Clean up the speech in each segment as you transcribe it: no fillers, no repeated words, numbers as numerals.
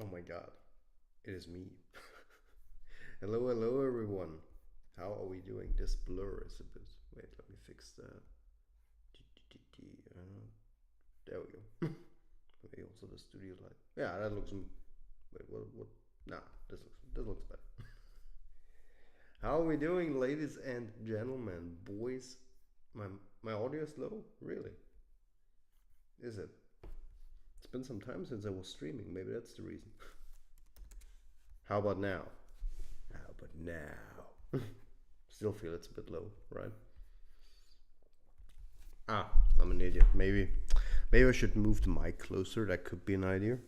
Oh my god, it is me. Hello, hello everyone. How are we doing? This blur is a bit. Wait, let me fix that. There we go. Maybe also the studio light. Yeah, that looks. Wait, what? Nah, this looks better. How are we doing, ladies and gentlemen, boys? My my audio is low. Really? Is it? It's been some time since I was streaming. Maybe that's the reason. How about now? How about now? Still feel it's a bit low, right? Ah, I'm an idiot. Maybe I should move the mic closer. That could be an idea.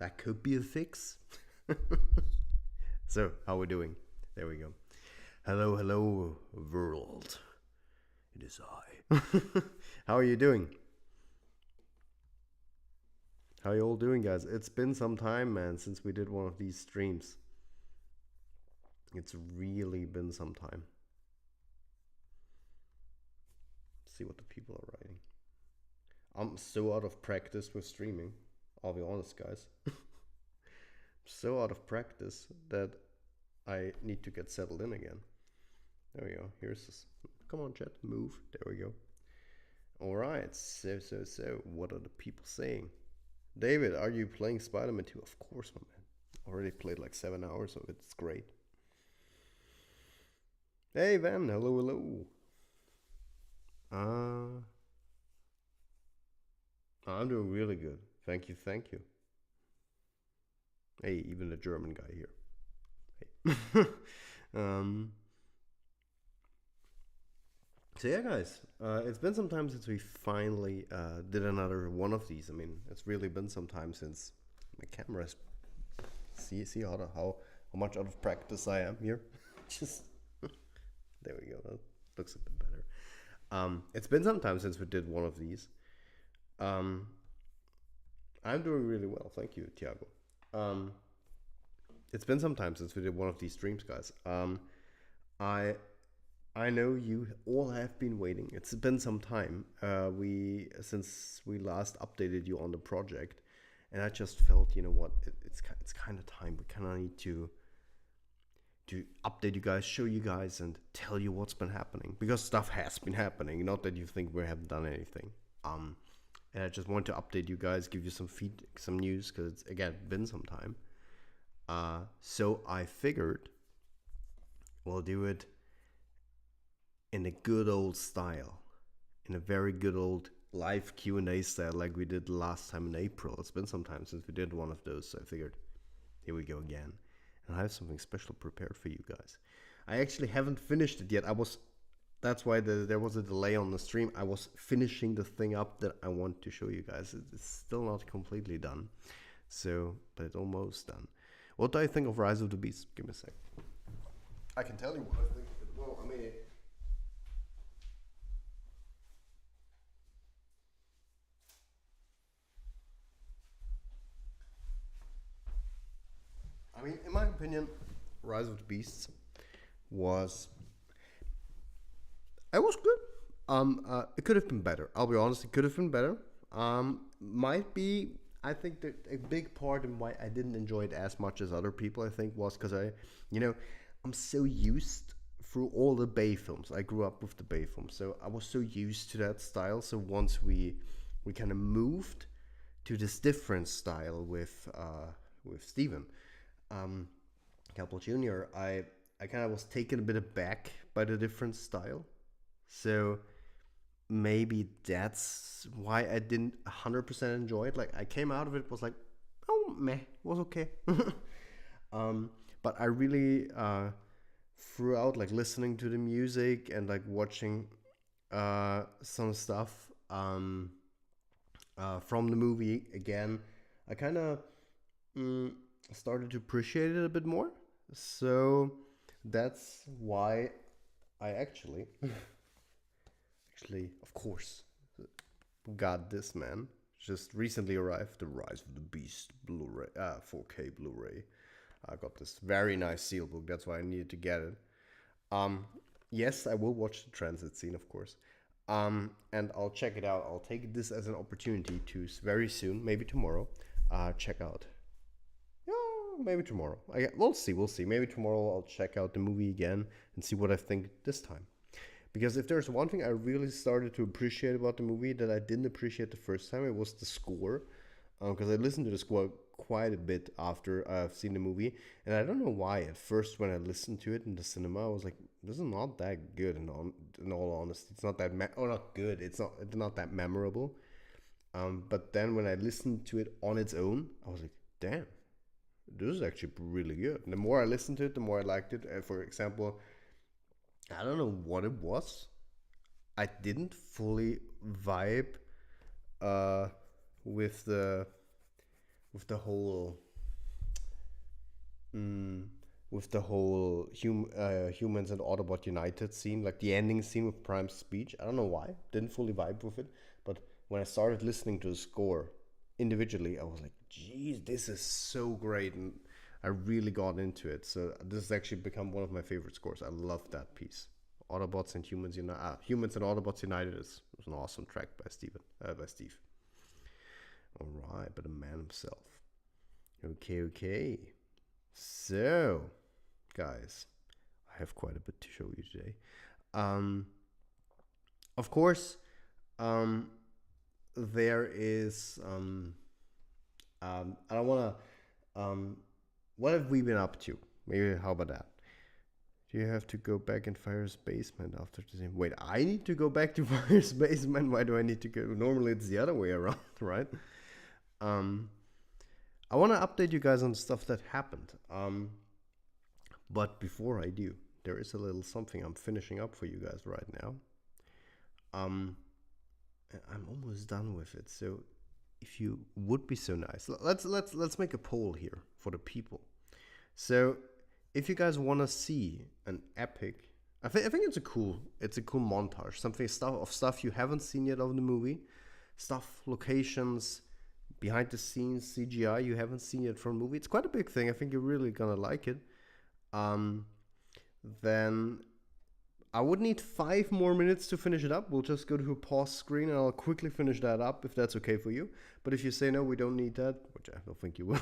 That could be a fix. So, how we doing? There we go. Hello, hello, world. It is I. How are you doing? How you all doing, guys? It's been some time, man, since we did one of these streams. It's really been some time. Let's see what the people are writing. I'm so out of practice with streaming. I'll be honest, guys. So out of practice that I need to get settled in again. There we go. Here's this. Come on, chat. Move. There we go. All right. So. What are the people saying? David, are you playing Spider-Man 2? Of course, my man. Already played like 7 hours of it. It's great. Hey, Van. Hello, hello. I'm doing really good. Thank you, thank you. Hey, even the German guy here. Hey. So yeah, guys, it's been some time since we finally did another one of these. I mean, it's really been some time since my camera's. See how much out of practice I am here. Just there we go. That looks a bit better. It's been some time since we did one of these. I'm doing really well, thank you, Tiago. It's been some time since we did one of these streams, guys. I I know you all have been waiting. It's been some time. We since we last updated you on the project, and I just felt, you know what, it's kind of time. We kind of need to update you guys, show you guys, and tell you what's been happening, because stuff has been happening. Not that you think we haven't done anything. And I just want to update you guys, give you some news, because it's again been some time. So I figured we'll do it in a good old style, in a very good old live Q&A style, like we did last time in April. It's been some time since we did one of those, so I figured here we go again. And I have something special prepared for you guys. I actually haven't finished it yet. That's why there was a delay on the stream. I was finishing the thing up that I want to show you guys. It's still not completely done, so, but it's almost done. What do I think of Rise of the Beast? Give me a sec. I can tell you what I think. Well, in my opinion, Rise of the Beasts was it was good. It could have been better. I'll be honest, it could have been better. Might be. I think that a big part in why I didn't enjoy it as much as other people, I think, was because I'm so used through all the Bay films. I grew up with the Bay films, so I was so used to that style. So once we kind of moved to this different style with Steven Campbell Jr., I kind of was taken a bit aback by the different style. So maybe that's why I didn't 100% enjoy it. Like, I came out of it, was like, oh meh, was okay. But I really throughout, like, listening to the music and like watching some stuff from the movie again, I kind of started to appreciate it a bit more. So that's why I actually, of course, got this, man. Just recently arrived, the Rise of the Beast Blu-ray, 4K Blu-ray. I got this very nice steelbook. That's why I needed to get it. Yes, I will watch the transit scene, of course. And I'll check it out. I'll take this as an opportunity to very soon, maybe tomorrow, check out. Yeah, maybe tomorrow. We'll see. We'll see. Maybe tomorrow I'll check out the movie again and see what I think this time. Because if there's one thing I really started to appreciate about the movie that I didn't appreciate the first time, it was the score. Because I listened to the score quite a bit after I've seen the movie, and I don't know why. At first, when I listened to it in the cinema, I was like, "This is not that good." In all honesty, it's not that not good. It's not that memorable. But then when I listened to it on its own, I was like, "Damn, this is actually really good." And the more I listened to it, the more I liked it. For example, I don't know what it was. I didn't fully vibe uh, with the whole mm, with the whole humans and Autobot United scene, like the ending scene with Prime's speech. I don't know why. Didn't fully vibe with it, but when I started listening to the score individually, I was like, "Geez, this is so great!" And I really got into it. So this has actually become one of my favorite scores. I love that piece. Autobots and Humans United. Humans and Autobots United is was an awesome track by Steve. All right, but the man himself. Okay, okay. So, guys, I have quite a bit to show you today. Um, of course, there is. I don't want to. What have we been up to? Maybe how about that? Do you have to go back in Fire's basement after the same? Wait, I need to go back to Fire's basement. Why do I need to go? Normally, it's the other way around, right? I want to update you guys on stuff that happened. But before I do, there is a little something I'm finishing up for you guys right now. And I'm almost done with it. So, if you would be so nice, let's make a poll here for the people. So, if you guys want to see an epic, I think it's a cool montage, stuff you haven't seen yet of the movie, stuff, locations, behind the scenes CGI you haven't seen yet from the movie. It's quite a big thing. I think you're really gonna like it. Then I would need 5 more minutes to finish it up. We'll just go to a pause screen and I'll quickly finish that up if that's okay for you. But if you say no, we don't need that, which I don't think you will,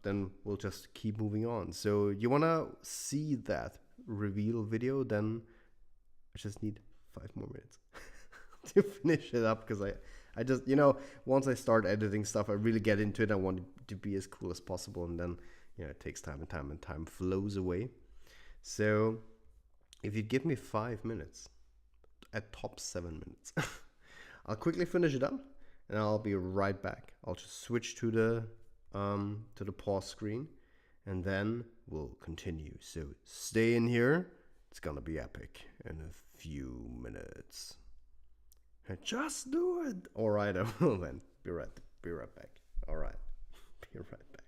then we'll just keep moving on. So you wanna see that reveal video, then I just need 5 more minutes to finish it up, because I just, once I start editing stuff, I really get into it. I want it to be as cool as possible, and then, it takes time, and time flows away. So if you give me 5 minutes, at top 7 minutes, I'll quickly finish it up, and I'll be right back. I'll just switch to the pause screen, and then we'll continue. So stay in here. It's gonna be epic in a few minutes. Just do it. All right, I will then. Be right back. All right, be right back.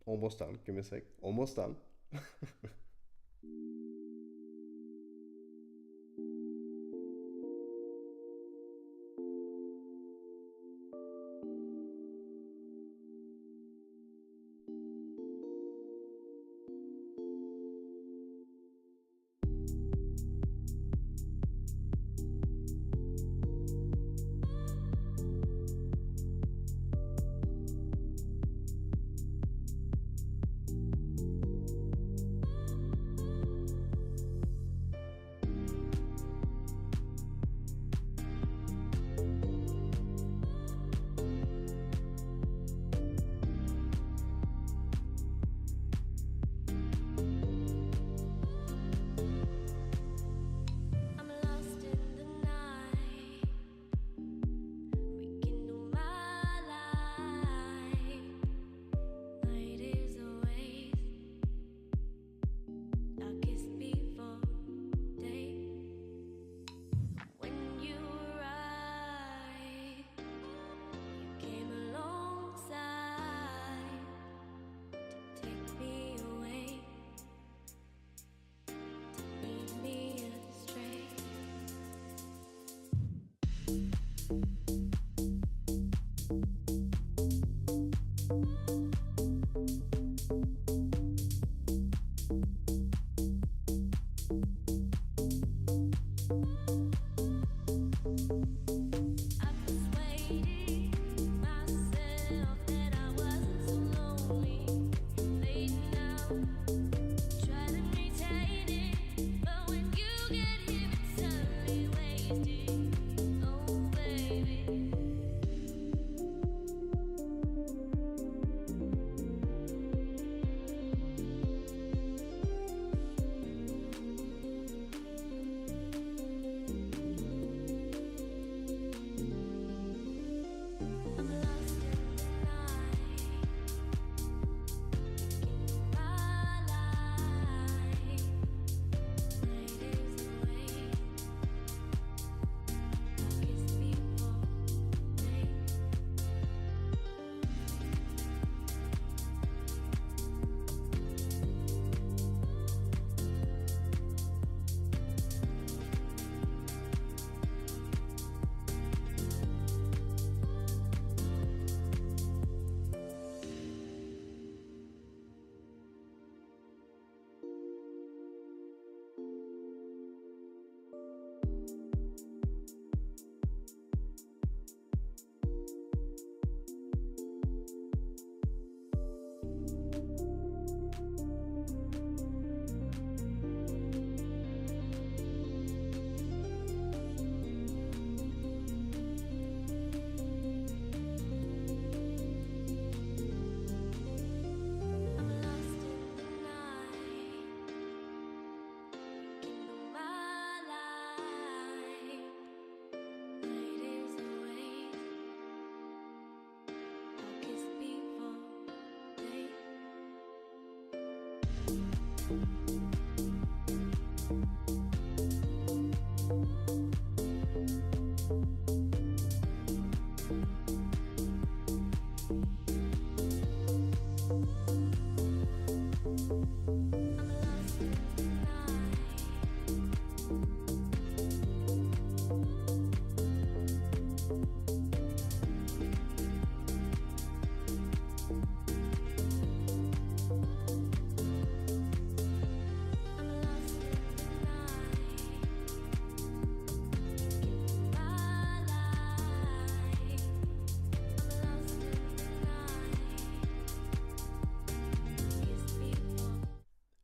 Almost done. Give me a sec. Almost done.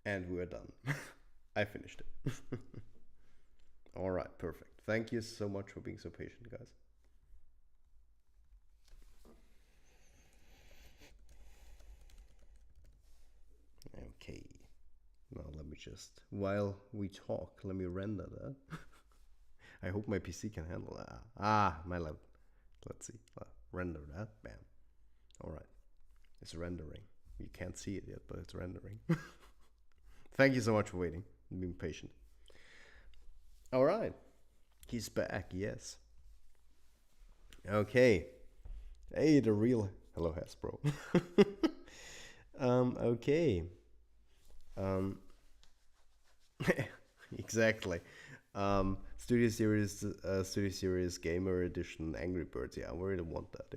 And we're done. I finished it. All right, perfect. Thank you so much for being so patient, guys. Okay. Now let me just, while we talk, let me render that. I hope my PC can handle that. My lab. Let's see. Render that. Bam. All right. It's rendering. You can't see it yet, but it's rendering. Thank you so much for waiting and being patient. All right. He's back. Yes. Okay. Hey, the real hello Hasbro. Okay. Um, exactly. Studio Series Gamer Edition Angry Birds. Yeah, I really want that.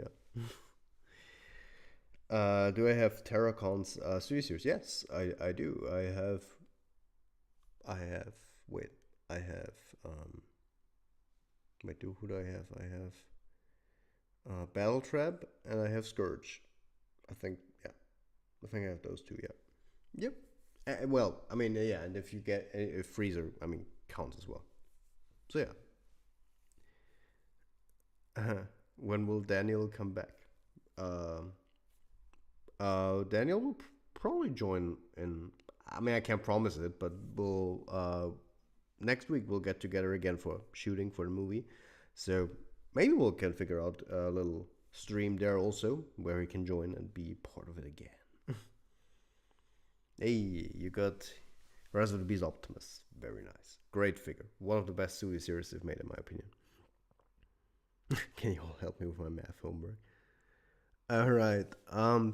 Yeah. Do I have Terracon's Studio Series? Yes, I do. I have, wait, I have, um, who do I have? I have Battle Trap and I have Scourge. I think, yeah, I think I have those two. Yeah. Yep. Well, I mean, yeah, and if you get a freezer, I mean, counts as well. So yeah. When will Daniel come back? Um, Daniel will probably join in. I mean, I can't promise it, but we'll next week we'll get together again for shooting for the movie. So maybe we'll can figure out a little stream there also where he can join and be part of it again. Hey, you got Rise of the Beast Optimus. Very nice. Great figure. One of the best Suicide series they've made, in my opinion. Can you all help me with my math homework? All right.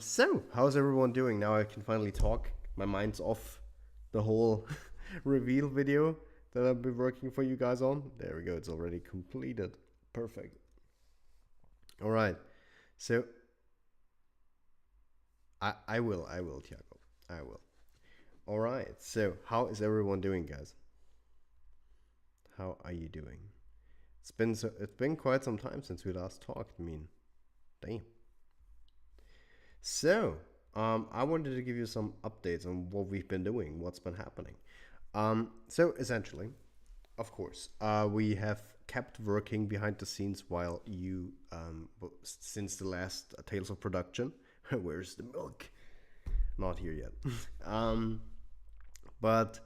So how's everyone doing? Now I can finally talk. My mind's off the whole reveal video that I've been working for you guys on. There we go. It's already completed. Perfect. All right. So I will, Tiago. I will. All right. So how is everyone doing, guys? How are you doing? It's been quite some time since we last talked. I mean, damn. So, I wanted to give you some updates on what we've been doing, what's been happening. So essentially, of course, we have kept working behind the scenes while you, since the last Tales of Production. Where's the milk? Not here yet. um, but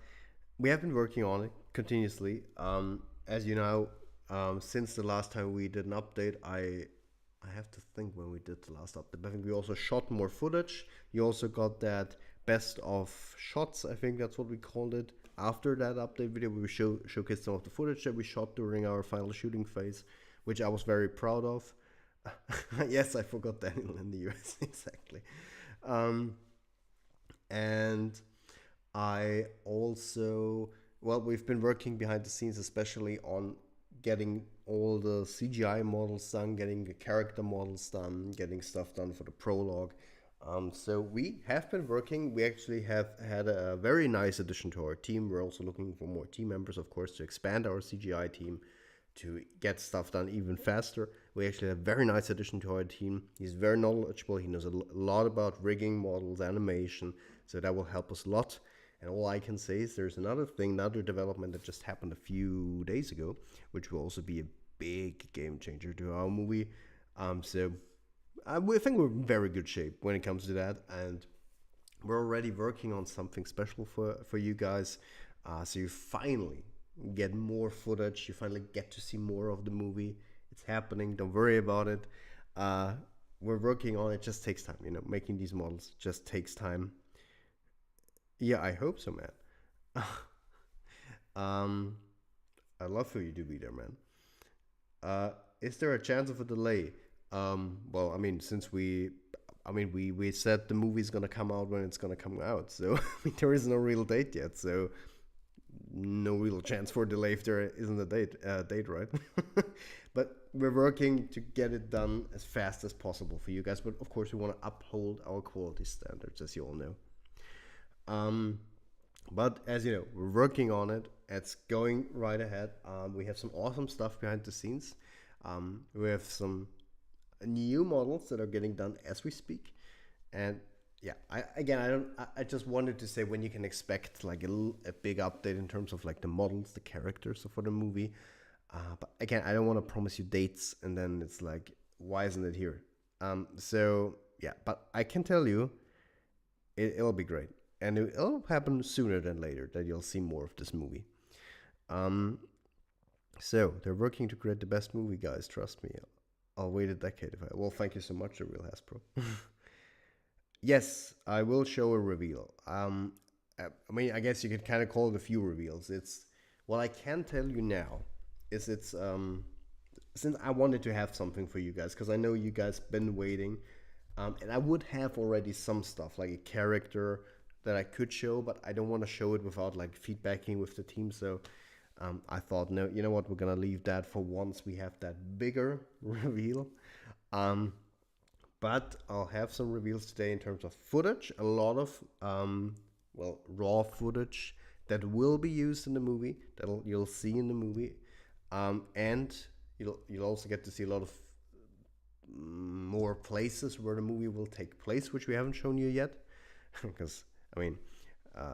we have been working on it continuously. As you know, since the last time we did an update, I have to think when we did the last update. I think we also shot more footage. You also got that best of shots. I think that's what we called it. After that update video, we showcased some of the footage that we shot during our final shooting phase, which I was very proud of. Yes, I forgot Daniel in the US exactly. Um, and I also, well, we've been working behind the scenes, especially on getting all the CGI models done, getting the character models done, getting stuff done for the prologue. So we have been working. We actually have had a very nice addition to our team. We're also looking for more team members, of course, to expand our CGI team to get stuff done even faster. We actually have a very nice addition to our team. He's very knowledgeable. He knows a lot about rigging models, animation, so that will help us a lot. And all I can say is there's another thing, another development that just happened a few days ago, which will also be a big game changer to our movie. So I think we're in very good shape when it comes to that, and we're already working on something special for you guys. So you finally get more footage. You finally get to see more of the movie. It's happening. Don't worry about it. Uh, we're working on it. Just takes time. You know, making these models just takes time. Yeah, I hope so, man. um, I love for you to be there, man. Is there a chance of a delay? Well, I mean, we said the movie's gonna come out when it's gonna come out, so I mean, there is no real date yet, so no real chance for delay if there isn't a date, right? But we're working to get it done as fast as possible for you guys. But of course, we want to uphold our quality standards, as you all know. Um, but as you know, we're working on it. It's going right ahead. We have some awesome stuff behind the scenes. We have some new models that are getting done as we speak, and yeah, I just wanted to say when you can expect like a big update in terms of like the models, the characters for the movie. But again, I don't want to promise you dates and then it's like, why isn't it here? So yeah, but I can tell you it'll be great. And it'll happen sooner than later that you'll see more of this movie. Um, so they're working to create the best movie, guys. Trust me. I'll wait a decade if I. Well, thank you so much, the real Hasbro. Yes, I will show a reveal. I mean, I guess you could kind of call it a few reveals. It's what I can tell you now is it's since I wanted to have something for you guys because I know you guys been waiting. And I would have already some stuff like a character that I could show, but I don't want to show it without like feedbacking with the team. So I thought, no, you know what, we're gonna leave that for once we have that bigger reveal. Um, but I'll have some reveals today in terms of footage, a lot of raw footage that will be used in the movie that you'll see in the movie, and you'll also get to see a lot of more places where the movie will take place, which we haven't shown you yet. Because I mean,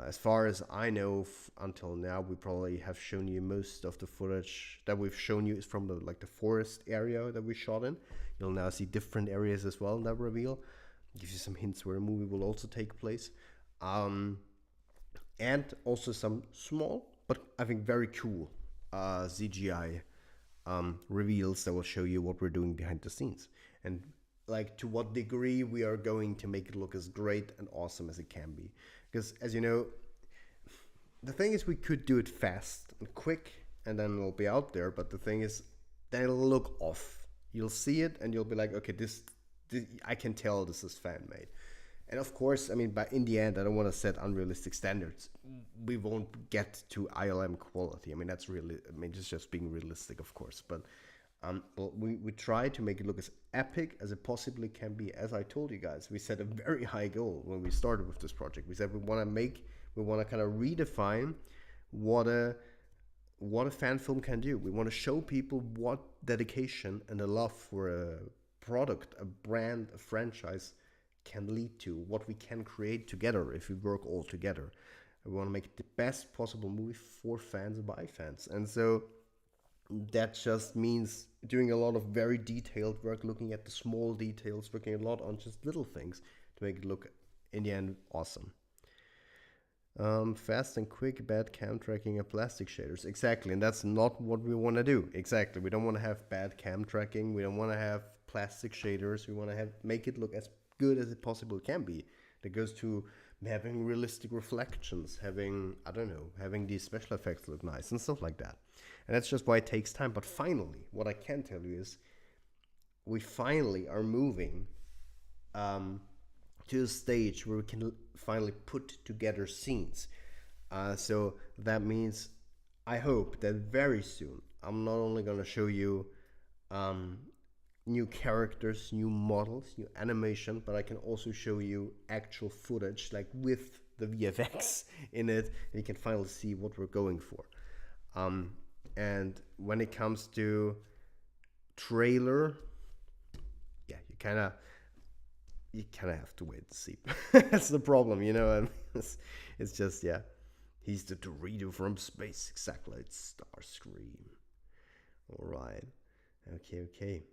as far as I know, until now, we probably have shown you most of the footage that we've shown you is from the forest area that we shot in. You'll now see different areas as well in that reveal. Gives you some hints where the movie will also take place, and also some small but I think very cool CGI reveals that will show you what we're doing behind the scenes and like to what degree we are going to make it look as great and awesome as it can be. Because as you know, the thing is we could do it fast and quick and then it'll be out there, but the thing is then it'll look off. You'll see it and you'll be like, okay, this I can tell this is fan made. And of course, I mean, but in the end, I don't want to set unrealistic standards. We won't get to ILM quality. I mean, that's really, I mean, it's just being realistic, of course. But we try to make it look as epic as it possibly can be. As I told you guys, we set a very high goal when we started with this project. We said we want to kind of redefine what a fan film can do. We want to show people what dedication and a love for a product, a brand, a franchise can lead to, what we can create together if we work all together. We want to make the best possible movie for fans and by fans. And so that just means doing a lot of very detailed work, looking at the small details, working a lot on just little things to make it look, in the end, awesome. Fast and quick, bad cam tracking and plastic shaders. Exactly, and that's not what we want to do. Exactly, we don't want to have bad cam tracking. We don't want to have plastic shaders. We want to make it look as good as it possibly can be. That goes to having realistic reflections, having these special effects look nice and stuff like that. And that's just why it takes time. But finally, what I can tell you is we finally are moving to a stage where we can finally put together scenes. So that means I hope that very soon I'm not only going to show you new characters, new models, new animation, but I can also show you actual footage, like with the VFX in it, and you can finally see what we're going for. And when it comes to trailer, yeah, you kind of have to wait and see. That's the problem, you know. It's just, yeah, he's the Dorito from space, exactly. It's Starscream. All right, okay.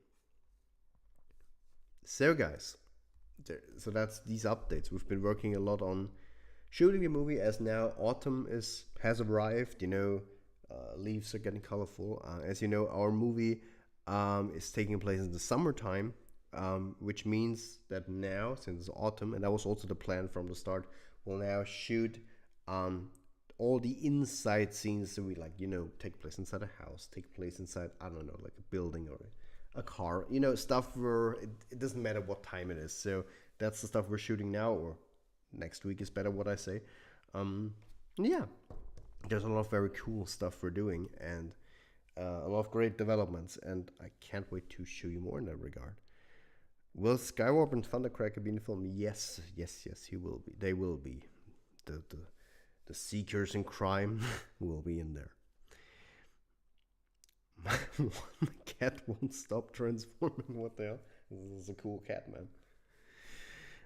So guys, so that's these updates. We've been working a lot on shooting the movie as now autumn has arrived. You know, leaves are getting colorful. As you know, our movie is taking place in the summertime, which means that now, since it's autumn, and that was also the plan from the start, we'll now shoot all the inside scenes that we like, you know, take place inside a house, take place inside, I don't know, like a building or a car, you know, stuff where it doesn't matter what time it is. So that's the stuff we're shooting now, or next week is better what I say. Yeah, there's a lot of very cool stuff we're doing and a lot of great developments, and I can't wait to show you more in that regard. Will Skywarp and Thundercracker be in the film? Yes, he will be. They will be. The Seekers in Crime will be in there. My cat won't stop transforming. What the hell? This is a cool cat, man.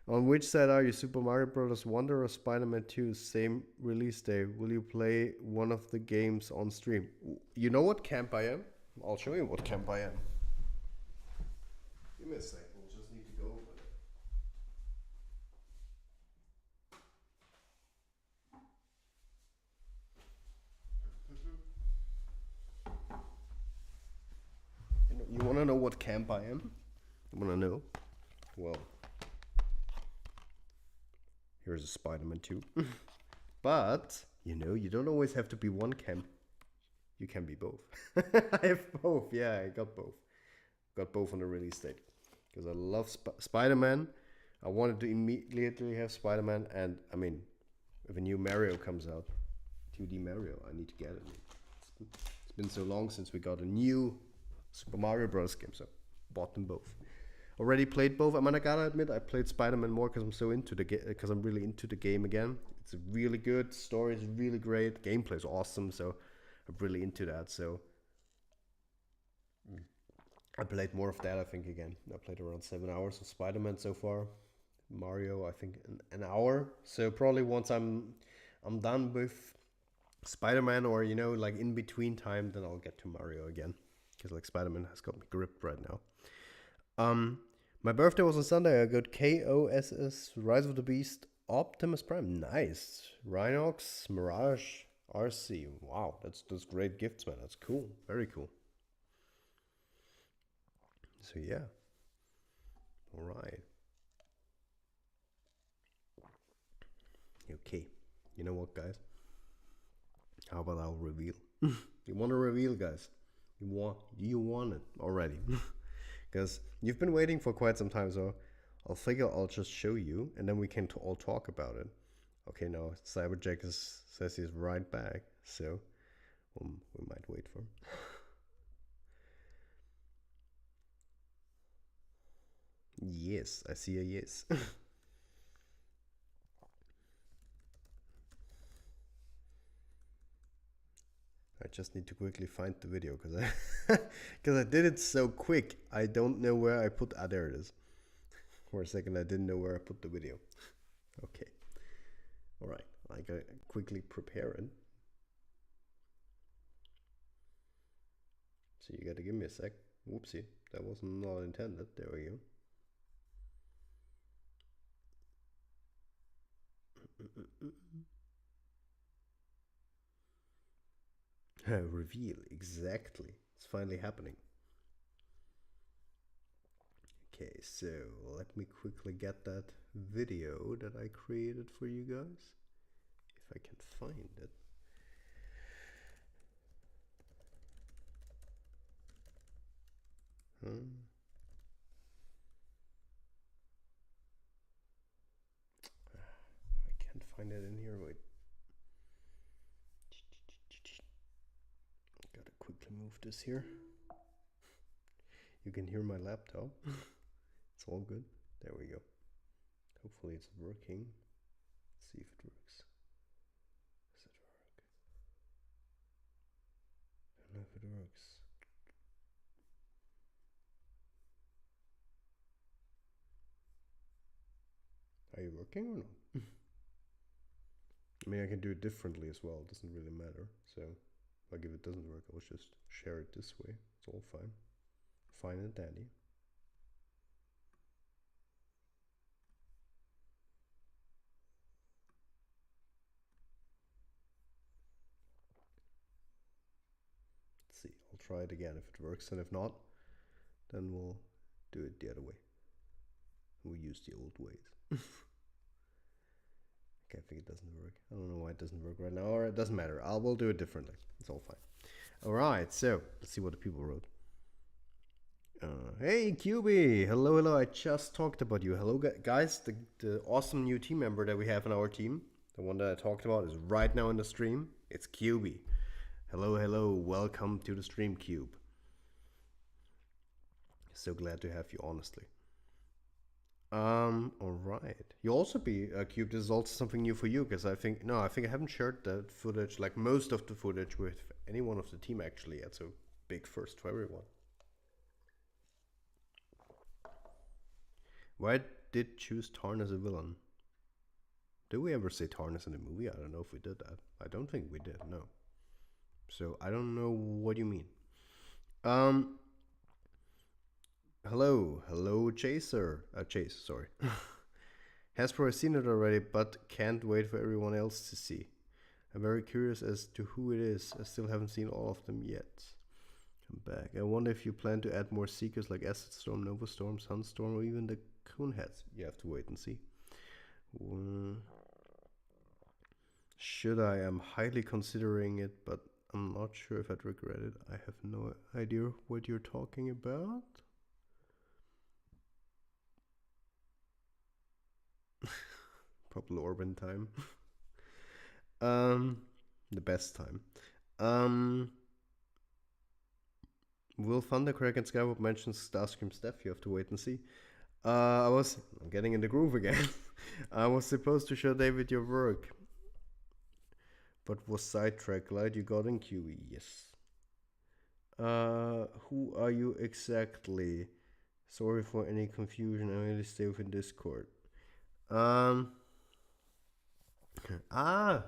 On which side are you? Super Mario Bros. Wonder or Spider-Man 2? Same release day. Will you play one of the games on stream? You know what camp I am? I'll show you what camp I am. Give me a sec. We'll just need to go over it. You want to know what camp I am? You want to know? Well, here's a Spider-Man 2. But, you know, you don't always have to be one camp. You can be both. I have both. Yeah, I got both. Got both on the release date. Because I love Spider-Man. I wanted to immediately have Spider-Man, and I mean, if a new Mario comes out, 2D Mario, I need to get it. It's been so long since we got a new Super Mario Bros. Game, so bought them both. Already played both. I mean, I gotta admit, I played Spider-Man more because I'm so into the game. Because I'm really into the game again. It's really good. Story is really great. Gameplay is awesome. So I'm really into that. So I played more of that. I think again. I played around 7 hours of Spider-Man so far. Mario, I think an hour. So probably once I'm done with Spider-Man, or like in between time, then I'll get to Mario again. Because like Spider-Man has got me gripped right now. My birthday was on Sunday. I got KOSS, Rise of the Beast, Optimus Prime. Nice. Rhinox, Mirage, RC. Wow, that's great gifts, man. That's cool. Very cool. So yeah. All right. Okay. You know what, guys? How about I'll reveal? You want to reveal, guys? You want it already? Because you've been waiting for quite some time, so I'll figure I'll just show you, and then we can all talk about it. Okay, now Cyberjack says he's right back, so we might wait for him. Yes, I see a yes. I just need to quickly find the video because I did it so quick. I don't know where I put. Ah, there it is. For a second, I didn't know where I put the video. Okay. All right. I gotta quickly prepare it. So you gotta give me a sec. Whoopsie. That was not intended. There we go. Reveal. Exactly. It's finally happening. Okay, so let me quickly get that video that I created for you guys. If I can find it. I can't find it in here. Wait. Gotta quickly move this here. You can hear my laptop. It's all good. There we go. Hopefully it's working. Let's see if it works. Does it work? I don't know if it works. Are you working or not? I mean, I can do it differently as well. It doesn't really matter. So, like, if it doesn't work, I'll just share it this way. It's all fine. Fine and dandy. Let's see. I'll try it again if it works, and if not, then we'll do it the other way. We'll use the old ways. Okay, I think it doesn't work. I don't know why it doesn't work right now, or it doesn't matter. We'll do it differently. It's all fine. All right, so let's see what the people wrote. Hey, QB! Hello, hello. I just talked about you. Hello, guys. The awesome new team member that we have in our team, the one that I talked about, is right now in the stream. It's QB. Hello, hello. Welcome to the stream, Cube. So glad to have you, honestly. All right. You also be Cube. This is also something new for you because I think I haven't shared that footage, like most of the footage, with any one of the team actually yet. So big first for everyone. Why did choose Tarn as a villain? Did we ever say Tarn in the movie? I don't know if we did that. I don't think we did. No. So I don't know what you mean. Hello, Chaser. Chase, sorry. Hasbro has seen it already, but can't wait for everyone else to see. I'm very curious as to who it is. I still haven't seen all of them yet. Come back. I wonder if you plan to add more Seekers like Acid Storm, Nova Storm, Sunstorm, or even the Coneheads. You have to wait and see. Should I? I'm highly considering it, but I'm not sure if I'd regret it. I have no idea what you're talking about. Probably Orban time. um, the best time. Um, will Thundercrack and Skyward mention Starscream Steph? You have to wait and see. I'm getting in the groove again. I was supposed to show David your work, but was sidetracked. Glad you got in QE. Yes. Who are you exactly? Sorry for any confusion. I only stay within Discord. Um. Ah,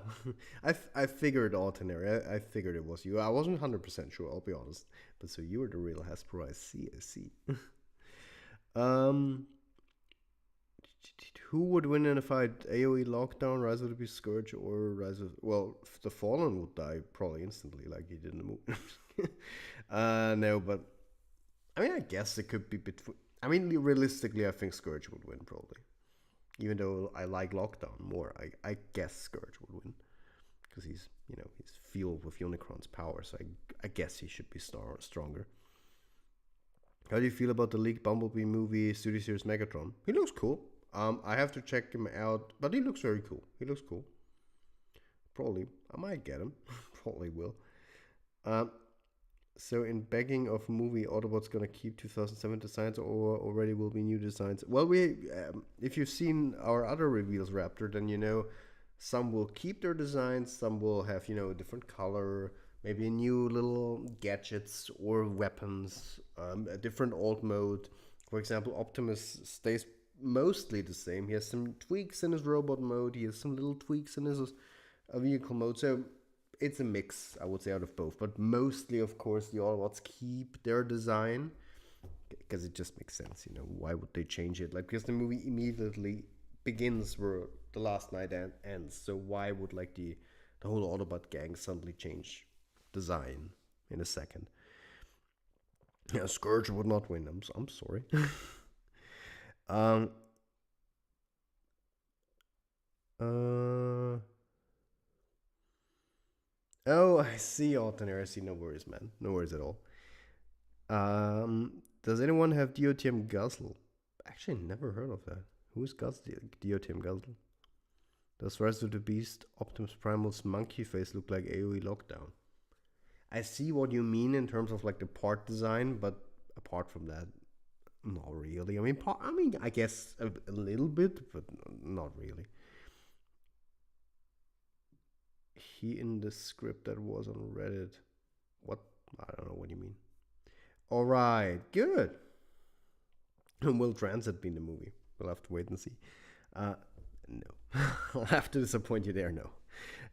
I figured ordinary. I figured it was you. I wasn't 100% sure. I'll be honest. But so you were the real Hasbro. I see. I see. um. Who would win in a fight? AoE Lockdown, Rise of the Beast Scourge, or Rise of... Well, the Fallen would die probably instantly, like he did in the movie. No, but... I mean, I guess it could be between... I mean, realistically, I think Scourge would win, probably. Even though I like Lockdown more, I guess Scourge would win. Because he's, he's fueled with Unicron's power, so I guess he should be stronger. How do you feel about the leaked Bumblebee movie, Studio Series Megatron? He looks cool. I have to check him out, but he looks very cool. He looks cool. Probably, I might get him. Probably will. So in begging of movie, Autobot's gonna keep 2007 designs, or already will be new designs? Well, if you've seen our other reveals, Raptor, then some will keep their designs, some will have a different color, maybe new little gadgets or weapons, a different alt mode. For example, Optimus stays mostly the same. He has some tweaks in his robot mode. He has some little tweaks in his vehicle mode. So it's a mix, I would say, out of both. But mostly, of course, the Autobots keep their design because it just makes sense. Why would they change it? Like, because the movie immediately begins where the last night ends. So why would the whole Autobot gang suddenly change design in a second? Yeah, Scourge would not win. I'm sorry. Oh, I see, Alternator. I see. No worries, man. No worries at all. Does anyone have DOTM Guzzle? Actually, never heard of that. Who's DOTM Guzzle? Does Rise of the Beast Optimus Primal's monkey face look like AoE Lockdown? I see what you mean in terms of the part design, but apart from that, not really. I guess a little bit, but not really. He in the script that was on Reddit. What? I don't know what you mean. All right, good. Will Transit be in the movie? We'll have to wait and see. No. I'll have to disappoint you there, no.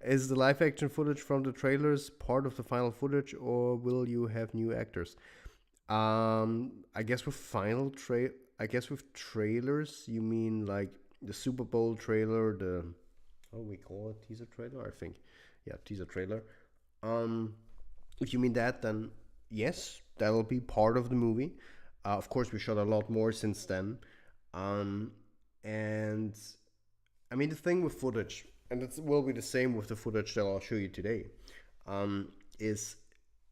Is the live action footage from the trailers part of the final footage, or will you have new actors? I guess with trailers, you mean like the Super Bowl trailer, what do we call it? Teaser trailer, I think. Yeah, teaser trailer. If you mean that, then yes, that'll be part of the movie. Of course, we shot a lot more since then. And I mean, the thing with footage, and it will be the same with the footage that I'll show you today, is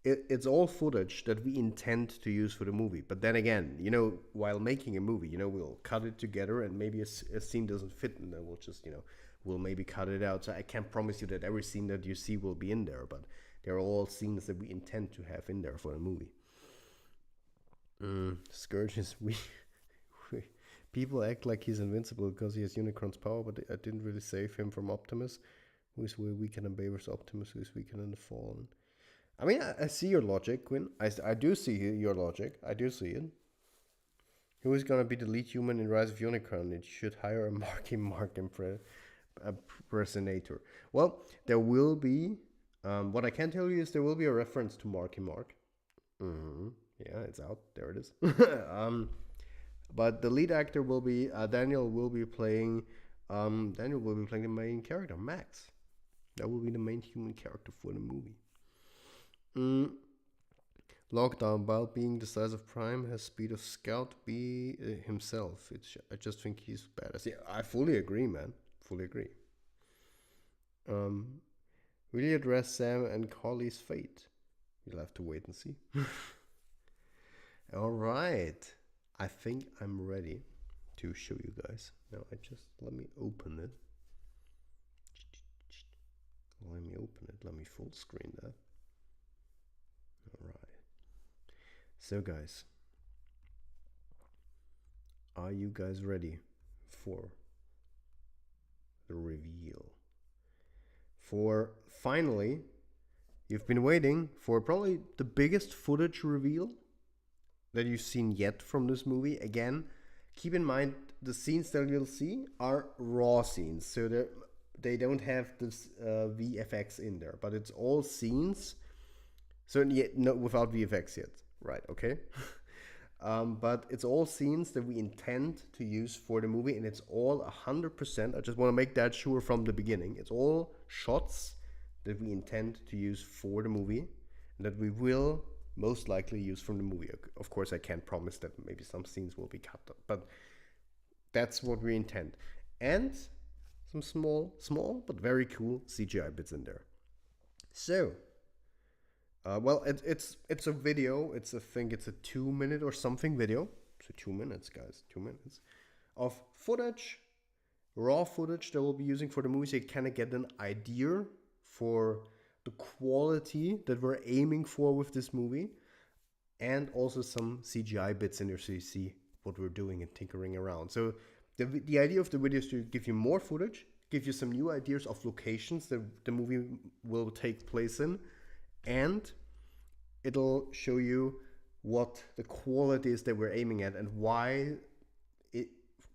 it's all footage that we intend to use for the movie. But then again, while making a movie, we'll cut it together, and maybe a scene doesn't fit, and then we'll just, we'll maybe cut it out. So I can't promise you that every scene that you see will be in there, but they're all scenes that we intend to have in there for the movie. Scourge is weak. People act like he's invincible because he has Unicron's power, but I didn't really save him from Optimus, who is way weaker than Baver's Optimus, who is weaker than the Fallen. I mean, I see your logic, Quinn. I do see your logic. I do see it. Who is gonna be the lead human in Rise of Unicron? It should hire a Marky Mark impersonator. Well, there will be. What I can tell you is there will be a reference to Marky Mark. Yeah, it's out. There it is. But the lead actor will be Daniel. Will be playing. Daniel will be playing the main character, Max. That will be the main human character for the movie. Lockdown, while being the size of Prime, has speed of Scout be himself. I just think he's badass. Yeah, I fully agree, man. Fully agree. Will you address Sam and Carly's fate? You'll have to wait and see. All right. I think I'm ready to show you guys. Now, let me open it. Let me open it. Let me full screen that. All right. So, guys, are you guys ready for the reveal? For finally, you've been waiting for probably the biggest footage reveal that you've seen yet from this movie. Again, keep in mind the scenes that you'll see are raw scenes, so they don't have this VFX in there, but it's all scenes. Certainly, no, without VFX yet, right? Okay. But it's all scenes that we intend to use for the movie, and it's all 100%. I just want to make that sure from the beginning. It's all shots that we intend to use for the movie, and that we will most likely use from the movie. Of course, I can't promise that maybe some scenes will be cut, but that's what we intend. And some small but very cool CGI bits in there. So, well, it's a video. I think it's a 2 minute or something video. So 2 minutes, guys, 2 minutes of footage, raw footage that we'll be using for the movie, so you kind of get an idea for the quality that we're aiming for with this movie, and also some CGI bits in there, so you see what we're doing and tinkering around. So the idea of the video is to give you more footage, give you some new ideas of locations that the movie will take place in, and it'll show you what the quality is that we're aiming at, and why it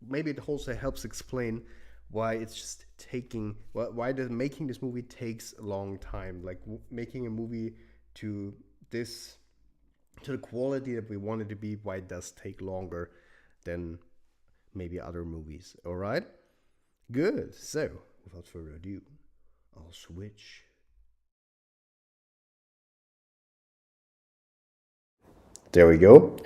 maybe it also helps explain why it's just taking why the making this movie takes a long time. Like making a movie to the quality that we want it to be, why it does take longer than maybe other movies. All right, good. So without further ado, I'll switch. There we go.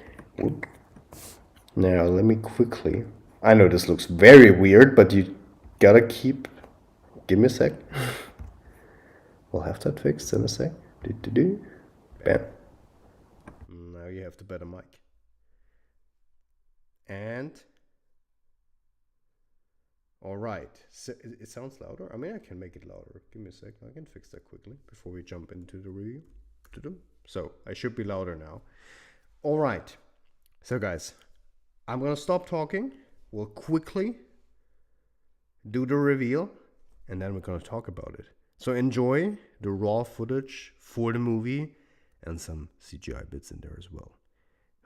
Now let me quickly. I know this looks very weird, but you gotta keep. Give me a sec. We'll have that fixed in a sec. Bam. Now you have the better mic. And all right. So it sounds louder. I mean, I can make it louder. Give me a sec. I can fix that quickly before we jump into the review. So I should be louder now. All right. So guys, I'm gonna stop talking. We'll quickly do the reveal, and then we're gonna talk about it. So enjoy the raw footage for the movie and some CGI bits in there as well.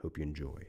Hope you enjoy.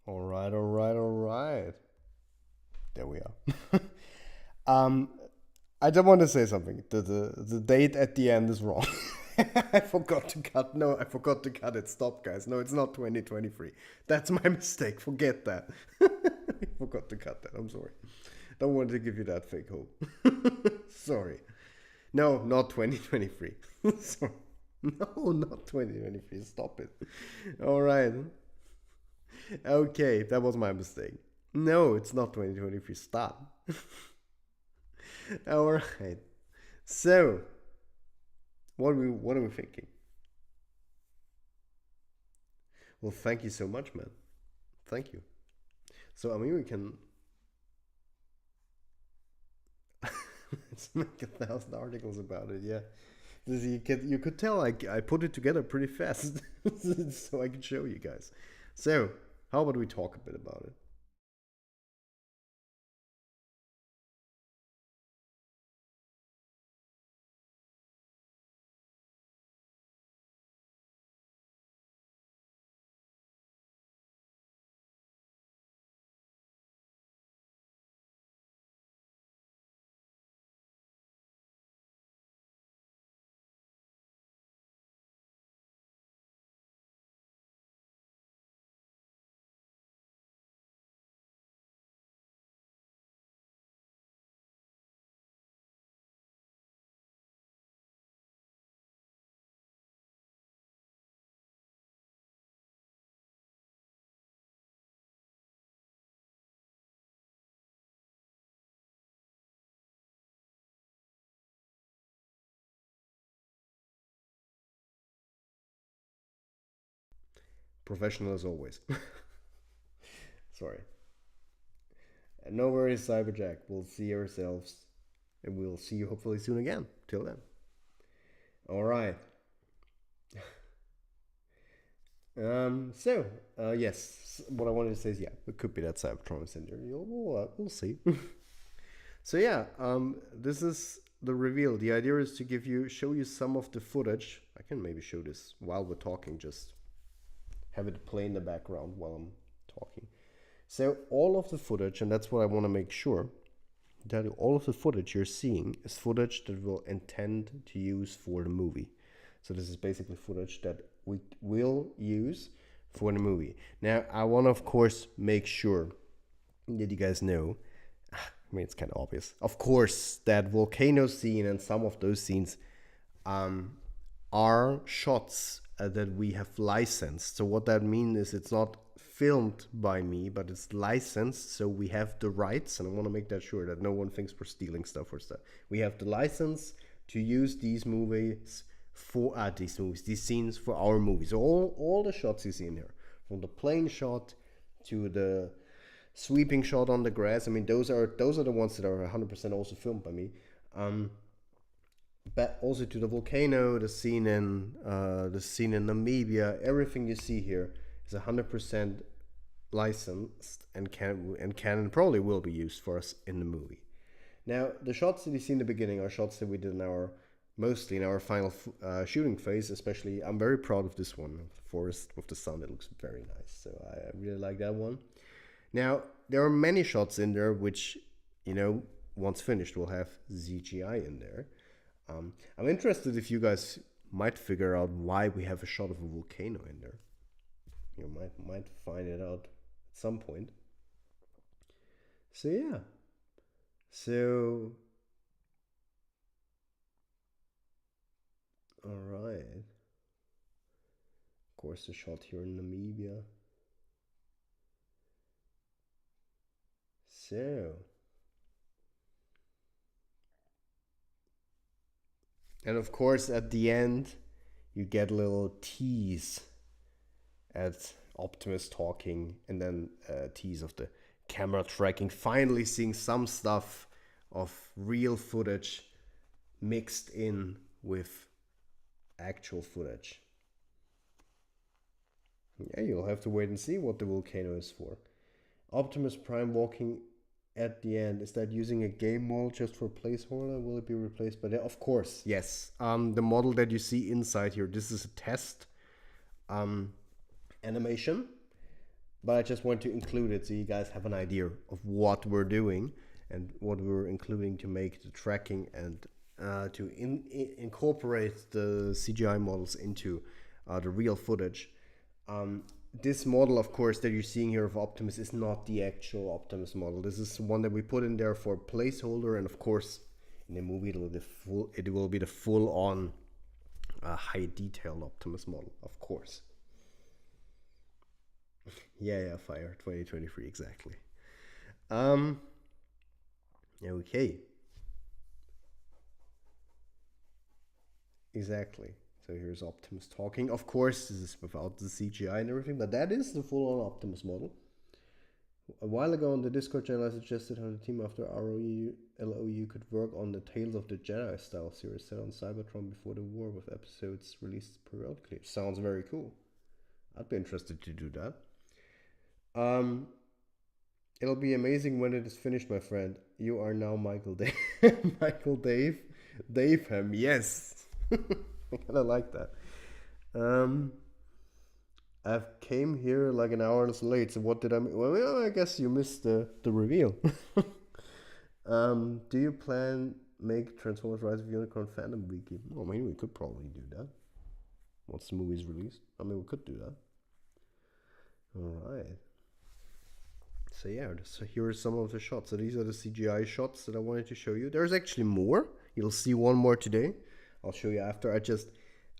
All right, all right, all right. There we are. um, I just want to say something. The date at the end is wrong. I forgot to cut. No, I forgot to cut it. Stop, guys. No, it's not 2023. That's my mistake. Forget that. I forgot to cut that. I'm sorry. Don't want to give you that fake hope. Sorry. No, not 2023. Sorry. No, not 2023. Stop it. All right. Okay, that was my mistake. No, it's not 2023. Stop. All right. So, what are we thinking? Well, thank you so much, man. Thank you. So, I mean, we can let's make 1,000 articles about it. Yeah, you could tell I put it together pretty fast, so I can show you guys. So, how about we talk a bit about it? Professional as always. Sorry. And no worries, Cyberjack. We'll see ourselves, and we'll see you hopefully soon again. Till then. All right. Yes, what I wanted to say is, yeah, it could be that Cybertron is in there. We'll see. So yeah, this is the reveal. The idea is to show you some of the footage. I can maybe show this while we're talking, just have it play in the background while I'm talking. So all of the footage, and that's what I want to make sure, that all of the footage you're seeing is footage that we'll intend to use for the movie. So this is basically footage that we will use for the movie. Now, I want to, of course, make sure that you guys know, I mean, it's kind of obvious, of course, that volcano scene and some of those scenes are shots that we have licensed. So what that means is it's not filmed by me, but it's licensed. So we have the rights, and I want to make that sure that no one thinks we're stealing stuff or stuff. We have the license to use these movies for these scenes for our movies. So all the shots you see in here, from the plane shot to the sweeping shot on the grass. I mean, those are the ones that are 100% also filmed by me. But also to the volcano, the scene in Namibia, everything you see here is 100% licensed and can probably will be used for us in the movie. Now, the shots that you see in the beginning are shots that we did mostly in our final shooting phase. Especially, I'm very proud of this one, the forest with the sun. It looks very nice, so I really like that one. Now, there are many shots in there which, once finished, will have CGI in there. I'm interested if you guys might figure out why we have a shot of a volcano in there. You might find it out at some point. So yeah. So all right. Of course, the shot here in Namibia. So. And of course, at the end, you get a little tease at Optimus talking, and then a tease of the camera tracking. Finally, seeing some stuff of real footage mixed in with actual footage. Yeah, you'll have to wait and see what the volcano is for. Optimus Prime walking at the end, is that using a game model just for placeholder? Will it be replaced by that? Of course, yes. The model that you see inside here, this is a test animation. but I just want to include it so you guys have an idea of what we're doing and what we're including to make the tracking and to incorporate the CGI models into the real footage. This model, of course, that you're seeing here of Optimus is not the actual Optimus model. This is one that we put in there for placeholder, and of course, in the movie it will be the full-on high detail Optimus model, of course. Yeah, Fire 2023 exactly. Okay, exactly. So here's Optimus talking. Of course, this is without the CGI and everything, but that is the full-on Optimus model. A while ago on the Discord channel, I suggested how the team after LOU could work on the Tales of the Jedi style series set on Cybertron before the war, with episodes released periodically. Sounds very cool. I'd be interested to do that. It'll be amazing when it is finished, my friend. You are now Michael Dave. Michael Dave. Dave him, yes. I kinda like that. I came here like an hour late, so what did I well, yeah, I guess you missed the reveal. Do you plan make Transformers Rise of Unicron fandom weekly? Well, maybe we could probably do that. Once the movie's released. I mean, we could do that. Alright. So yeah, so here are some of the shots. So these are the CGI shots that I wanted to show you. There's actually more. You'll see one more today. I'll show you after.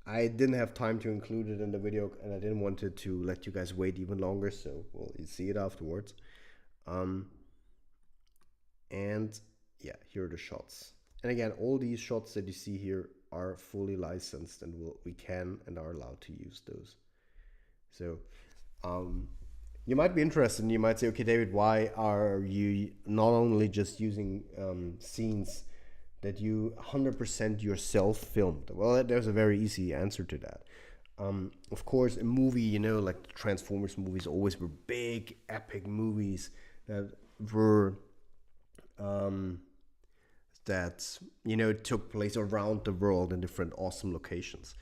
I didn't have time to include it in the video, and I didn't want it to let you guys wait even longer, so you see it afterwards. And yeah, here are the shots. And again, all these shots that you see here are fully licensed, and we can and are allowed to use those. So you might be interested, and you might say, okay, David, why are you not only just using scenes that you 100% yourself filmed? Well, there's a very easy answer to that. Of course, a movie, like the Transformers movies always were big, epic movies that were took place around the world in different awesome locations.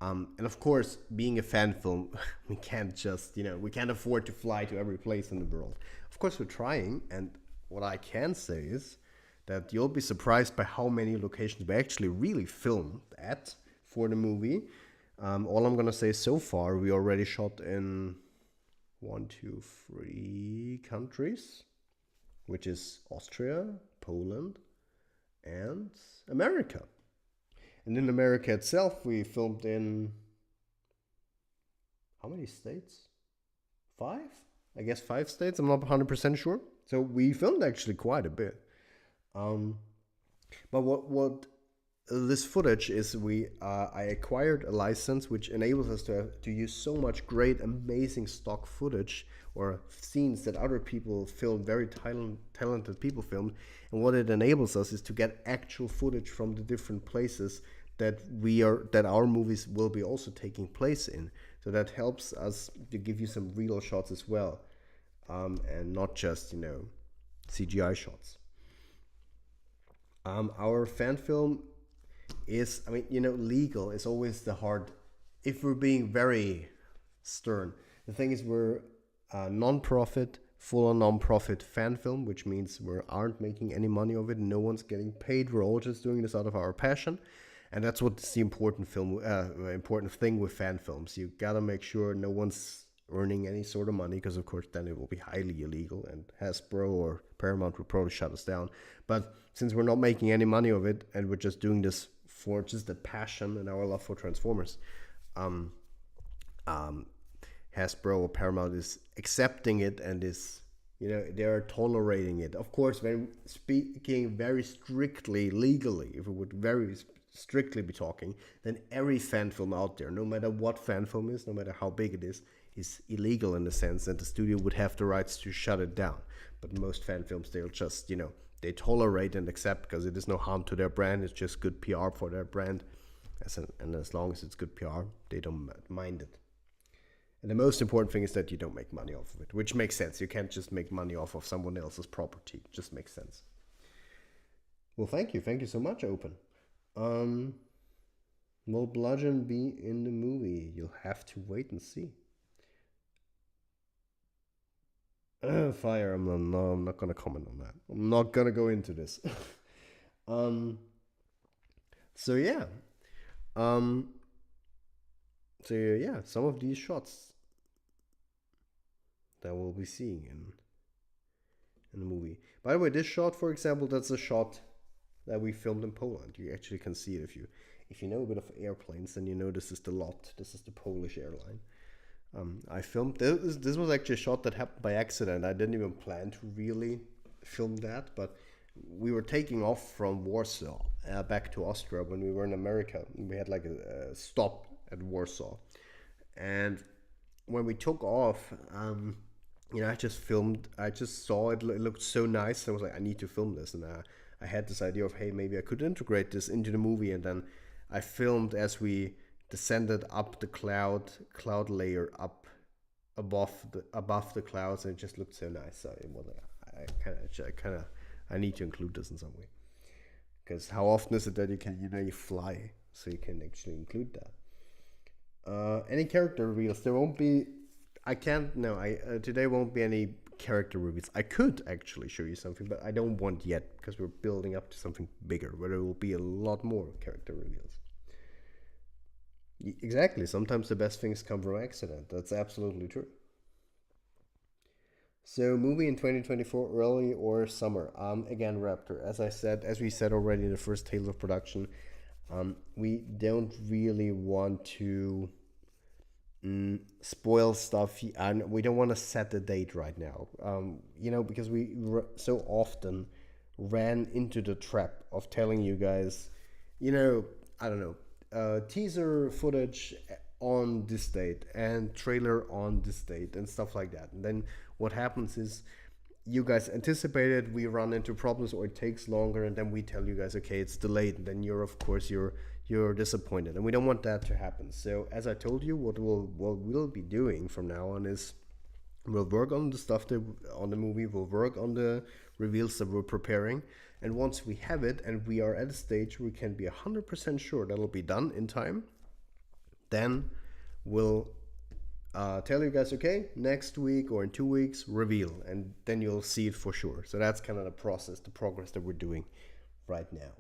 And of course, being a fan film, we can't just, we can't afford to fly to every place in the world. Of course, we're trying, and what I can say is that you'll be surprised by how many locations we actually really filmed at for the movie. All I'm gonna say so far, we already shot in 3 countries, which is Austria, Poland, and America. And in America itself, we filmed in how many states? 5? I guess 5 states. I'm not 100% sure. So we filmed actually quite a bit. But what this footage is, I acquired a license which enables us to use so much great, amazing stock footage or scenes that other people filmed, very talented people filmed. And what it enables us is to get actual footage from the different places that our movies will be also taking place in. So that helps us to give you some real shots as well, and not just CGI shots. Our fan film is, legal is always the hard. If we're being very stern, the thing is we're a non-profit, full-on non-profit fan film, which means we aren't making any money of it. No one's getting paid. We're all just doing this out of our passion. And that's what's the important thing with fan films. You gotta make sure no one's earning any sort of money, because of course then it will be highly illegal, and Hasbro or Paramount will probably shut us down. But since we're not making any money of it, and we're just doing this for just the passion and our love for Transformers, Hasbro or Paramount is accepting it and is, they are tolerating it. Of course, when speaking very strictly legally, if we would very strictly be talking, then every fan film out there, no matter what fan film is, no matter how big it is illegal in the sense that the studio would have the rights to shut it down. But most fan films, they'll just, they tolerate and accept, because it is no harm to their brand. It's just good PR for their brand. And as long as it's good PR, they don't mind it. And the most important thing is that you don't make money off of it, which makes sense. You can't just make money off of someone else's property. It just makes sense. Well, thank you. Thank you so much, Open. Will Bludgeon be in the movie? You'll have to wait and see. Fire. I'm not. No, I'm not gonna comment on that. I'm not gonna go into this. um. So yeah. Um. So yeah, some of these shots that we'll be seeing in the movie. By the way, this shot, for example, that's a shot that we filmed in Poland. You actually can see it if you know a bit of airplanes, then you know this is the lot. This is the Polish airline. I filmed this. This was actually a shot that happened by accident. I didn't even plan to really film that, but we were taking off from Warsaw back to Austria when we were in America. We had like a stop at Warsaw, and when we took off, I just filmed. I just saw it. It looked so nice. I was like, I need to film this, and I had this idea of, hey, maybe I could integrate this into the movie, and then I filmed as we descended up the cloud layer up above the clouds, and it just looked so nice. So it was like, I need to include this in some way, because how often is it that you can you fly, so you can actually include that. Any character reveals? There won't be. I can't. No, I today won't be any character reveals. I could actually show you something, but I don't want yet because we're building up to something bigger, where there will be a lot more character reveals. Exactly. Sometimes the best things come from accident. That's absolutely true. So, movie in 2024, early or summer? Again, Raptor. As we said already in the first tale of production, we don't really want to spoil stuff, and we don't want to set the date right now. Because we so often ran into the trap of telling you guys, I don't know, teaser footage on this date and trailer on this date and stuff like that. And then what happens is you guys anticipated, we run into problems or it takes longer, and then we tell you guys, okay, it's delayed, and then you're disappointed, and we don't want that to happen. So as I told you, what we'll be doing from now on is we'll work on the stuff that on the movie, we'll work on the reveals that we're preparing, and once we have it and we are at a stage we can be 100% sure that'll be done in time, then we'll tell you guys, okay, next week or in 2 weeks, reveal, and then you'll see it for sure. So that's kind of the process, the progress that we're doing right now.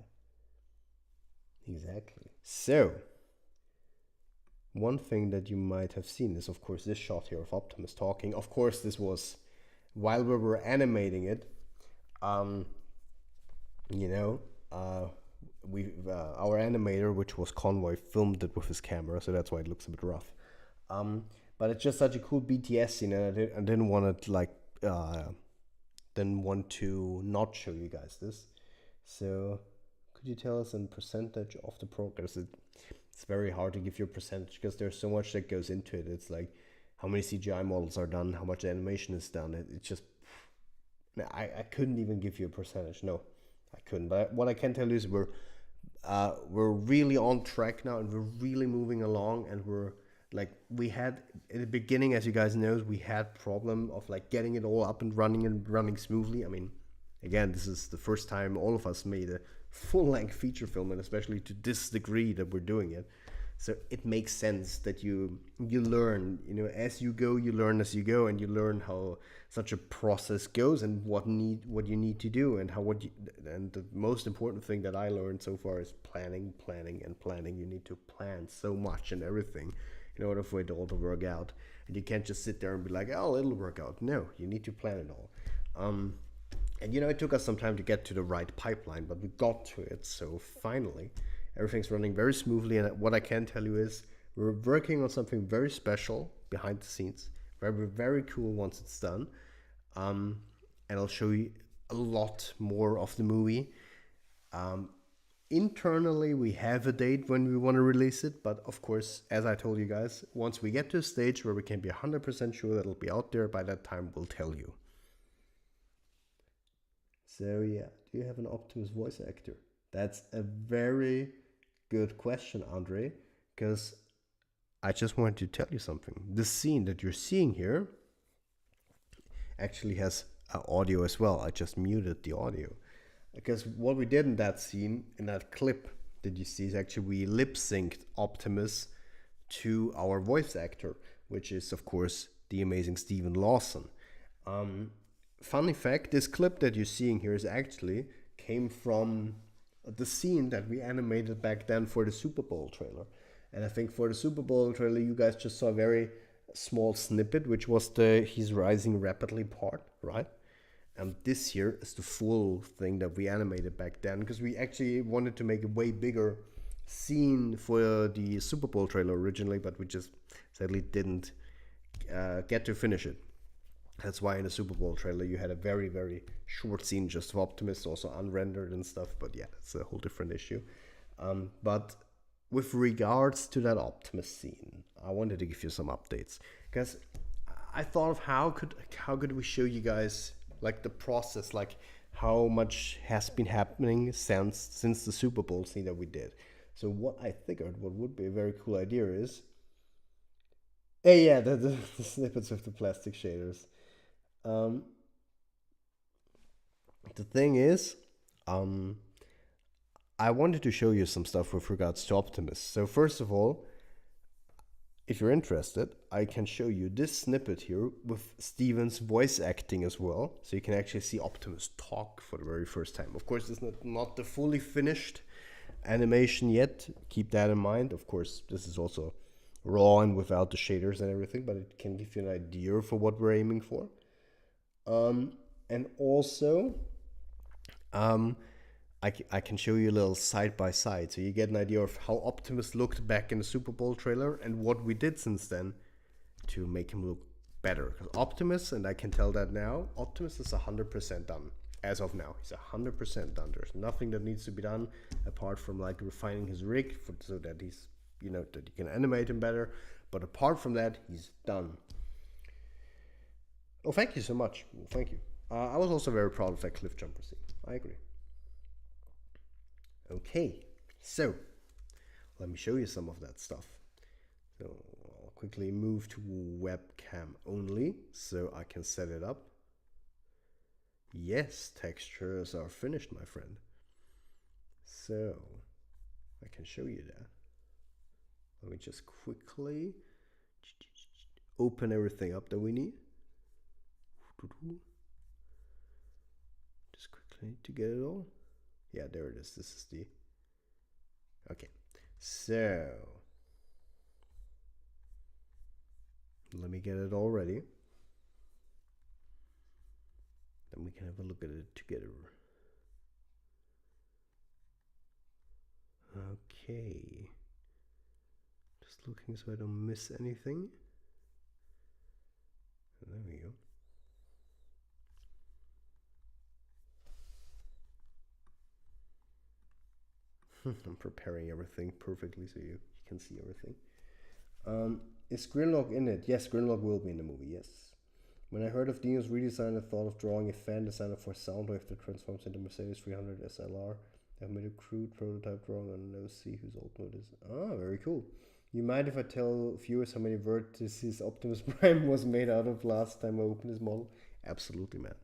Exactly. So, one thing that you might have seen is, of course, this shot here of Optimus talking. Of course, this was while we were animating it. Um, you know, we our animator, which was Convoy, filmed it with his camera, so that's why it looks a bit rough. But it's just such a cool BTS scene, and I didn't want to didn't want to not show you guys this. So, could you tell us a percentage of the progress? It's very hard to give you a percentage because there's so much that goes into it. It's like how many CGI models are done, how much animation is done. It's just I couldn't even give you a percentage. No, I couldn't. But what I can tell you is we're really on track now, and we're really moving along, and we're like we had in the beginning, as you guys know, we had problem of like getting it all up and running smoothly. I mean, again, this is the first time all of us made a full-length feature film, and especially to this degree that we're doing it. So it makes sense that you learn, as you go, you learn as you go, and you learn how such a process goes and what you need to do, and and the most important thing that I learned so far is planning, planning, and planning. You need to plan so much and everything in order for it all to work out, and you can't just sit there and be like, oh, it'll work out. No, you need to plan it all. And it took us some time to get to the right pipeline, but we got to it. So finally, everything's running very smoothly. And what I can tell you is we're working on something very special behind the scenes, very, very cool once it's done. And I'll show you a lot more of the movie. Internally, we have a date when we want to release it. But of course, as I told you guys, once we get to a stage where we can be 100% sure that it'll be out there, by that time, we'll tell you. So yeah, do you have an Optimus voice actor? That's a very good question, Andre, because I just wanted to tell you something. The scene that you're seeing here actually has audio as well. I just muted the audio. Because what we did in that scene, in that clip that you see, is actually we lip synced Optimus to our voice actor, which is, of course, the amazing Stephen Lawson. Um, Funny fact: this clip that you're seeing here is actually came from the scene that we animated back then for the Super Bowl trailer. And I think for the Super Bowl trailer, you guys just saw a very small snippet, which was the he's rising rapidly part, right? And this here is the full thing that we animated back then because we actually wanted to make a way bigger scene for the Super Bowl trailer originally, but we just sadly didn't get to finish it. That's why in the Super Bowl trailer you had a very, very short scene just of Optimus, also unrendered and stuff. But yeah, it's a whole different issue. But with regards to that Optimus scene, I wanted to give you some updates because I thought of how could we show you guys like the process, like how much has been happening since the Super Bowl scene that we did. So what I figured, what would be a very cool idea is, yeah, the snippets of the plastic shaders. Um, the thing is, um, I wanted to show you some stuff with regards to Optimus. So first of all, if you're interested, I can show you this snippet here with Steven's voice acting as well. So you can actually see Optimus talk for the very first time. Of course, it's not the fully finished animation yet. Keep that in mind. Of course, this is also raw and without the shaders and everything, but it can give you an idea for what we're aiming for. And also, um, I can show you a little side by side so you get an idea of how Optimus looked back in the Super Bowl trailer and what we did since then to make him look better. Because Optimus, and I can tell that now, Optimus is 100% done. As of now, he's 100% done. There's nothing that needs to be done apart from like refining his rig so that he's, that you can animate him better. But apart from that, he's done. Oh, thank you so much. Thank you. I was also very proud of that cliff jumper scene. I agree. Okay, so let me show you some of that stuff. So I'll quickly move to webcam only so I can set it up. Yes, textures are finished, my friend. So I can show you that. Let me just quickly open everything up that we need. Just quickly to get it all. Yeah, there it is. This is the... Okay, so let me get it all ready. Then we can have a look at it together. Okay. Just looking so I don't miss anything. There we go. I'm preparing everything perfectly so you can see everything. Is Grimlock in it? Yes, Grimlock will be in the movie, yes. When I heard of Dino's redesign, I thought of drawing a fan designer for Soundwave that transforms into Mercedes 300 SLR. I've made a crude prototype drawing on an OC whose ultimate is... Ah, very cool. You mind if I tell viewers how many vertices Optimus Prime was made out of last time I opened his model? Absolutely, man.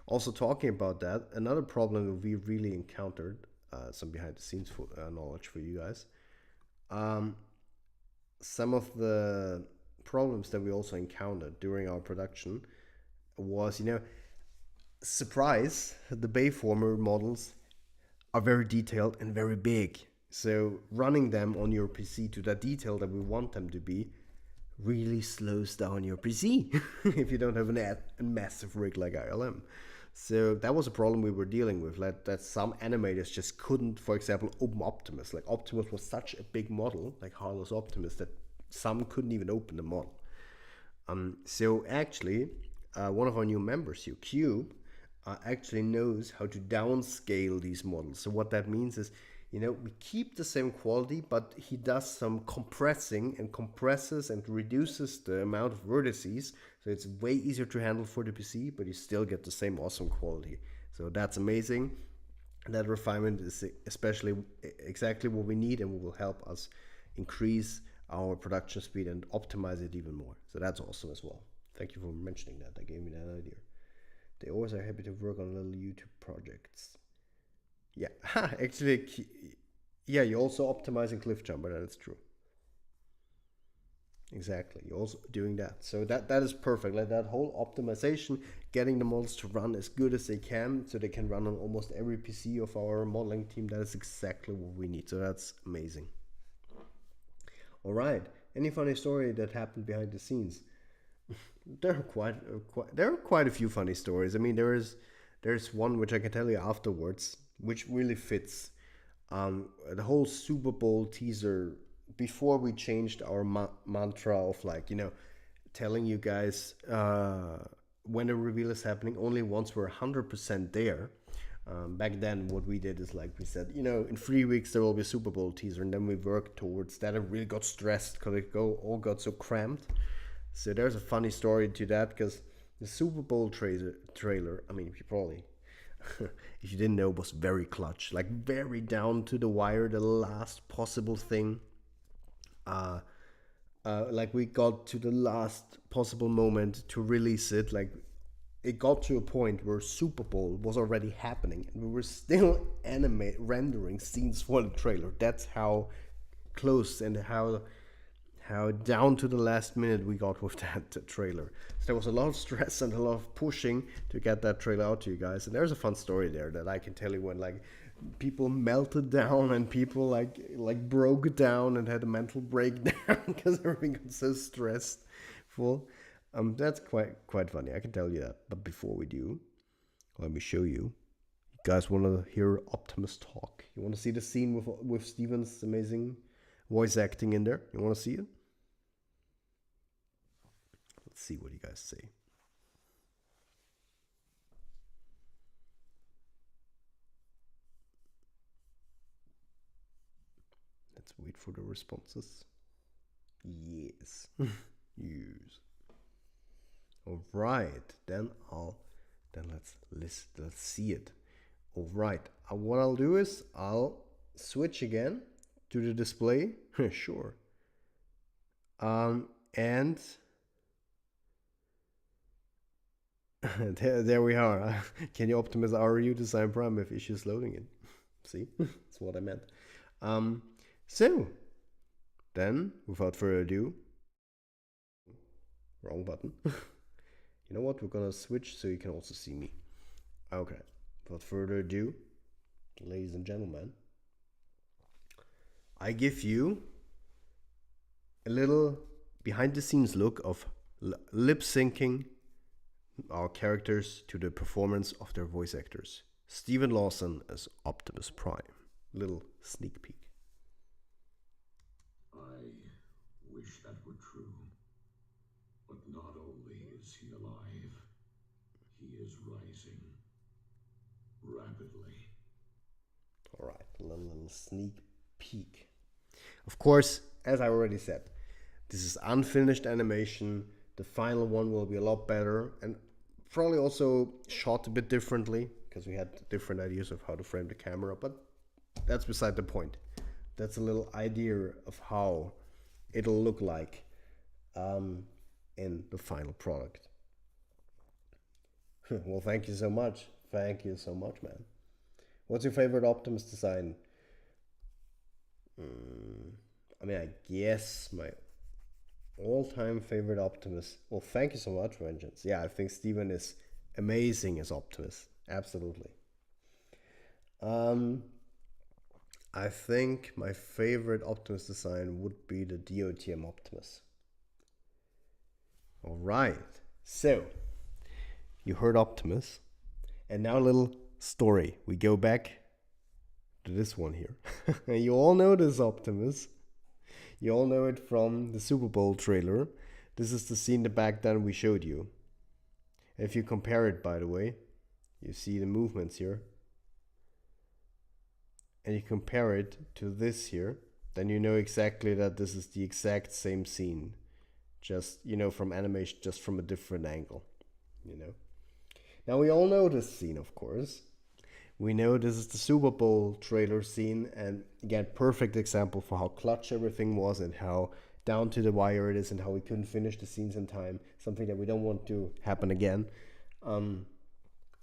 Also, talking about that, another problem that we really encountered, some behind the scenes knowledge for you guys. Some of the problems that we also encountered during our production was, surprise, the Bayformer models are very detailed and very big. So running them on your PC to that detail that we want them to be really slows down your PC if you don't have a massive rig like ILM. So that was a problem we were dealing with, that some animators just couldn't, for example, open Optimus. Like Optimus was such a big model, like Harlow's Optimus, that some couldn't even open the model. So actually, one of our new members here, Cube, actually knows how to downscale these models. So what that means is, we keep the same quality, but he does some compressing and compresses and reduces the amount of vertices. So it's way easier to handle for the PC, but you still get the same awesome quality. So that's amazing. That refinement is especially exactly what we need and will help us increase our production speed and optimize it even more. So that's awesome as well. Thank you for mentioning that. That gave me that idea. They always are happy to work on little YouTube projects. Yeah, actually, yeah, you're also optimizing cliff jumper. That is true. Exactly. You're also doing that. So that is perfect. Like that whole optimization, getting the models to run as good as they can, so they can run on almost every PC of our modeling team. That is exactly what we need. So that's amazing. All right. Any funny story that happened behind the scenes? There are quite a few funny stories. I mean, there's one which I can tell you afterwards, which really fits the whole Super Bowl teaser before we changed our mantra of like, telling you guys when a reveal is happening only once we're 100% there. Back then, what we did is like we said, in 3 weeks there will be a Super Bowl teaser, and then we worked towards that and really got stressed because all got so cramped. So there's a funny story to that because the Super Bowl trailer, I mean, you probably, if you didn't know, was very clutch, like very down to the wire, the last possible thing. Uh, like we got to the last possible moment to release it. Like it got to a point where Super Bowl was already happening, and we were still animate rendering scenes for the trailer. That's how close and how down to the last minute we got with that trailer. So there was a lot of stress and a lot of pushing to get that trailer out to you guys. And there's a fun story there that I can tell you when like people melted down and people like broke down and had a mental breakdown because everything got so stressful. That's quite funny. I can tell you that. But before we do, let me show you. You guys want to hear Optimus talk? You want to see the scene with Steven's amazing voice acting in there? You want to see it? Let's see what you guys say. Let's wait for the responses. Yes. Yes. All right. Then let's see it. All right. What I'll do is I'll switch again to the display. Sure. And there we are. Can you optimize RU design prime if issues loading it? See, that's what I meant. So then, without further ado, wrong button. You know what? We're gonna switch so you can also see me. Okay. Without further ado, ladies and gentlemen, I give you a little behind the scenes look of lip syncing our characters to the performance of their voice actors. Stephen Lawson as Optimus Prime. Little sneak peek. I wish that were true. But not only is he alive, he is rising rapidly. All right, a little sneak peek. Of course, as I already said, this is unfinished animation. The final one will be a lot better and probably also shot a bit differently because we had different ideas of how to frame the camera, but that's beside the point. That's a little idea of how it'll look like in the final product. Well, thank you so much. Thank you so much, man. What's your favorite Optimus design? I mean, I guess my all-time favorite Optimus. Well, thank you so much, Vengeance. Yeah, I think Steven is amazing as Optimus. Absolutely. I think my favorite Optimus design would be the DOTM Optimus. All right. So, you heard Optimus. And now a little story. We go back to this one here. You all know this Optimus. You all know it from the Super Bowl trailer. This is the scene the back then we showed you. If you compare it, by the way, you see the movements here. And you compare it to this here, then you know exactly that this is the exact same scene. Just, from animation, just from a different angle, Now we all know this scene, of course. We know this is the Super Bowl trailer scene, and again, perfect example for how clutch everything was and how down to the wire it is and how we couldn't finish the scenes in time, something that we don't want to happen again.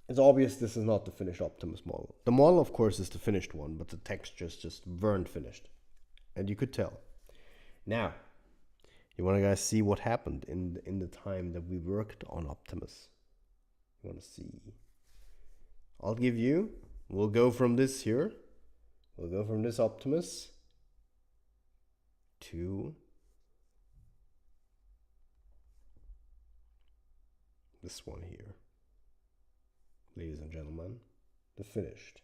It's obvious this is not the finished Optimus model. The model, of course, is the finished one, but the textures just weren't finished. And you could tell. Now, You want to guys see what happened in the time that we worked on Optimus? You want to see? I'll give you. We'll go from this here. We'll go from this Optimus to this one here. Ladies and gentlemen, the finished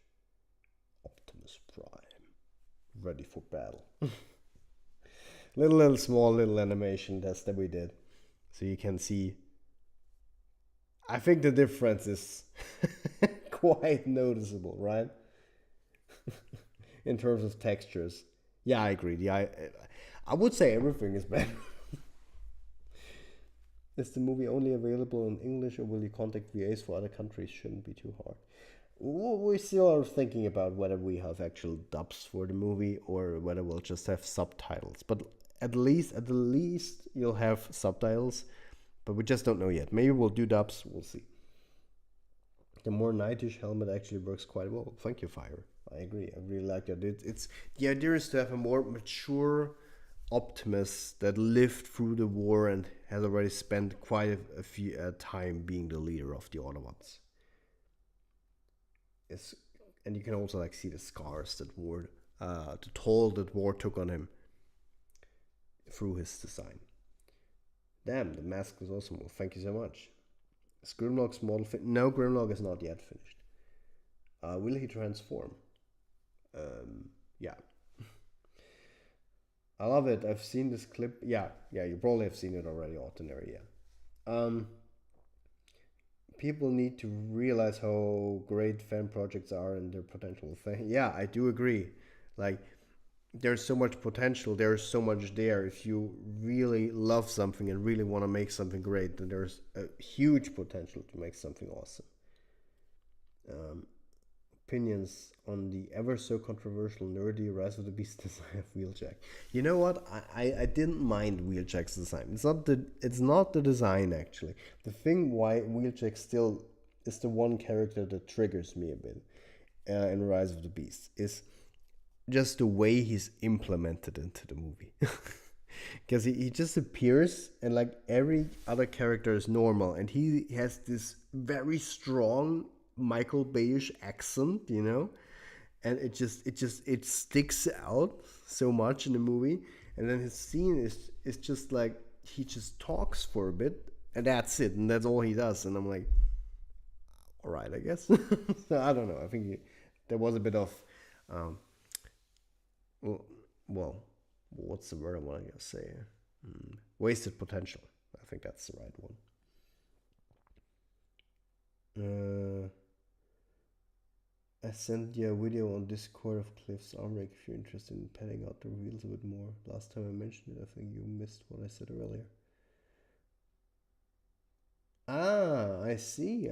Optimus Prime. Ready for battle. little small little animation test that we did. So you can see. I think the difference is quite noticeable, right? In terms of textures. Yeah, I agree. I would say everything is better. Is the movie only available in English, or will you contact VAs for other countries? Shouldn't be too hard. We still are thinking about whether we have actual dubs for the movie or whether we'll just have subtitles. But at the least, you'll have subtitles. But we just don't know yet. Maybe we'll do dubs. We'll see. The more knightish helmet actually works quite well. Thank you, Fire. I agree. I really like it. It's the idea is to have a more mature Optimus that lived through the war and has already spent quite a few time being the leader of the Autobots. And you can also like see the scars that the toll that war took on him through his design. Damn, the mask was awesome. Well, thank you so much. Is Grimlock's model fit? No, Grimlock is not yet finished. Will he transform? Yeah. I love it. I've seen this clip. Yeah, you probably have seen it already, Ordinary, yeah. People need to realize how great fan projects are and their potential thing. Yeah, I do agree. Like, there's so much potential, there's so much there. If you really love something and really want to make something great, then there's a huge potential to make something awesome. Opinions on the ever so controversial nerdy Rise of the Beast design of Wheeljack. You know what? I didn't mind Wheeljack's design. It's not the design actually. The thing why Wheeljack still is the one character that triggers me a bit in Rise of the Beast is just the way he's implemented into the movie. Because he just appears and like every other character is normal, and he has this very strong Michael Bayish accent, you know, and it sticks out so much in the movie. And then his scene is just like he just talks for a bit and that's it, and that's all he does. And I'm like, all right, I guess. So I don't know. I think there was a bit of well, what's the word I want to say? Wasted potential. I think that's the right one. I sent you a video on Discord of Cliff's arm rig if you're interested in padding out the reels a bit more. Last time I mentioned it, I think you missed what I said earlier. Ah, I see,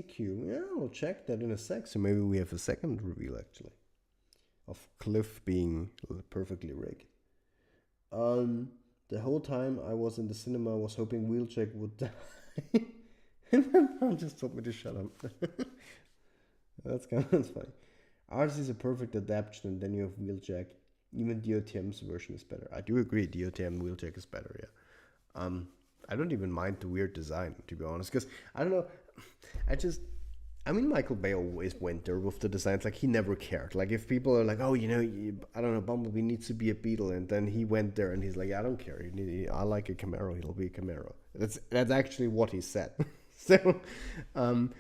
Q. Yeah, I'll check that in a sec. So maybe we have a second reveal actually of Cliff being perfectly rigged. The whole time I was in the cinema, I was hoping Wheeljack would die. And my mom just told me to shut up. That's funny. Ours is a perfect adaptation, and then you have Wheeljack. Even DOTM's version is better. I do agree, DOTM Wheeljack is better, yeah. I don't even mind the weird design, to be honest, because I don't know. I mean, Michael Bay always went there with the designs. Like, he never cared. Like, if people are like, oh, you know, I don't know, Bumblebee needs to be a Beetle, and then he went there and he's like, I don't care. I like a Camaro. He'll be a Camaro. That's actually what he said. So, and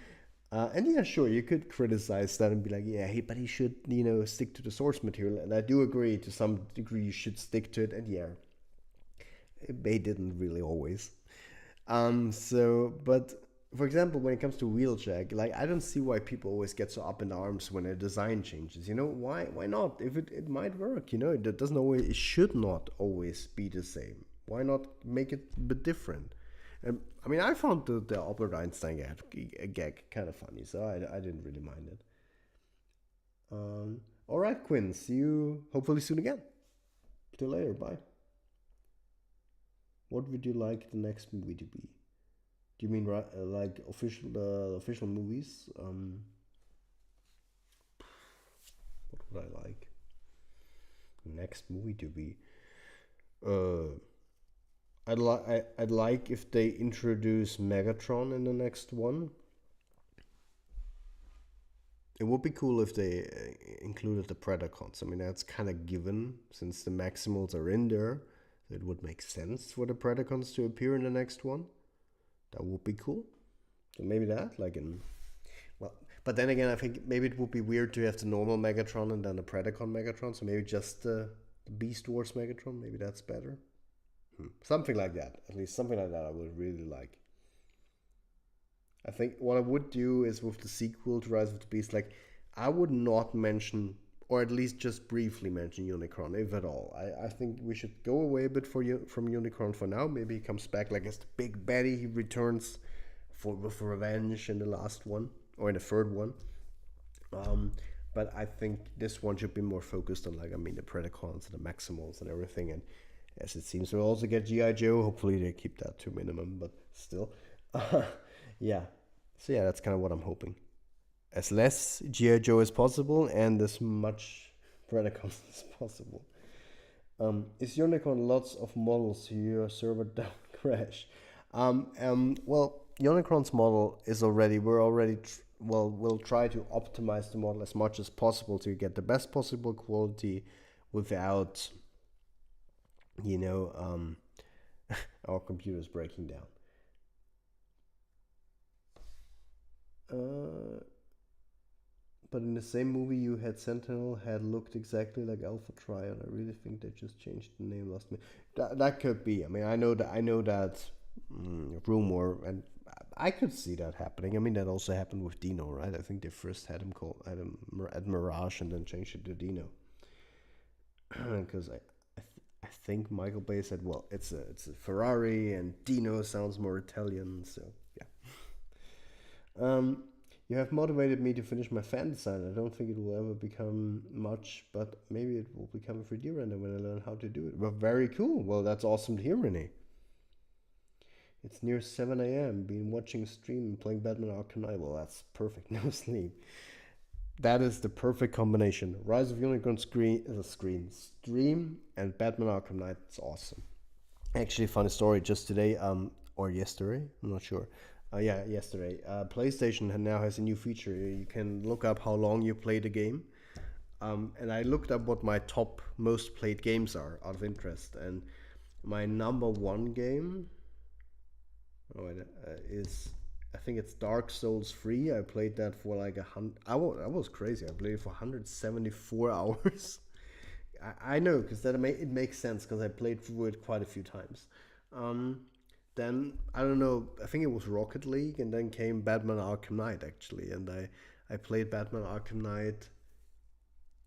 yeah, sure, you could criticize that and be like, yeah, but he should, you know, stick to the source material. And I do agree to some degree you should stick to it. And yeah, Bay didn't really always. But for example, when it comes to Wheeljack, like, I don't see why people always get so up in arms when a design changes. You know, why not? If it might work, you know, it should not always be the same. Why not make it a bit different? I mean, I found the Albert Einstein gag kind of funny, so I didn't really mind it. All right, Quinn. See you hopefully soon again. Till later. Bye. What would you like the next movie to be? Do you mean like official movies? What would I like? Next movie to be? I'd like if they introduce Megatron in the next one. It would be cool if they included the Predacons. I mean, that's kind of given since the Maximals are in there. So it would make sense for the Predacons to appear in the next one. That would be cool. So maybe that, like in well, but then again, I think maybe it would be weird to have the normal Megatron and then the Predacon Megatron. So maybe just the Beast Wars Megatron. Maybe that's better. Something like that. At least something like that. I would really like. I think what I would do is with the sequel to Rise of the Beast, like I would not mention, or at least just briefly mention Unicron, if at all. I think we should go away a bit from Unicron for now. Maybe he comes back like as the big baddie. He returns for with revenge in the last one or in the third one. Um, but I think this one should be more focused on like I mean the Predacons and the Maximals and everything. And as it seems, we'll also get GI Joe. Hopefully they keep that to minimum, but still, yeah. So yeah, that's kind of what I'm hoping. As less GI Joe as possible and as much Predacons as possible. Is Unicron lots of models to your server down crash? Well, Unicron's model is already, we're already, well, we'll try to optimize the model as much as possible to get the best possible quality without, you know, our computers breaking down. Uh, but in the same movie, you had Sentinel had looked exactly like Alpha Trion. I really think they just changed the name last minute. That could be. I mean, I know that rumor, and I could see that happening. I mean, that also happened with Dino, right? I think they first had him at Mirage and then changed it to Dino because I think Michael Bay said, well, it's a Ferrari and Dino sounds more Italian, so yeah. Um, you have motivated me to finish my fan design. I don't think it will ever become much, but maybe it will become a 3D render when I learn how to do it. Well, very cool. Well, that's awesome to hear, Renee. It's near 7 a.m. Been watching a stream and playing Batman Arkham Knight. Well, that's perfect. No sleep. That is the perfect combination. Rise of Unicorn stream and Batman Arkham Knight. It's awesome. Actually, funny story. Just today, or yesterday, I'm not sure. Yeah, yesterday. PlayStation now has a new feature. You can look up how long you play the game. And I looked up what my top most played games are out of interest. And my number one game is, I think it's Dark Souls 3. I played that for like I was crazy. I played it for 174 hours. I know, because it makes sense, because I played through it quite a few times. Um, then I don't know. I think it was Rocket League, and then came Batman Arkham Knight actually, and I played Batman Arkham Knight.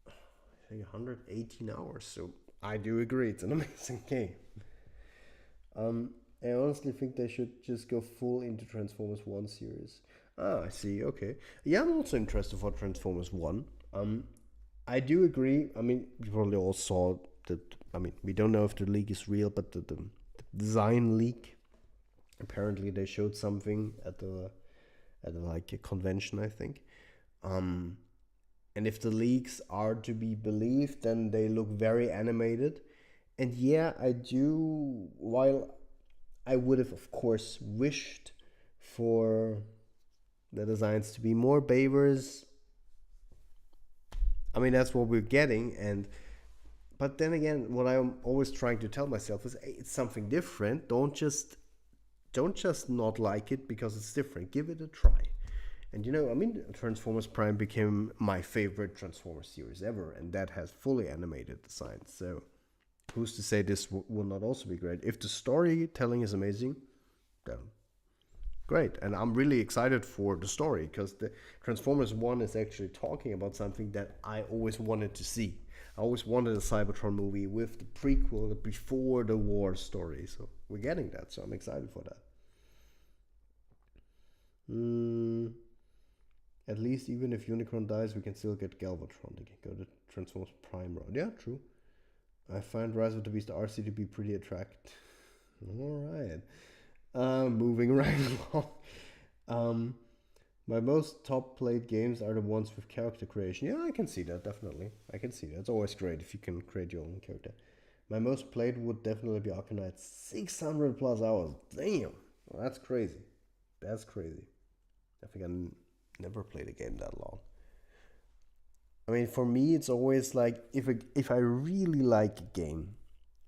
I think 118 hours. So I do agree, it's an amazing game. Um, I honestly think they should just go full into Transformers One series. Ah, I see. Okay, yeah, I'm also interested for Transformers One. I do agree. I mean, you probably all saw that. I mean, we don't know if the leak is real, but the design leak. Apparently, they showed something at like a convention, I think. Um, and if the leaks are to be believed, then they look very animated. And yeah, I do. While I would have, of course, wished for the designs to be more Bavers. I mean, that's what we're getting, and but then again, what I'm always trying to tell myself is, hey, it's something different. Don't just not like it because it's different. Give it a try. And I mean, Transformers Prime became my favorite Transformers series ever, and that has fully animated designs. So who's to say this will not also be great? If the storytelling is amazing, then great. And I'm really excited for the story, because the Transformers 1 is actually talking about something that I always wanted to see. I always wanted a Cybertron movie with the prequel, the before the war story. So we're getting that. So I'm excited for that. Mm, at least even if Unicron dies, we can still get Galvatron. They can go the Transformers Prime route. Yeah, true. I find Rise of the Beast RC to be pretty attractive. All right. Moving right along. Um, my most top played games are the ones with character creation. Yeah, I can see that, definitely. I can see that. It's always great if you can create your own character. My most played would definitely be Arkham Knight. 600 plus hours. Damn. Well, that's crazy. That's crazy. I think never played a game that long. I mean, for me, it's always like if I really like a game,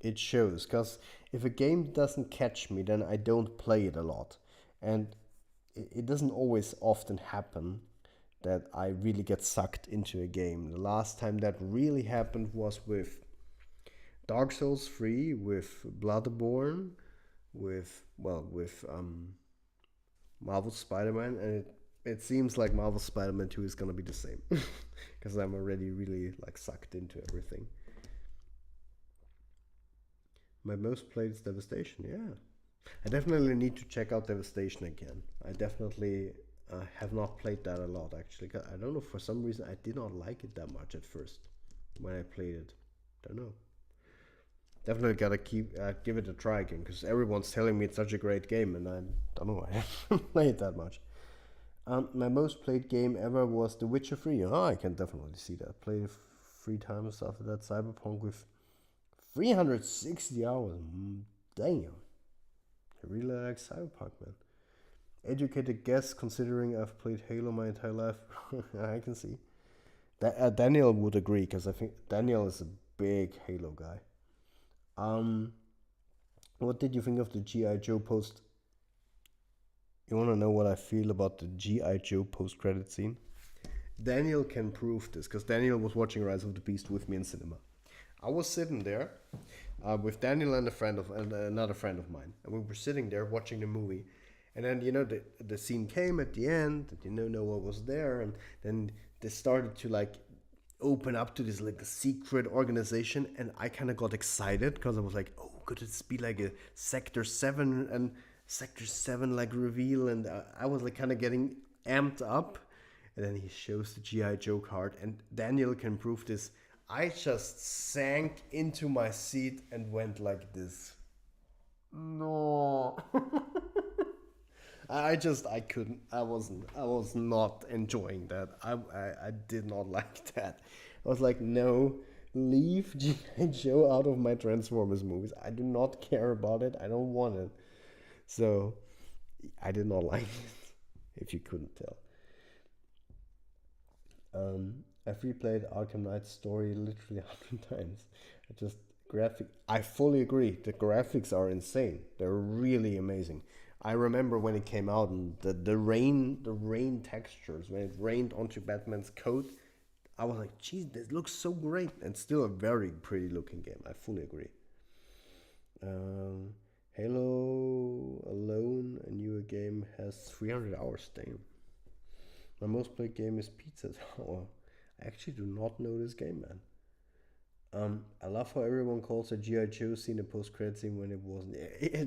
it shows. Because if a game doesn't catch me, then I don't play it a lot. And it doesn't always often happen that I really get sucked into a game. The last time that really happened was with Dark Souls 3, with Bloodborne, with Marvel Spider-Man, and it seems like Marvel Spider-Man 2 is gonna be the same, because I'm already really like sucked into everything. My most played is Devastation. Yeah, I definitely need to check out Devastation again. I definitely have not played that a lot actually. I don't know, for some reason I did not like it that much at first when I played it. Don't know. Definitely gotta give it a try again because everyone's telling me it's such a great game, and I don't know. I haven't played that much. My most played game ever was The Witcher 3. Oh, I can definitely see that. Played it 3 times after that. Cyberpunk with 360 hours. Damn. I really like Cyberpunk, man. Educated guess considering I've played Halo my entire life. I can see. Daniel would agree because I think Daniel is a big Halo guy. Um, what did you think of the G.I. Joe post? You want to know what I feel about the G.I. Joe post credit scene? Daniel can prove this because Daniel was watching Rise of the Beast with me in cinema. I was sitting there with Daniel and another friend of mine, and we were sitting there watching the movie. And then the scene came at the end, and Noah was there, and then they started to like open up to this like a secret organization, and I kind of got excited because I was like, oh, could it be like a Sector 7 like reveal? And I was like kind of getting amped up, and then he shows the GI Joe card, and Daniel can prove this. I just sank into my seat and went like this. No. I couldn't. I was not enjoying that. I did not like that. I was like, no, leave G.I. Joe out of my Transformers movies. I do not care about it. I don't want it. So I did not like it, if you couldn't tell. I've replayed Arkham Knight story literally 100 times. I just I fully agree. The graphics are insane. They're really amazing. I remember when it came out and the rain textures when it rained onto Batman's coat. I was like, geez, this looks so great, and still a very pretty looking game. I fully agree. Um, Halo alone, a newer game, has 300 hours. Damn. My most played game is Pizza Tower. I actually do not know this game, man. I love how everyone calls a GI Joe scene a post credit scene when it wasn't.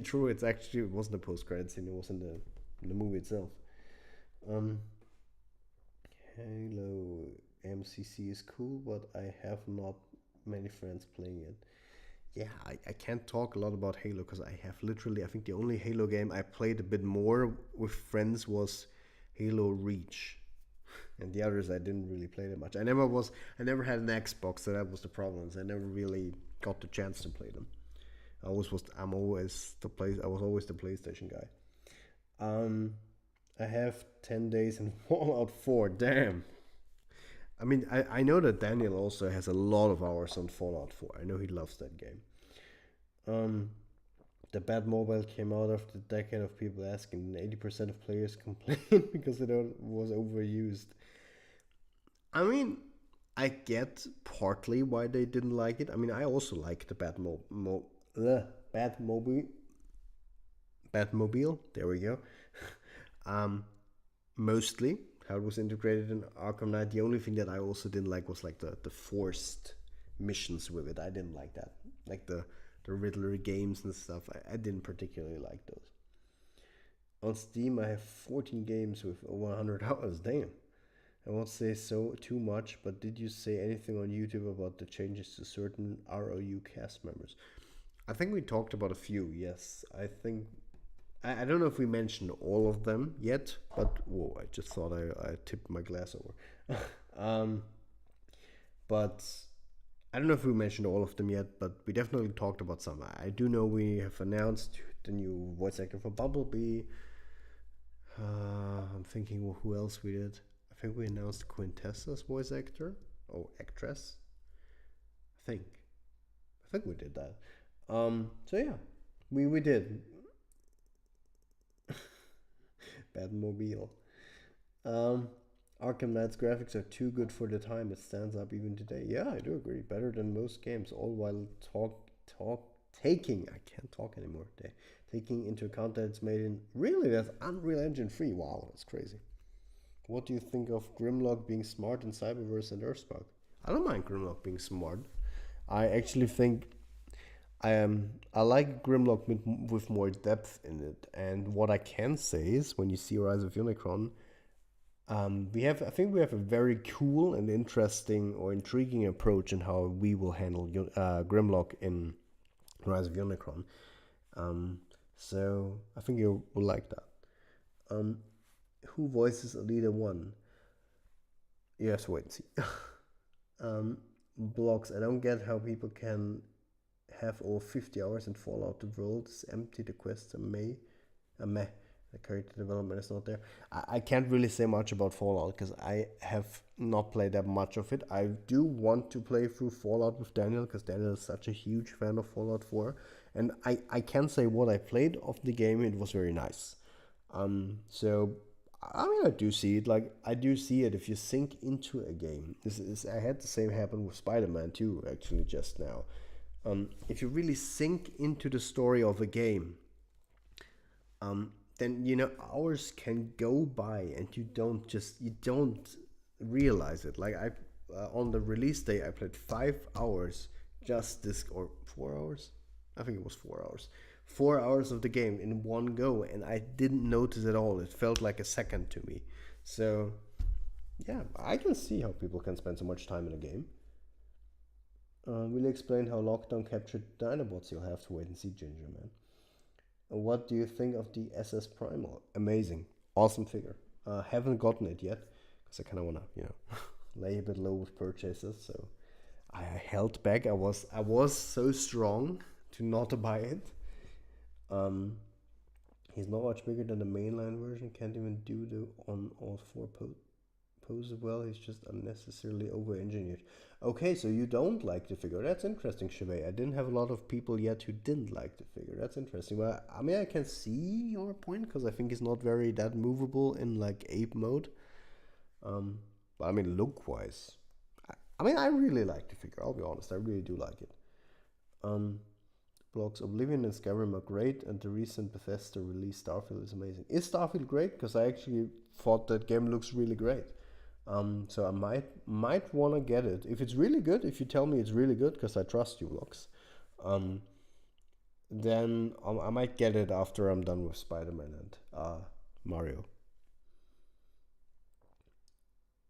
True, it wasn't a post credit scene. It was in the movie itself. Um, Halo MCC is cool, but I have not many friends playing it. Yeah, I can't talk a lot about Halo because I have literally, I think the only Halo game I played a bit more with friends was Halo Reach, and the others I didn't really play that much. I never had an Xbox, so that was the problem. So I never really got the chance to play them. I was always the PlayStation guy. Um, I have 10 days in Fallout 4. Damn. I mean, I know that Daniel also has a lot of hours on Fallout 4. I know he loves that game. Um, the Batmobile came out after a decade of people asking, and 80% of players complained because it was overused. I mean, I get partly why they didn't like it. I mean, I also like the Batmobile. There we go. Um, Mostly how it was integrated in Arkham Knight. The only thing that I also didn't like was like the forced missions with it. I didn't like that. Like the Riddler games and stuff. I didn't particularly like those. On Steam, I have 14 games with over 100 hours. Damn. I won't say so too much, but did you say anything on YouTube about the changes to certain ROU cast members? I think we talked about a few. Yes, I think I don't know if we mentioned all of them yet, but whoa, I just thought I tipped my glass over. um, but I don't know if we mentioned all of them yet, but we definitely talked about some. I do know we have announced the new voice actor for Bumblebee. I'm thinking who else we did. I think we announced Quintessa's voice actor. Oh, actress. I think. I think we did that. So yeah, we did. Batmobile. Um, Arkham Knight's graphics are too good for the time. It stands up even today. Yeah, I do agree. Better than most games, all while taking. I can't talk anymore. Taking into account that it's made in really that's Unreal Engine 3. Wow, that's crazy. What do you think of Grimlock being smart in Cyberverse and Earthspark? I don't mind Grimlock being smart. I actually think I like Grimlock with more depth in it. And what I can say is when you see Rise of Unicron, I think we have a very cool and interesting or intriguing approach in how we will handle Grimlock in Rise of Unicron. So I think you will like that. Who voices Alita 1? You have to wait and see. Blocks. I don't get how people can have over 50 hours in Fallout. The world is empty. The quests are meh. The character development is not there. I can't really say much about Fallout because I have not played that much of it. I do want to play through Fallout with Daniel because Daniel is such a huge fan of Fallout 4. And I can say what I played of the game, it was very nice. So I mean, I do see it. Like I do see it if you sink into a game. I had the same happen with Spider-Man too. Actually, just now, if you really sink into the story of a game, then hours can go by and you don't realize it. Like I on the release day, I played 5 hours just this or 4 hours. I think it was 4 hours. 4 hours of the game in one go, and I didn't notice at all. It felt like a second to me. So, yeah, I can see how people can spend so much time in a game. Will you explain how Lockdown captured Dinobots? You'll have to wait and see, Ginger Man. What do you think of the SS Primal? Amazing. Awesome figure. Haven't gotten it yet, because I kind of want to, lay a bit low with purchases, so I held back. I was so strong to not buy it. He's not much bigger than the mainline version. Can't even do the on all four pose well. He's just unnecessarily over-engineered. Okay, so you don't like the figure. That's interesting, Chevy. I didn't have a lot of people yet who didn't like the figure. That's interesting. Well, I mean, I can see your point because I think he's not very that movable in like ape mode. But I mean, look-wise, I mean, I really like the figure. I'll be honest. I really do like it. Blocks Oblivion and Skyrim are great, and the recent Bethesda release Starfield is amazing. Is Starfield great? Because I actually thought that game looks really great. So I might want to get it. If it's really good, if you tell me it's really good, because I trust you, Blocks, then I might get it after I'm done with Spider-Man and Mario.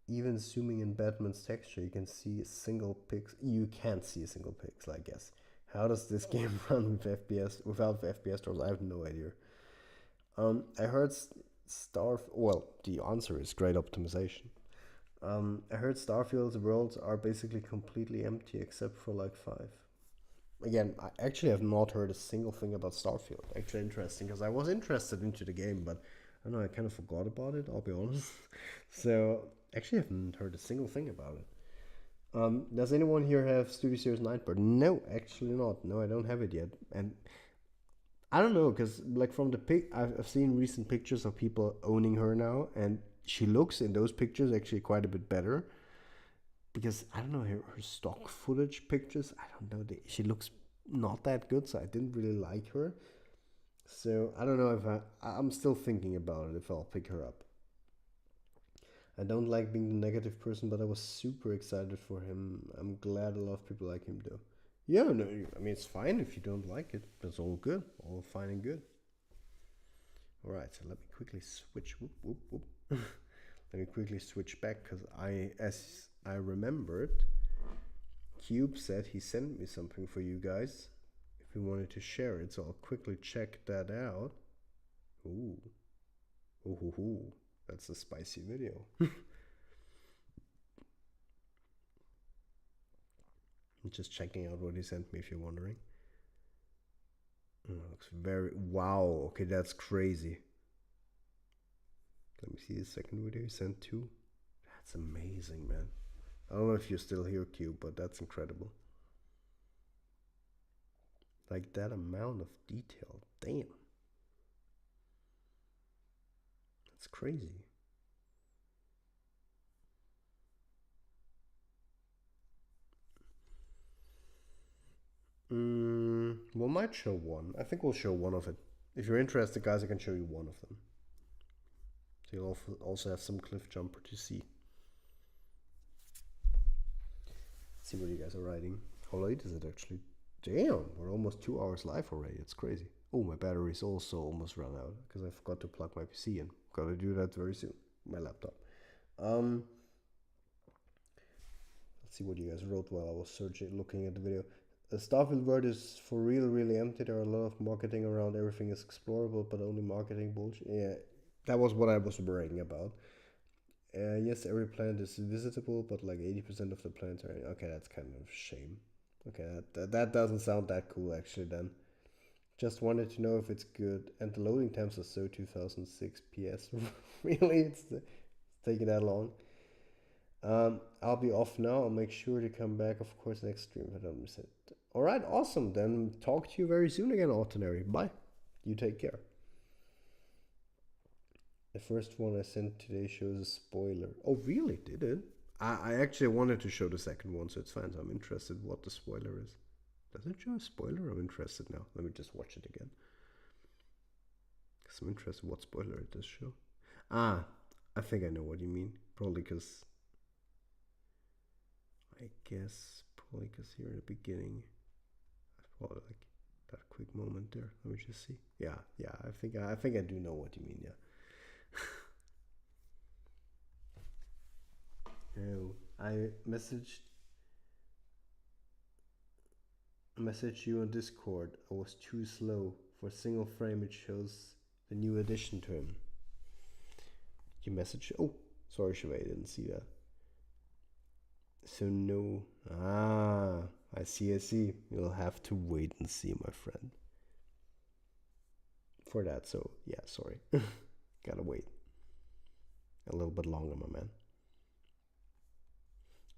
Even zooming in Batman's texture, you can see a single pixel. You can't see a single pixel, I guess. How does this game run with FPS without FPS drops? I have no idea. I heard Well, the answer is great optimization. I heard Starfield's worlds are basically completely empty except for like 5. Again, I actually have not heard a single thing about Starfield. Actually, interesting because I was interested into the game, but I don't know. I kind of forgot about it. I'll be honest. So actually, I haven't heard a single thing about it. Does anyone here have Studio Series Nightbird? No, actually not. No, I don't have it yet. And I don't know, because like from the I've seen recent pictures of people owning her now, and she looks in those pictures actually quite a bit better. Because I don't know her stock footage pictures. I don't know. She looks not that good, so I didn't really like her. So I don't know if I'm still thinking about it if I'll pick her up. I don't like being the negative person, but I was super excited for him. I'm glad a lot of people like him, though. Yeah, no, I mean, it's fine if you don't like it. That's all good. All fine and good. Alright, so let me quickly switch. Whoop, whoop, whoop. Let me quickly switch back because as I remembered, Cube said he sent me something for you guys if he wanted to share it. So I'll quickly check that out. Ooh. Ooh, ooh, ooh. That's a spicy video. I'm just checking out what he sent me if you're wondering. Oh, looks very wow. Okay, that's crazy. Let me see the second video he sent too. That's amazing, man. I don't know if you're still here, Q, but that's incredible. Like that amount of detail. Damn. That's crazy. We might show one. I think we'll show one of it. If you're interested, guys, I can show you one of them. So you'll also have some cliff jumper to see. Let's see what you guys are writing. How late is it actually? Damn, we're almost 2 hours live already. It's crazy. Oh, my battery's also almost run out because I forgot to plug my PC in. Gotta do that very soon. My laptop. Let's see what you guys wrote while I was searching, looking at the video. The Starfield world is for real, really empty. There are a lot of marketing around. Everything is explorable, but only marketing bullshit. Yeah, that was what I was worrying about. Yes, every planet is visitable, but like 80% of the planets are. Okay, that's kind of a shame. Okay, that doesn't sound that cool actually. Then, just wanted to know if it's good. And the loading times are so 2006 PS. Really, it's taking that long. I'll be off now. I'll make sure to come back, of course, next stream if I don't miss it. All right, awesome. Then talk to you very soon again, Ordinary. Bye. You take care. The first one I sent today shows a spoiler. Oh, really? Did it? I actually wanted to show the second one, so it's fine. So I'm interested what the spoiler is. Does it show a spoiler? I'm interested now. Let me just watch it again. Because I'm interested what spoiler it does show. Ah, I think I know what you mean. Probably because... I guess probably because here in the beginning, probably like that quick moment there. Let me just see. Yeah. I think I do know what you mean. Yeah. Oh, I messaged you on Discord. I was too slow for a single frame. It shows the new addition to him. You message? Oh, sorry, Shiva, I didn't see that. So no. Ah, I see. You'll have to wait and see, my friend. For that, so yeah, sorry. Gotta wait a little bit longer, my man.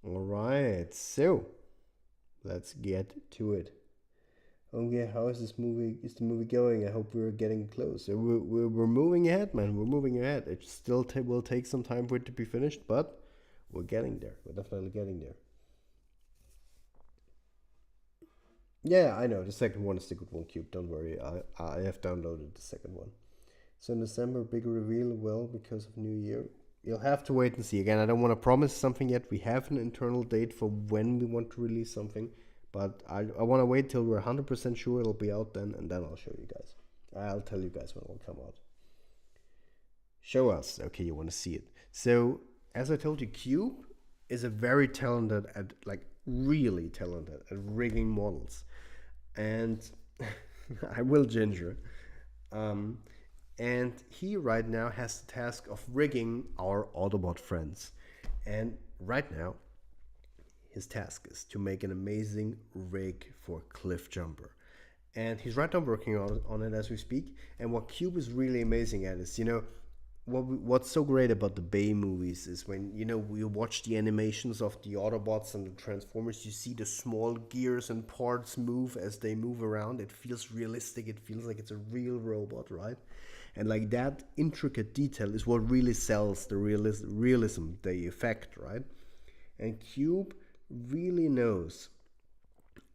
Alright, so let's get to it. Okay, how is this movie? Is the movie going? I hope we're getting close. We're moving ahead, man. We're moving ahead. It still will take some time for it to be finished, but we're getting there. We're definitely getting there. Yeah, I know. The second one is the good one, Cube. Don't worry. I have downloaded the second one. So in December, big reveal. Well, because of New Year, you'll have to wait and see. Again, I don't want to promise something yet. We have an internal date for when we want to release something, but I want to wait till we're 100% sure it'll be out then, and then I'll show you guys. I'll tell you guys when it'll come out. Show us. Okay, you want to see it. So, as I told you, Cube is a very talented at, like, really talented at rigging models. And I will ginger. And he right now has the task of rigging our Autobot friends. And right now, his task is to make an amazing rig for Cliff Jumper. And he's right now working on it as we speak. And what Cube is really amazing at is, what's so great about the Bay movies is when, we watch the animations of the Autobots and the Transformers, you see the small gears and parts move as they move around. It feels realistic. It feels like it's a real robot, right? And like that intricate detail is what really sells the realism, the effect, right? And Cube really knows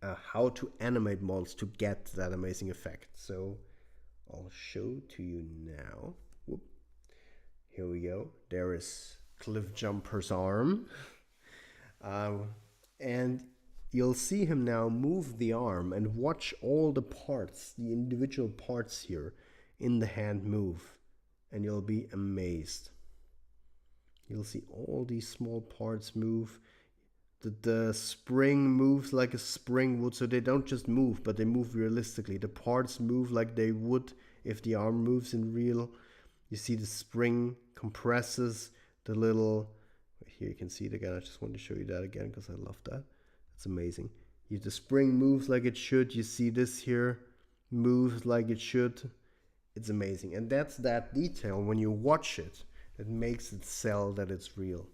how to animate models to get that amazing effect. So I'll show to you now. Whoop. Here we go. There is Cliff Jumper's arm. And you'll see him now move the arm and watch all the parts, the individual parts here in the hand move. And you'll be amazed. You'll see all these small parts move. The spring moves like a spring would, so they don't just move, but they move realistically. The parts move like they would if the arm moves in real. You see the spring compresses the little, here you can see it again. I just want to show you that again because I love that. It's amazing. The spring moves like it should. You see this here moves like it should. It's amazing. And that's that detail when you watch it that makes it sell that it's real.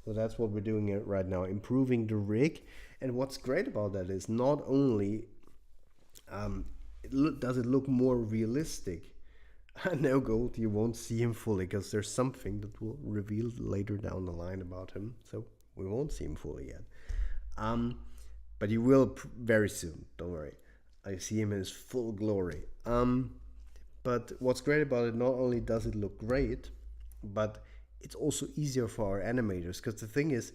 So that's what we're doing right now, improving the rig. And what's great about that is not only does it look more realistic. No gold, you won't see him fully because there's something that will reveal later down the line about him. So we won't see him fully yet. But you will very soon. Don't worry. I see him in his full glory. But what's great about it, not only does it look great, but it's also easier for our animators. Because the thing is,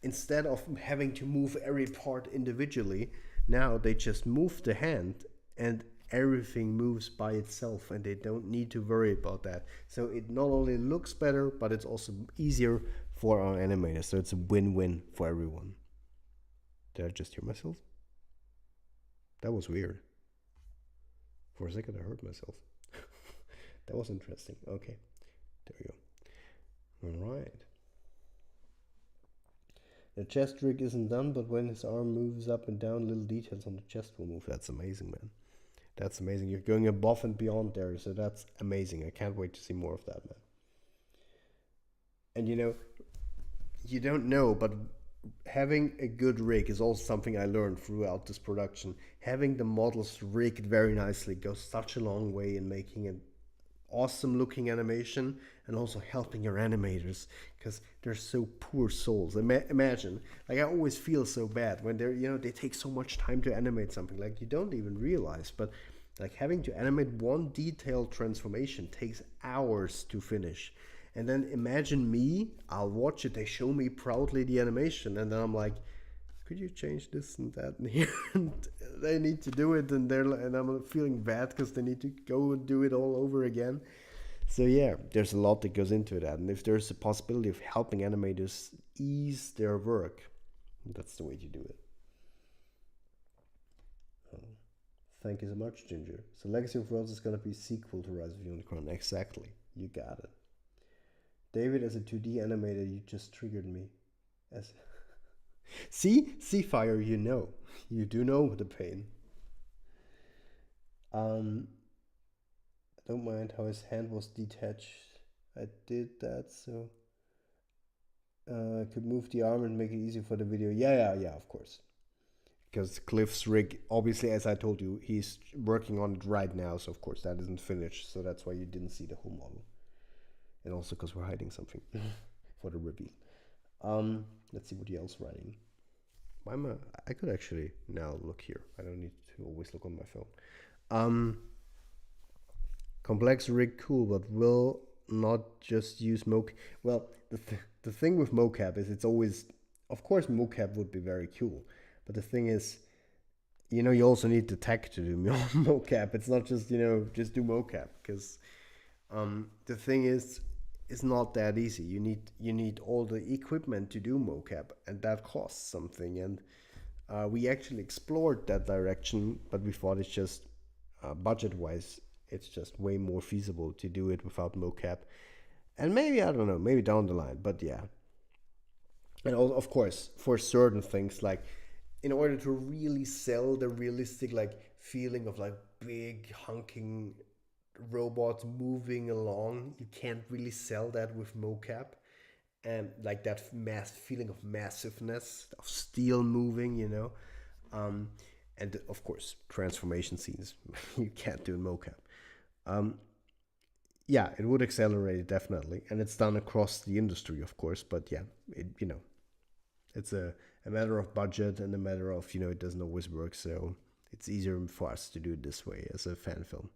instead of having to move every part individually, now they just move the hand and everything moves by itself and they don't need to worry about that. So it not only looks better, but it's also easier for our animators. So it's a win-win for everyone. Did I just hear myself? That was weird. For a second I heard myself. That was interesting. Okay, there we go. All right. The chest rig isn't done, but when his arm moves up and down, little details on the chest will move. That's amazing, man. That's amazing. You're going above and beyond there, so that's amazing. I can't wait to see more of that, man. And you don't know, but having a good rig is also something I learned throughout this production. Having the models rigged very nicely goes such a long way in making an awesome looking animation and also helping your animators because they're so poor souls. Imagine, like I always feel so bad when they take so much time to animate something, like you don't even realize, but like having to animate one detailed transformation takes hours to finish. And then imagine me, I'll watch it, they show me proudly the animation, and then I'm like, could you change this and that and here? And they need to do it, and I'm feeling bad because they need to go and do it all over again. So yeah, there's a lot that goes into that, and if there's a possibility of helping animators ease their work, that's the way to do it. Oh, thank you so much, Ginger. So Legacy of Worlds is gonna be sequel to Rise of Unicron. Exactly, you got it. David, as a 2D animator, you just triggered me. As See Fire, you do know the pain. I don't mind how his hand was detached. I did that so I could move the arm and make it easy for the video. Yeah, of course. Because Cliff's rig, obviously, as I told you, he's working on it right now, so of course that isn't finished, so that's why you didn't see the whole model. And also because we're hiding something for the reveal. Let's see what else writing. I could actually now look here. I don't need to always look on my phone. Complex rig, cool, but will not just use mocap. Well, the thing with mocap is it's always, of course, mocap would be very cool, but the thing is, you also need the tech to do mocap. It's not just just do mocap, because the thing is, it's not that easy. You need all the equipment to do mocap, and that costs something. And we actually explored that direction, but we thought it's just budget-wise, it's just way more feasible to do it without mocap. And maybe, I don't know, maybe down the line, but yeah. And also, of course, for certain things, like in order to really sell the realistic feeling of big hunking robots moving along, you can't really sell that with mocap. And that feeling of massiveness, of steel moving, and of course transformation scenes you can't do in mocap. Yeah, it would accelerate it definitely, and it's done across the industry, of course. But yeah, it's a matter of budget and a matter of it doesn't always work, so it's easier for us to do it this way as a fan film.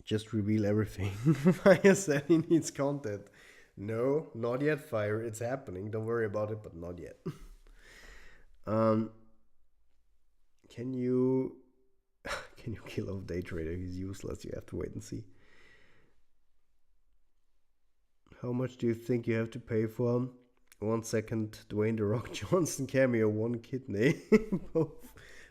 Just reveal everything. Fire said he needs content. No, not yet, Fire. It's happening. Don't worry about it, but not yet. Can you kill off Day Trader? He's useless. You have to wait and see. How much do you think you have to pay for him? 1 second, Dwayne The Rock Johnson cameo, 1 kidney. Both.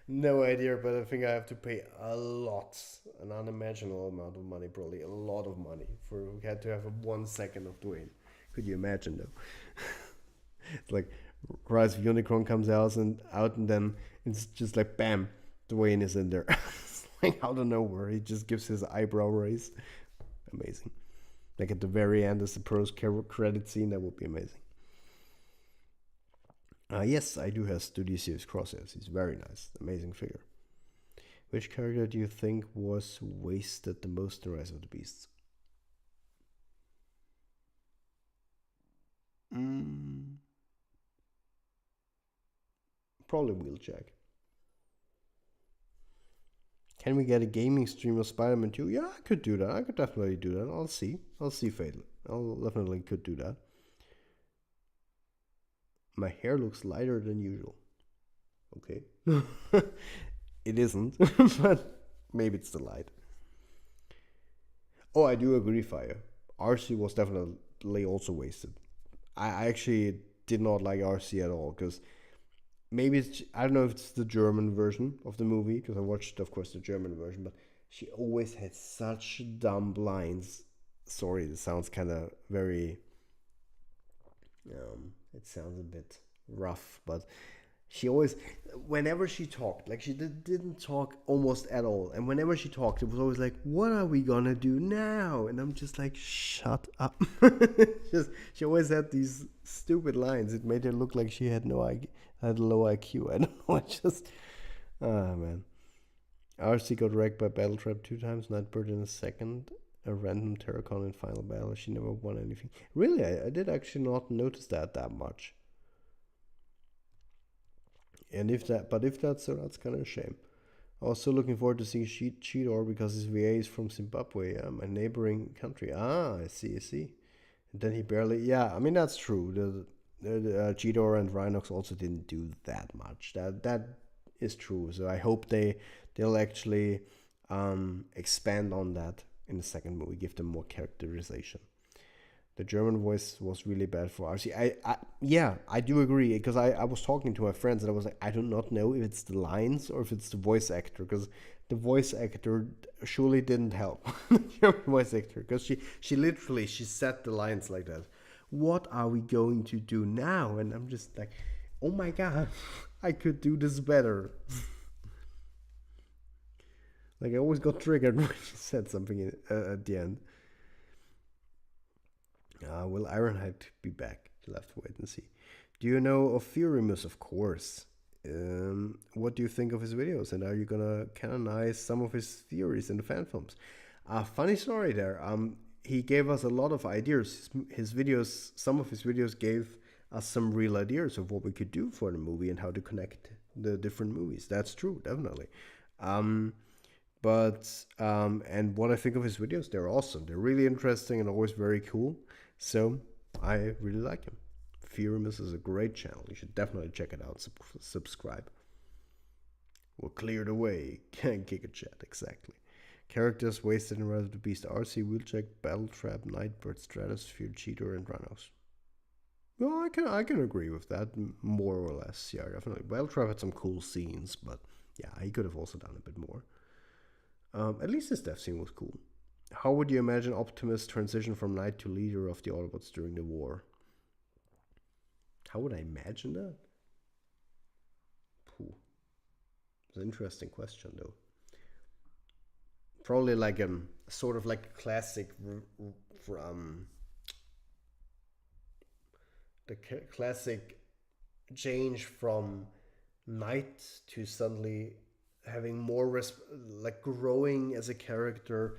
No idea, but I think I have to pay a lot, an unimaginable amount of money, probably a lot of money, for we had to have a 1 second of Dwayne. Could you imagine though? It's like Rise of Unicron comes out, and then it's just like bam, Dwayne is in there. It's like out of nowhere, he just gives his eyebrow raise. Amazing. Like at the very end, as the post credit scene, that would be amazing. Yes, I do have Studio Series Crosshairs. He's very nice, amazing figure. Which character do you think was wasted the most in Rise of the Beasts? Mm, probably Wheeljack. Can we get a gaming stream of Spider-Man 2? Yeah, I could do that. I could definitely do that. I'll see. I'll see, Fatal. I'll definitely could do that. My hair looks lighter than usual. Okay. It isn't, but maybe it's the light. Oh, I do agree, Fire. RC was definitely also wasted. I actually did not like RC at all because maybe it's, I don't know if it's the German version of the movie because I watched, of course, the German version, but she always had such dumb lines. Sorry, it sounds kind of very. It sounds a bit rough, but she always, whenever she talked, like she didn't talk almost at all, and whenever she talked, it was always like, "What are we gonna do now?" And I'm just like, "Shut up!" Just she always had these stupid lines. It made her look like she had no had low IQ. I don't know. I just, ah man. RC got wrecked by Battle Trap 2 times. Nightbird in a second. A random Terracon in final battle. She never won anything. Really, I did actually not notice that much. And if that's so, that's kind of a shame. Also looking forward to seeing Cheetor because his VA is from Zimbabwe, my neighboring country. Ah, I see, I see. And then he barely, yeah, I mean that's true. The Cheetor and Rhinox also didn't do that much. That is true. So I hope they'll actually expand on that in the second movie, give them more characterization. The German voice was really bad for RC. Yeah, I do agree because I was talking to my friends and I was like, I do not know if it's the lines or if it's the voice actor because the voice actor surely didn't help the German voice actor because she literally she said the lines like that. What are we going to do now? And I'm just like, oh my god, I could do this better. Like I always got triggered when she said something at the end. Will Ironhide be back? You'll have to wait and see. Do you know of Furimus? Of course. What do you think of his videos? And are you gonna canonize some of his theories in the fan films? Funny story there. He gave us a lot of ideas. His videos, some of his videos gave us some real ideas of what we could do for the movie and how to connect the different movies. That's true, definitely. Um, and what I think of his videos, they're awesome. They're really interesting and always very cool. So I really like him. Furimus is a great channel. You should definitely check it out. Subscribe. We'll clear the way. Giga chat, exactly. Characters wasted in Rise of the Beast: RC, Wheeljack, Battletrap, Nightbird, Stratosphere, Cheetor, and Rhinos. Well, I can agree with that more or less. Yeah, definitely. Battletrap had some cool scenes, but yeah, he could have also done a bit more. At least his death scene was cool. How would you imagine Optimus transition from knight to leader of the Autobots during the war? How would I imagine that? Pooh. It's an interesting question, though. Probably like sort of like a classic from the classic change from knight to suddenly having more like growing as a character,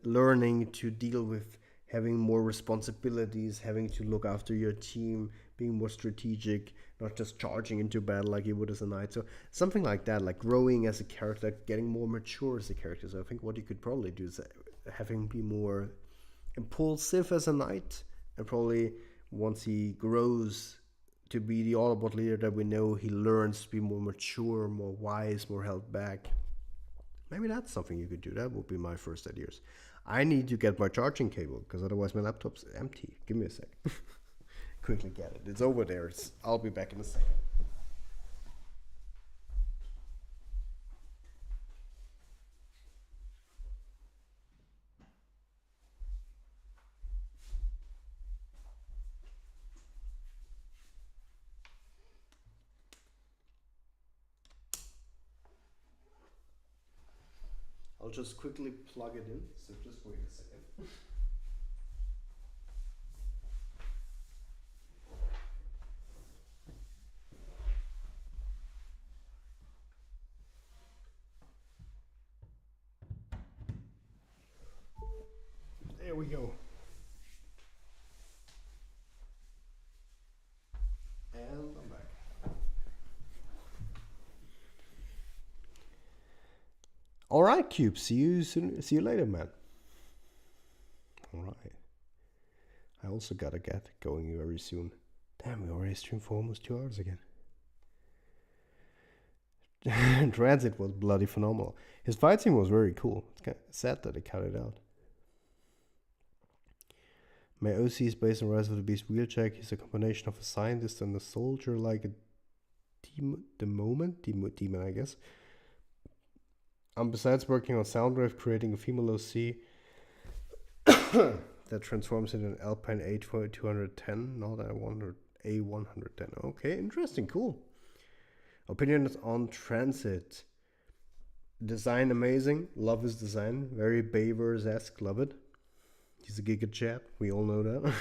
learning to deal with having more responsibilities, having to look after your team, being more strategic, not just charging into battle like you would as a knight. So something like that, like growing as a character, getting more mature as a character. So I think what you could probably do is having be more impulsive as a knight, and probably once he grows to be the Autobot leader that we know, he learns to be more mature, more wise, more held back. Maybe that's something you could do. That would be my first ideas. I need to get my charging cable because otherwise my laptop's empty. Give me a sec. Quickly get it. It's over there. I'll be back in a second. I'll just quickly plug it in, so just wait a second. There we go. And I'm back. All right, Cube. See you soon. See you later, man. All right. I also gotta get going very soon. Damn, we already streamed for almost 2 hours again. Transit was bloody phenomenal. His fight scene was very cool. It's kind of sad that they cut it out. My OC is based on Rise of the Beast Wheeljack. He's a combination of a scientist and a soldier, like a demon, I guess. Besides working on Soundwave, creating a female OC that transforms into an Alpine A210, not A110. Okay, interesting, cool. Opinions on Transit. Design amazing. Love his design. Very Bavers-esque. Love it. He's a giga chap. We all know that.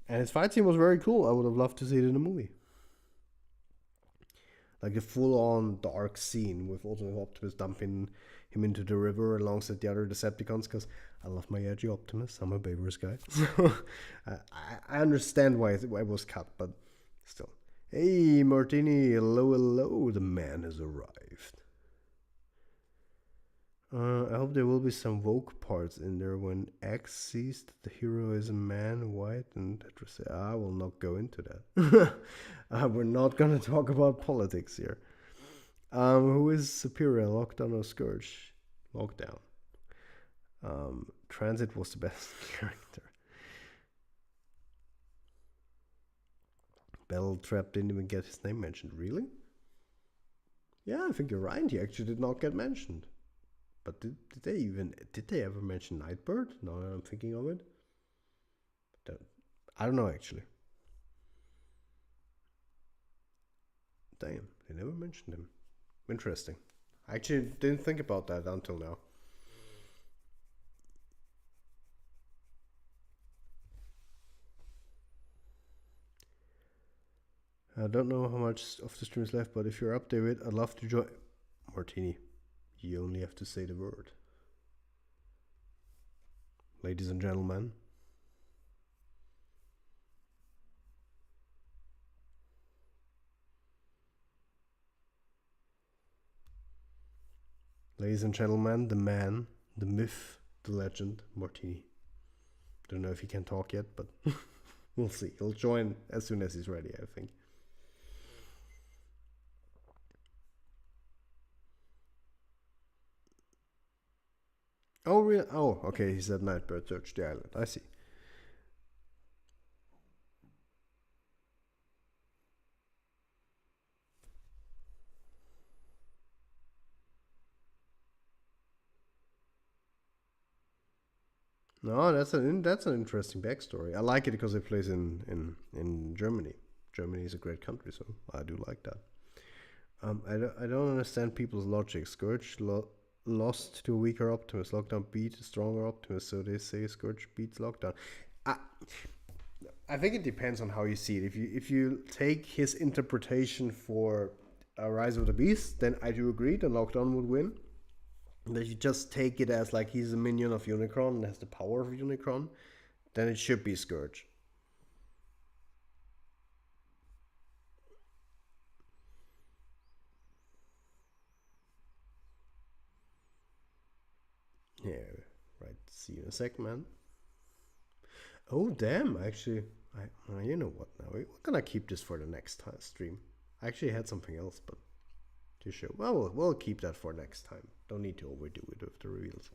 And his fight scene was very cool. I would have loved to see it in a movie. Like a full-on dark scene with also Optimus dumping him into the river alongside the other Decepticons, because I love my edgy Optimus. I'm a Bavers guy. So I understand why it was cut, but still. Hey, Martini. Hello, hello. The man has arrived. I hope there will be some woke parts in there when X sees that the hero is a man, white, and I will not go into that. We're not gonna talk about politics here. Who is superior, Lockdown or Scourge? Lockdown. Transit was the best character. Battle Trap didn't even get his name mentioned. Really? Yeah, I think you're right. He actually did not get mentioned. But did they ever mention Nightbird? Now that I'm thinking of it. I don't know actually. Damn, they never mentioned him. Interesting. I actually didn't think about that until now. I don't know how much of the stream is left, but if you're up, David, I'd love to join. Martini. You only have to say the word. Ladies and gentlemen. Ladies and gentlemen, the man, the myth, the legend, Martini. Don't know if he can talk yet, but we'll see. He'll join as soon as he's ready, I think. Oh, really? Oh, okay. He said Nightbird searched the island. I see. No, that's an interesting backstory. I like it because it plays in Germany. Germany is a great country, so I do like that. I don't understand people's logic. Scourge lost to a weaker Optimus. Lockdown beat a stronger Optimus, so they say Scourge beats Lockdown. I think it depends on how you see it. If you take his interpretation for Rise of the Beast, then I do agree that Lockdown would win. But if you just take it as like he's a minion of Unicron and has the power of Unicron, then it should be Scourge. Yeah, right. See you in a sec, man. Oh, damn. Actually, you know what now? We're gonna keep this for the next stream. I actually had something else, but to show. Well, we'll keep that for next time. Don't need to overdo it with the reveals.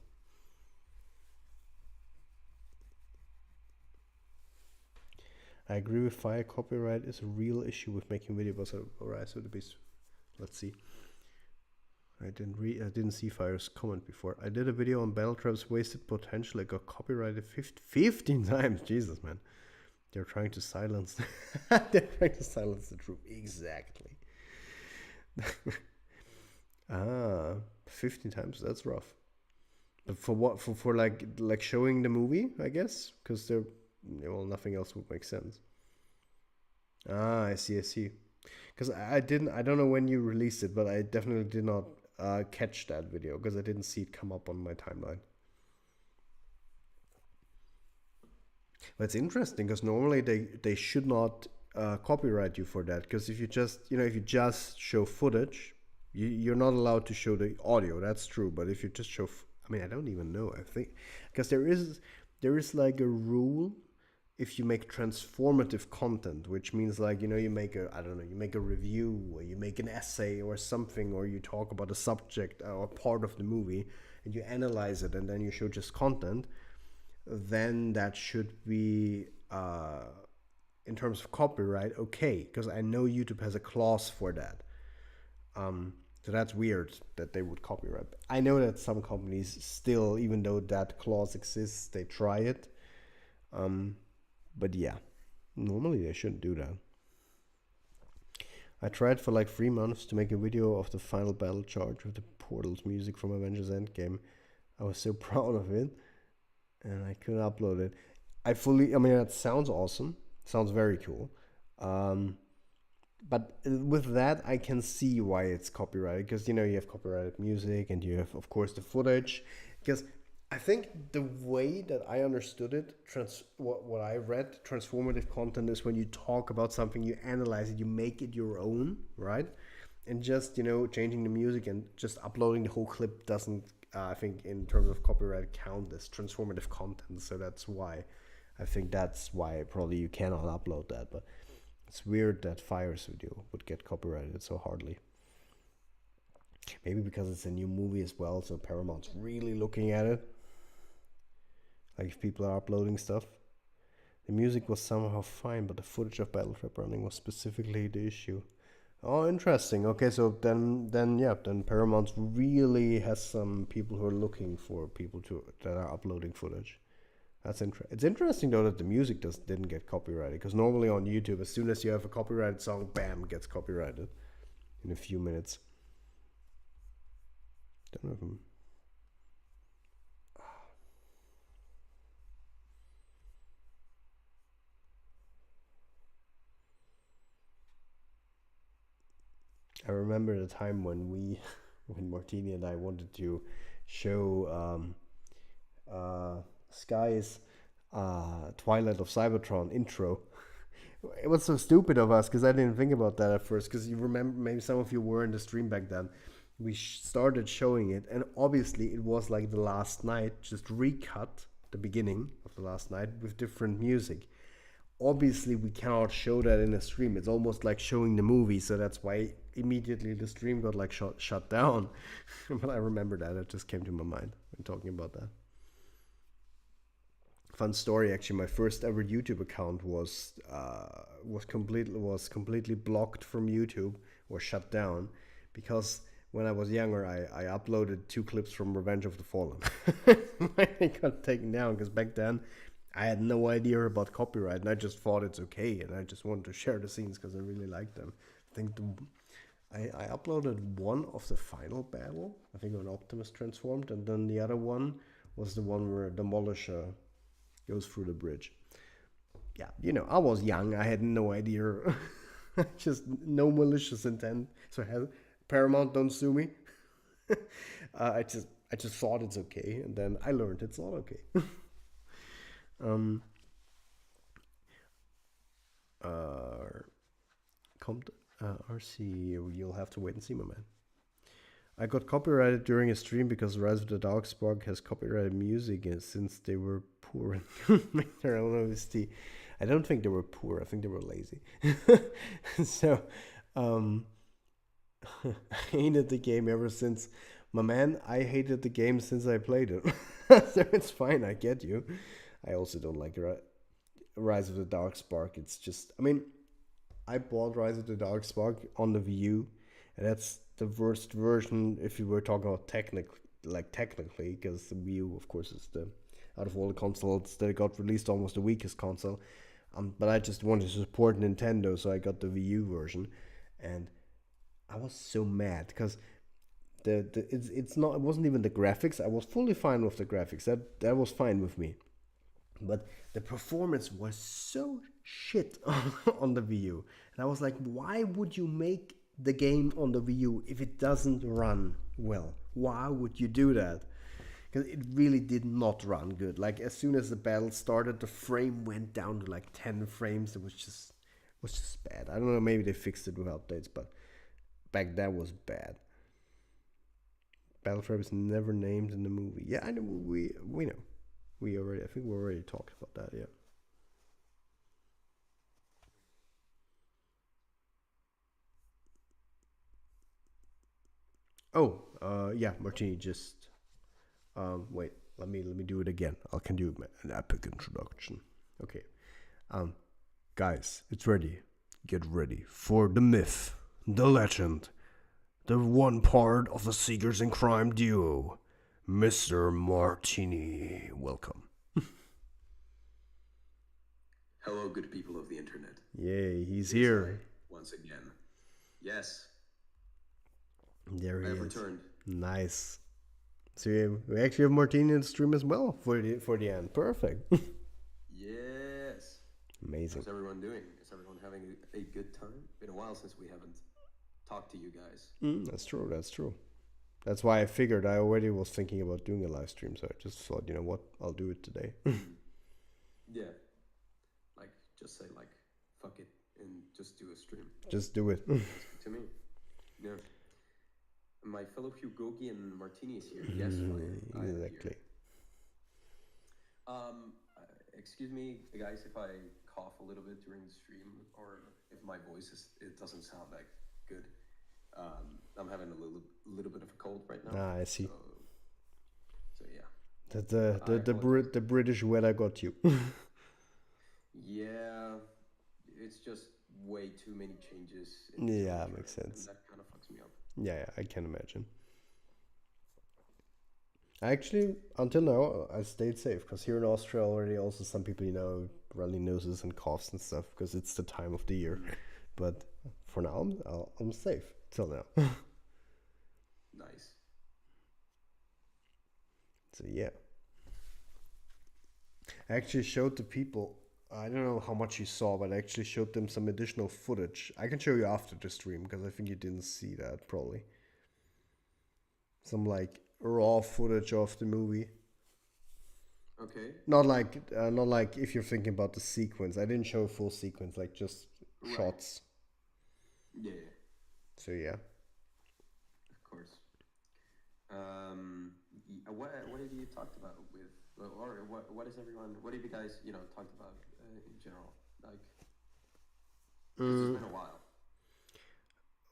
I agree with Fire. Copyright is a real issue with making videos of Rise of the Beast. Let's see. I didn't see Fire's comment before. I did a video on Battle Trap's wasted potential. It got copyrighted 15 times. Jesus, man. They're trying to silence. They're trying to silence the truth. Exactly. 15 times. That's rough. But for what? For like showing the movie, I guess, because they're well, nothing else would make sense. Ah, I see, I see. Because I didn't, I don't know when you released it, but I definitely did not catch that video because I didn't see it come up on my timeline. But it's interesting because normally they should not copyright you for that because if you just if you just show footage, you're not allowed to show the audio. That's true. But if you just show, I mean, I don't even know. I think because there is like a rule if you make transformative content, which means like you make a, I don't know, you make a review or you make an essay or something, or you talk about a subject or part of the movie and you analyze it and then you show just content, then that should be in terms of copyright okay, because I know YouTube has a clause for that. So that's weird that they would copyright. I know that some companies still, even though that clause exists, they try it. Um, but yeah, normally they shouldn't do that. I tried for like 3 months to make a video of the final battle charge with the Portals music from Avengers Endgame. I was so proud of it, and I couldn't upload it. I mean, that sounds awesome. Sounds very cool. Um, but with that, I can see why it's copyrighted because you have copyrighted music and you have, of course, the footage. Because I think the way that I understood it, what I read, transformative content is when you talk about something, you analyze it, you make it your own, right? And just changing the music and just uploading the whole clip doesn't, I think, in terms of copyright, count as transformative content. So that's why I think that's why probably you cannot upload that. But it's weird that Fire's video would get copyrighted so hardly. Maybe because it's a new movie as well, so Paramount's really looking at it. Like if people are uploading stuff. The music was somehow fine, but the footage of Battleship running was specifically the issue. Oh, interesting. Okay, so then yeah, then Paramount really has some people who are looking for people to that are uploading footage. It's interesting though that the music didn't get copyrighted because normally on YouTube, as soon as you have a copyrighted song, bam, it gets copyrighted in a few minutes. Don't know if I remember the time when when Martini and I wanted to show Sky's Twilight of Cybertron intro. It was so stupid of us because I didn't think about that at first. Because you remember, maybe some of you were in the stream back then. We started showing it, and obviously it was like the last night, just recut the beginning of the last night with different music. Obviously, we cannot show that in a stream. It's almost like showing the movie, so that's why immediately the stream got like shut down. But I remember that; it just came to my mind when talking about that. Fun story, actually. My first ever YouTube account was completely blocked from YouTube or shut down because when I was younger, I uploaded 2 clips from Revenge of the Fallen. It got taken down because back then I had no idea about copyright and I just thought it's okay and I just wanted to share the scenes because I really liked them. I think I uploaded one of the final battle, I think when Optimus transformed, and then the other one was the one where Demolisher goes through the bridge. Yeah, I was young. I had no idea. Just no malicious intent. So Paramount, don't sue me. I just thought it's okay, and then I learned it's not okay. um, uh, RC, you'll have to wait and see, my man. I got copyrighted during a stream because Rise of the Darkspark has copyrighted music, and since they were poor and couldn't make their own OST. I don't think they were poor. I think they were lazy. So, um, I hated the game ever since. My man, I hated the game since I played it. So it's fine. I get you. I also don't like Rise of the Darkspark. It's just, I mean, I bought Rise of the Darkspark on the Wii U, and that's the worst version if you were talking about technically, because the Wii U, of course, is the out of all the consoles that got released, almost the weakest console. But I just wanted to support Nintendo, so I got the Wii U version, and I was so mad because It's not, it wasn't even the graphics. I was fully fine with the graphics. That was fine with me. But the performance was so shit on the Wii U. And I was like, why would you make the game on the Wii U if it doesn't run well? Why would you do that? Because it really did not run good. Like as soon as the battle started, the frame went down to like 10 frames. It was just bad. I don't know, maybe they fixed it with updates, but back then was bad. Battle frame is never named in the movie. Yeah, I know, we know. I think we already talked about that, yeah. Oh, yeah, Martini just wait, let me do it again. I can do an epic introduction. Okay. Um guys, it's ready. Get ready for the myth, the legend, the one part of the Seekers in Crime duo, Mr. Martini. Welcome. Hello, good people of the internet. Yay, he's It's here. I, once again. Yes, There he I have is. returned. Nice. So we actually have Martini in the stream as well for the end. Perfect. Yes. Amazing. How's everyone doing? Is everyone having a good time? Been a while since we haven't talked to you guys. That's true. That's true. That's why I figured I already was thinking about doing a live stream. So I just thought, you know what, I'll do it today. Yeah. Like, just say, like, fuck it, and just do a stream. Just do it. Sounds good to me. Yeah. My fellow Hugogian Martini is here. Yes, I am Exactly. here. Excuse me, guys, if I cough a little bit during the stream, or if my voice it doesn't sound that good. I'm having a little bit of a cold right now. Ah, I see. So yeah. The British weather got you. Yeah, it's just way too many changes. Yeah, makes sense. And that kind of fucks me up. Yeah, I can imagine. Actually, until now, I stayed safe because here in Austria already also some people, you know, runny noses and coughs and stuff because it's the time of the year. But for now, I'm safe till now. Nice. So yeah, I actually showed the people. I don't know how much you saw, but I actually showed them some additional footage. I can show you after the stream because I think you didn't see that probably. Some like raw footage of the movie. Okay. Not like if you're thinking about the sequence. I didn't show a full sequence, like just Right. shots. Yeah, So yeah. of course. What have you talked about with, or what is everyone? What have you guys, talked about in general? Like, 'cause it's been a while.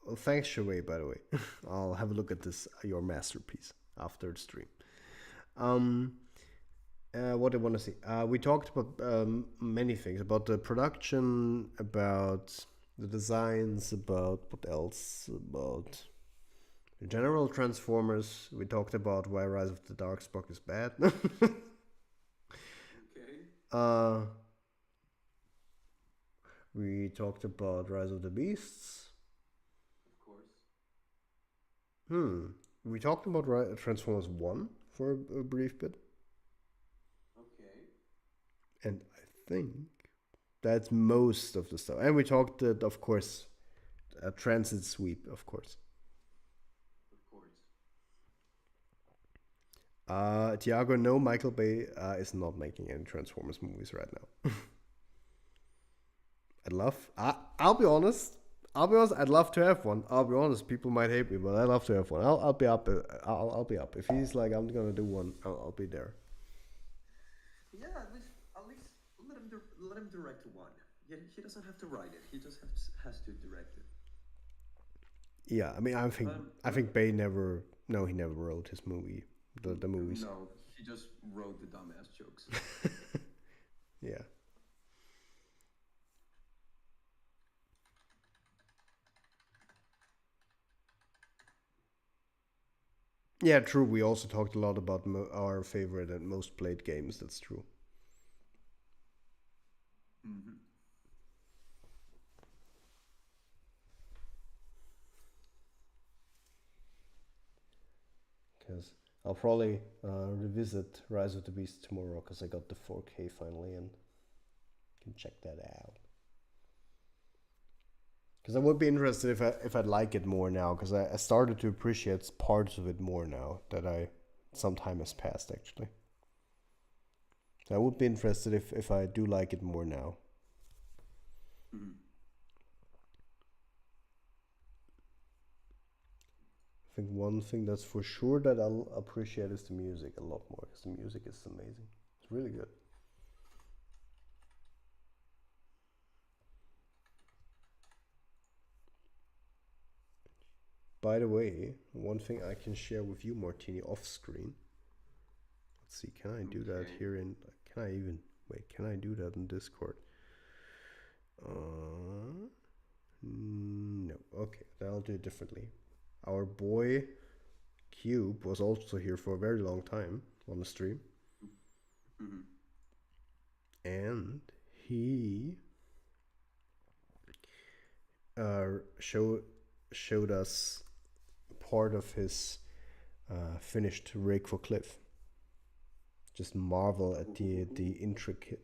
Well, thanks, Shuwei, by the way. I'll have a look at this, your masterpiece, after the stream. What I want to say. We talked about many things, about the production, about the designs, about what else, about the general Transformers. We talked about why Rise of the Darkspark is bad. Okay. We talked about Rise of the Beasts. Of course. We talked about Transformers 1 for a brief bit. Okay. And I think that's most of the stuff. And we talked, of course, Transit Sweep, of course. Of course. Tiago, no, Michael Bay is not making any Transformers movies right now. I'll be honest. I'd love to have one. I'll be honest. People might hate me, but I'd love to have one. I'll be up. I'll be up. If he's like, I'm gonna do one, I'll be there. Yeah, at least let him direct one. He doesn't have to write it. He just has to direct it. Yeah, I mean, I think Bay never. No, he never wrote his movie. The movies. No, he just wrote the dumbass jokes. Yeah. Yeah, true. We also talked a lot about our favorite and most played games. That's true. Mm-hmm. because I'll probably revisit Rise of the Beast tomorrow because I got the 4K finally and can check that out. Because I would be interested if I'd like it more now, because I started to appreciate parts of it more now that some time has passed actually. So I would be interested if I do like it more now. Mhm. I think one thing that's for sure that I'll appreciate is the music a lot more, because the music is amazing. It's really good. By the way, one thing I can share with you, Martini, off screen. Let's see, can I do that Okay. here in? Can I even wait? Can I do that in Discord? No. Okay, then I'll do it differently. Our boy Cube was also here for a very long time on the stream, Mhm. and he showed us part of his finished rig for Cliff. Just marvel at the intricate.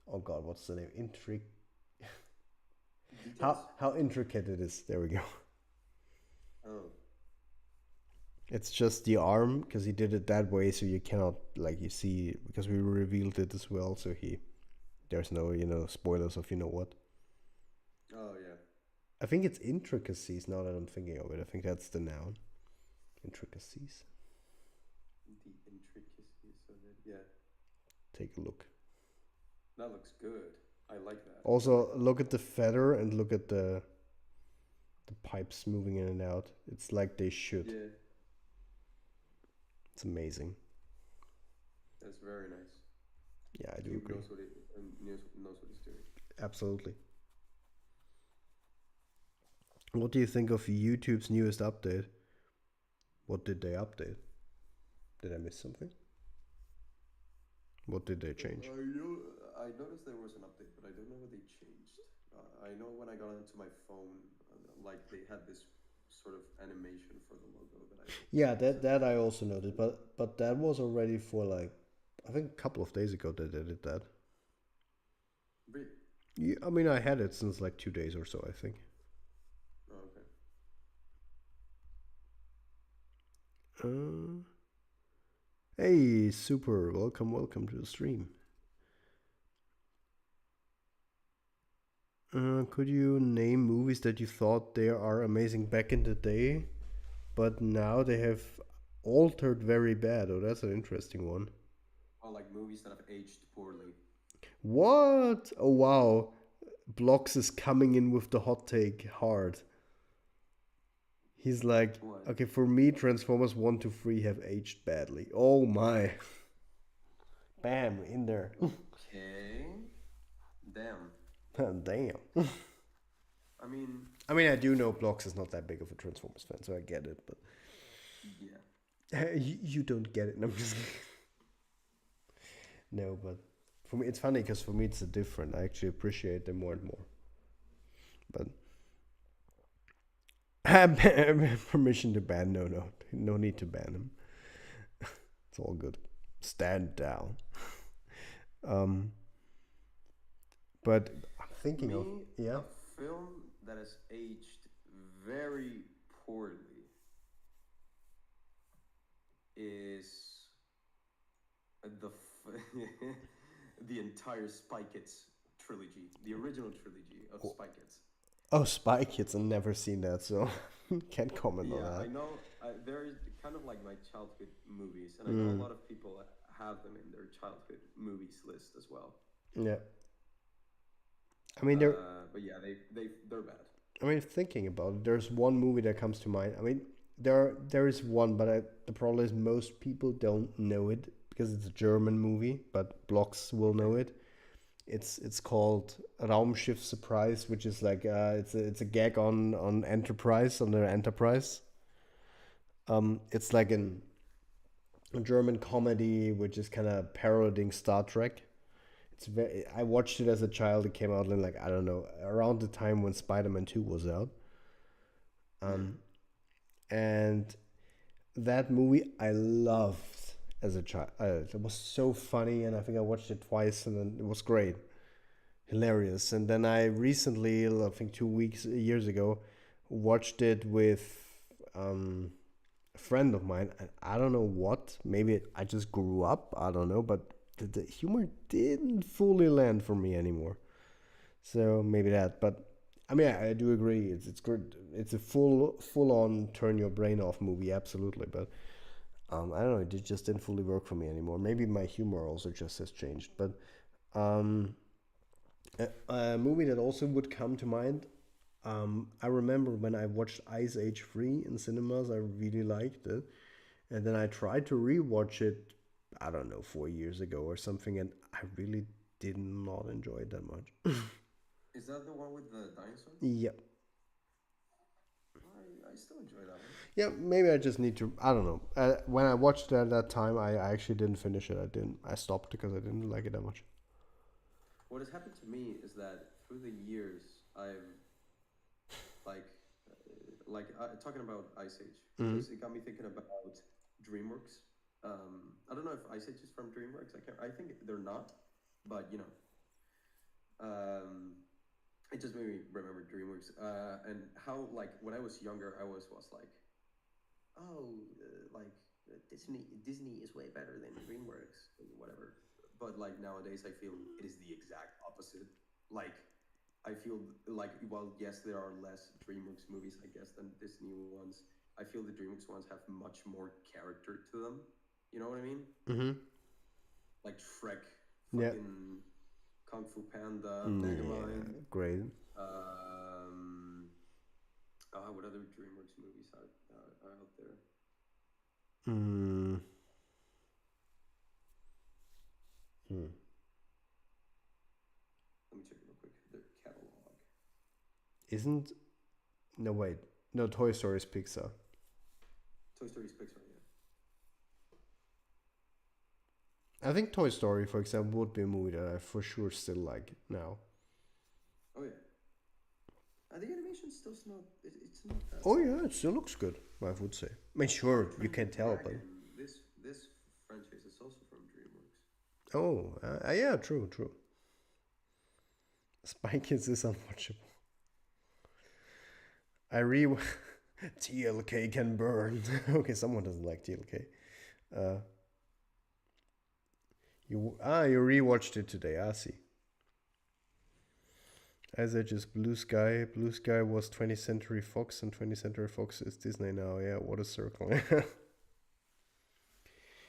Oh God, what's the name? Details? How intricate it is. There we go. Oh. It's just the arm because he did it that way, so you cannot you see because we revealed it as well. So there's no spoilers of what. Oh yeah. I think it's intricacies now that I'm thinking of it. I think that's the noun. Intricacies. The intricacies of it. Yeah. Take a look. That looks good. I like that. Also, look at the feather and look at the pipes moving in and out. It's like they should. Yeah. It's amazing. That's very nice. Yeah, I do Cube agree. knows what he's doing. Absolutely. What do you think of YouTube's newest update? What did they update? Did I miss something? What did they change? I noticed there was an update, but I don't know what they changed. I know when I got into my phone, they had this sort of animation for the logo that I. Yeah, that I also noticed, but that was already for I think a couple of days ago that they did that. Really? Yeah, I mean I had it since 2 days or so, I think. Oh, okay. Hey, super! Welcome to the stream. Could you name movies that you thought they are amazing back in the day, but now they have altered very bad? Oh, that's an interesting one. Or like movies that have aged poorly. What? Oh wow, Blocks is coming in with the hot take hard. He's like, What? okay, for me, Transformers 1 to 3 have aged badly. Oh my. Bam, in there. Okay. Damn. Damn. I mean, I do know Blocks is not that big of a Transformers fan, so I get it, but yeah. you don't get it. No, I'm just kidding. No, but for me, it's funny because for me, it's a different. I actually appreciate them more and more. But permission to ban? No need to ban him. It's all good. Stand down. But I'm thinking Me, of a film that has aged very poorly is the the entire Spy Kids trilogy, the original trilogy of Spy Kids. Oh, Spy Kids. I've never seen that, so can't comment on Yeah, that. I know. They're kind of like my childhood movies, and I know a lot of people have them in their childhood movies list as well. Yeah. I mean, they're. But yeah, they're bad. I mean, thinking about it, there's one movie that comes to mind. I mean, there is one, but the problem is most people don't know it because it's a German movie, but Blocks will know it. It's called Raumschiff Surprise, which is it's a gag on Enterprise on their Enterprise. It's like a German comedy which is kind of parodying Star Trek. It's very. I watched it as a child. It came out in I don't know, around the time when Spider-Man 2 was out. Yeah. And that movie I loved as a child. It was so funny, and I think I watched it twice, and then it was great, hilarious. And then I recently, I think 2 years ago, watched it with um, a friend of mine, and I don't know what. Maybe I just grew up. I don't know, but the humor didn't fully land for me anymore. So maybe that, but I mean, I do agree. It's good. It's a full on turn your brain off movie, absolutely. But I don't know. It just didn't fully work for me anymore. Maybe my humor also just has changed. But um, a movie that also would come to mind. I remember when I watched Ice Age 3 in cinemas, I really liked it. And then I tried to rewatch it, I don't know, 4 years ago or something, and I really did not enjoy it that much. Is that the one with the dinosaur? Yeah. I still enjoy that one. Yeah, maybe I just need to. I don't know. When I watched it at that time, I actually didn't finish it. I didn't. I stopped because I didn't like it that much. What has happened to me is that through the years, I've like talking about Ice Age Hmm. because it got me thinking about DreamWorks. I don't know if Ice Age is from DreamWorks. I can't. I think they're not, but um, it just made me remember DreamWorks and how like when I was younger, I always was like, oh, Disney is way better than DreamWorks, or whatever. But like nowadays, I feel it is the exact opposite. Like I feel like while yes, there are less DreamWorks movies, I guess, than Disney ones. I feel the DreamWorks ones have much more character to them. You know what I mean? Hmm. Like Shrek, Yeah. fucking Kung Fu Panda, Yeah. Megamind. Great. Um, what other DreamWorks movies are out there? Mm. Hmm. Let me check it real quick. Their catalog. Isn't no wait no Toy Story is Pixar. Toy Story is Pixar, yeah. I think Toy Story, for example, would be a movie that I for sure still like now. Oh yeah. The animation's still not. It's not that Oh bad. yeah, it still looks good. I would say. I mean, How sure, about you can tell, but Dragon? This franchise is also from DreamWorks. oh yeah, true, true. Spy Kids is unwatchable. I re TLK can burn. Okay, someone doesn't like TLK. Uh, you rewatched it today. I see. As I just Blue Sky. Blue Sky was 20th Century Fox, and 20th Century Fox is Disney now. Yeah, what a circle.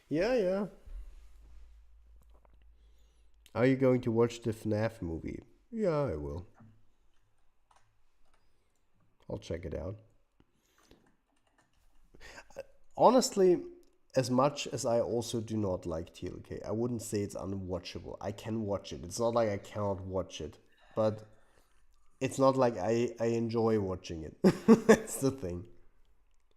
Yeah, yeah. Are you going to watch the FNAF movie? Yeah, I will. I'll check it out. Honestly, as much as I also do not like TLK, I wouldn't say it's unwatchable. I can watch it. It's not like I cannot watch it, but it's not like I enjoy watching it. That's the thing.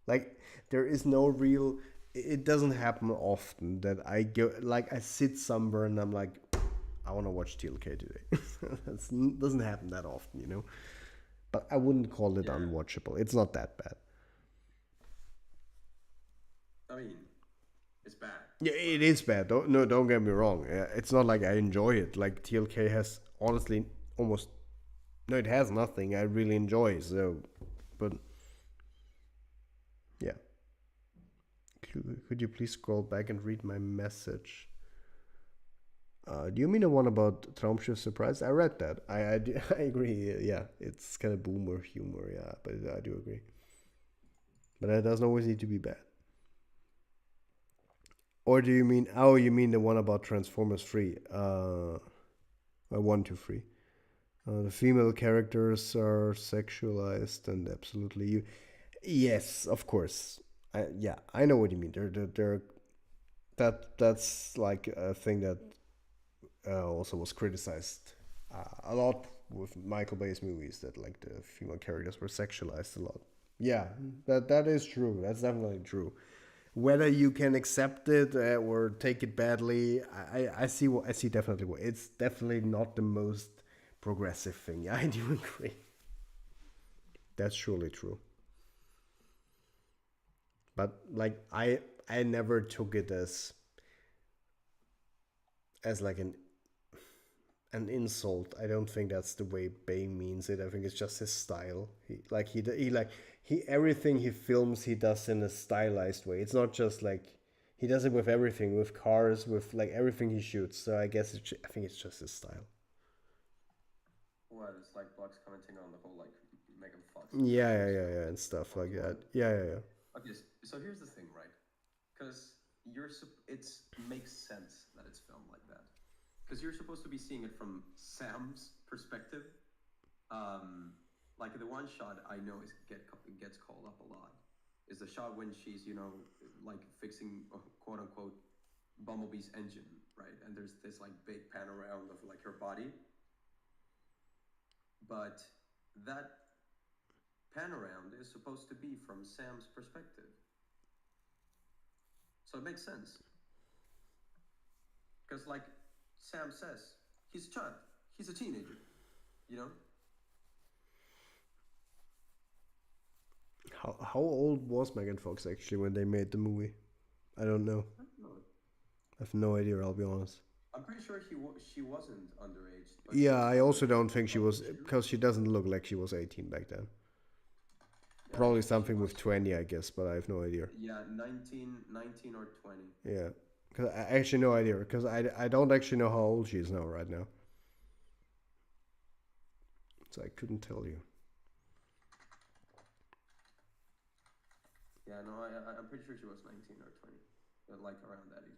Like there is no real. It doesn't happen often that I go like I sit somewhere and I'm like, I want to watch TLK today. That doesn't happen that often, you know. But I wouldn't call it Yeah. unwatchable. It's not that bad. I mean, it's bad. Yeah, it is bad. No, don't get me wrong. It's not like I enjoy it. Like TLK has honestly almost no, it has nothing I really enjoy. So, but yeah, could you please scroll back and read my message? Do you mean the one about Traumschiff Surprise? I read that. I agree. Yeah, it's kind of boomer humor. Yeah, but I do agree. But that doesn't always need to be bad. Or do you mean? Oh, you mean the one about Transformers 3? 1, 2, 3. The female characters are sexualized and absolutely you. Yes, of course. Yeah, I know what you mean. They're that's like a thing that also was criticized a lot with Michael Bay's movies that like the female characters were sexualized a lot. Yeah, that is true. That's definitely true. Whether you can accept it or take it badly, I see what I see definitely. It's definitely not the most progressive thing. Yeah, I do agree. That's surely true. But like I never took it as like an insult. I don't think that's the way Bane means it. I think it's just his style. He everything he films he does in a stylized way. It's not just like he does it with everything, with cars, with like everything he shoots. So I guess I think it's just his style. What, it's like Block's commenting on the whole like Megan Fox. Yeah, and stuff like that. Yeah. Okay, so here's the thing, right? Because it makes sense that it's filmed like that. Because you're supposed to be seeing it from Sam's perspective. Like the one shot I know gets called up a lot is the shot when she's like fixing quote unquote Bumblebee's engine, right? And there's this like big pan around of like her body, but that pan around is supposed to be from Sam's perspective, so it makes sense. Because like Sam says, he's a child, he's a teenager, you know. How old was Megan Fox actually when they made the movie? I don't know. I don't know. I have no idea. I'll be honest. I'm pretty sure she wasn't underage. But Yeah, I also don't think she was, because she doesn't look like she was 18 back then. Yeah, Probably something with 20, I guess, but I have no idea. Yeah, 19 or 20. Yeah, because I actually no idea, because I don't actually know how old she is now right now. So I couldn't tell you. Yeah, no, I'm pretty sure she was 19 or 20, like around that age.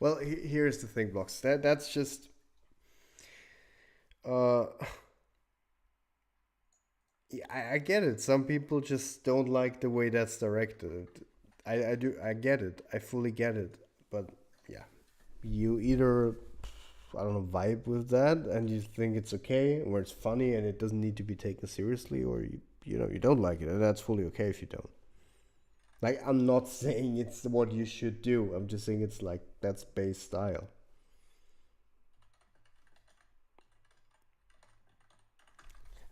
Well, here's the thing, Blocks. That's just uh yeah, I get it. Some people just don't like the way that's directed. I do. I get it. I fully get it. But yeah, you either, I don't know, vibe with that and you think it's okay, or it's funny and it doesn't need to be taken seriously, or you don't like it, and that's fully okay if you don't. Like, I'm not saying it's what you should do. I'm just saying it's like that's base style.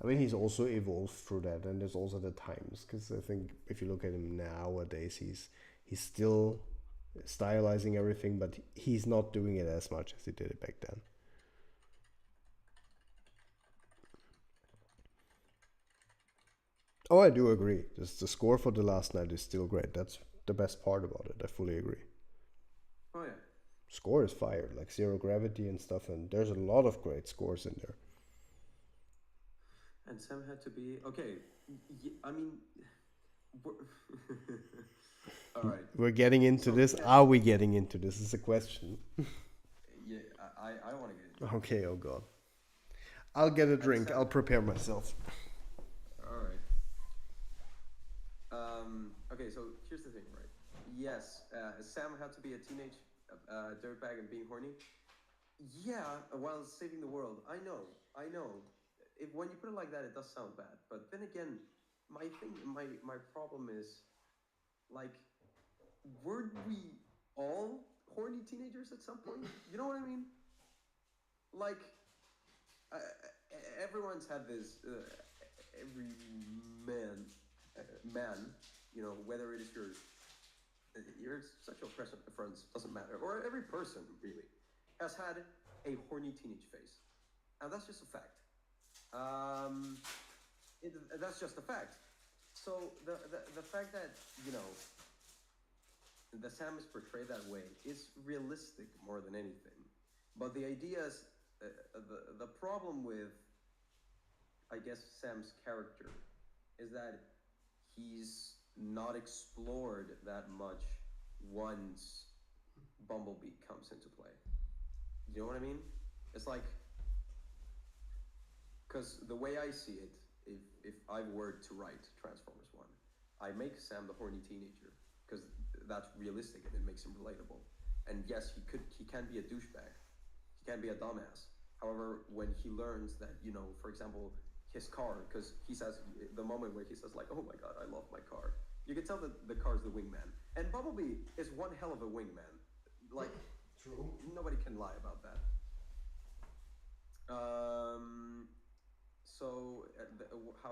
I mean, he's also evolved through that, and there's also the times. Because I think if you look at him nowadays, he's still stylizing everything, but he's not doing it as much as he did it back then. Oh, I do agree. The score for The Last Night is still great. That's the best part about it. I fully agree. Oh yeah. Score is fire, like Zero Gravity and stuff, and there's a lot of great scores in there. And Sam had to be okay. I mean, all right. We're getting into this. Yeah. Are we getting into this? Is a question. Yeah, I want to get into Okay. Oh God. I'll get a drink. I'll prepare myself. All right. Okay, so here's the thing, right? Yes, Sam had to be a teenage dirtbag and being horny. Yeah, while saving the world. I know. If when you put it like that, it does sound bad. But then again, my problem is, like, weren't we all horny teenagers at some point? You know what I mean? Like, uh, everyone's had this. Every man, whether it is your sexual preference doesn't matter, or every person really has had a horny teenage phase, and that's just a fact. That's just a fact. So the fact that the Sam is portrayed that way is realistic more than anything. But the idea is the problem with, I guess, Sam's character is that he's not explored that much once Bumblebee comes into play. You know what I mean? It's like, because the way I see it, if I were to write Transformers 1, I make Sam the horny teenager, because that's realistic and it makes him relatable. And yes, he can be a douchebag, he can be a dumbass. However, when he learns that, for example, his car, because he says, the moment where he says like, oh my god, I love my car, you can tell that the car is the wingman. And Bumblebee is one hell of a wingman. Like, True. Nobody can lie about that.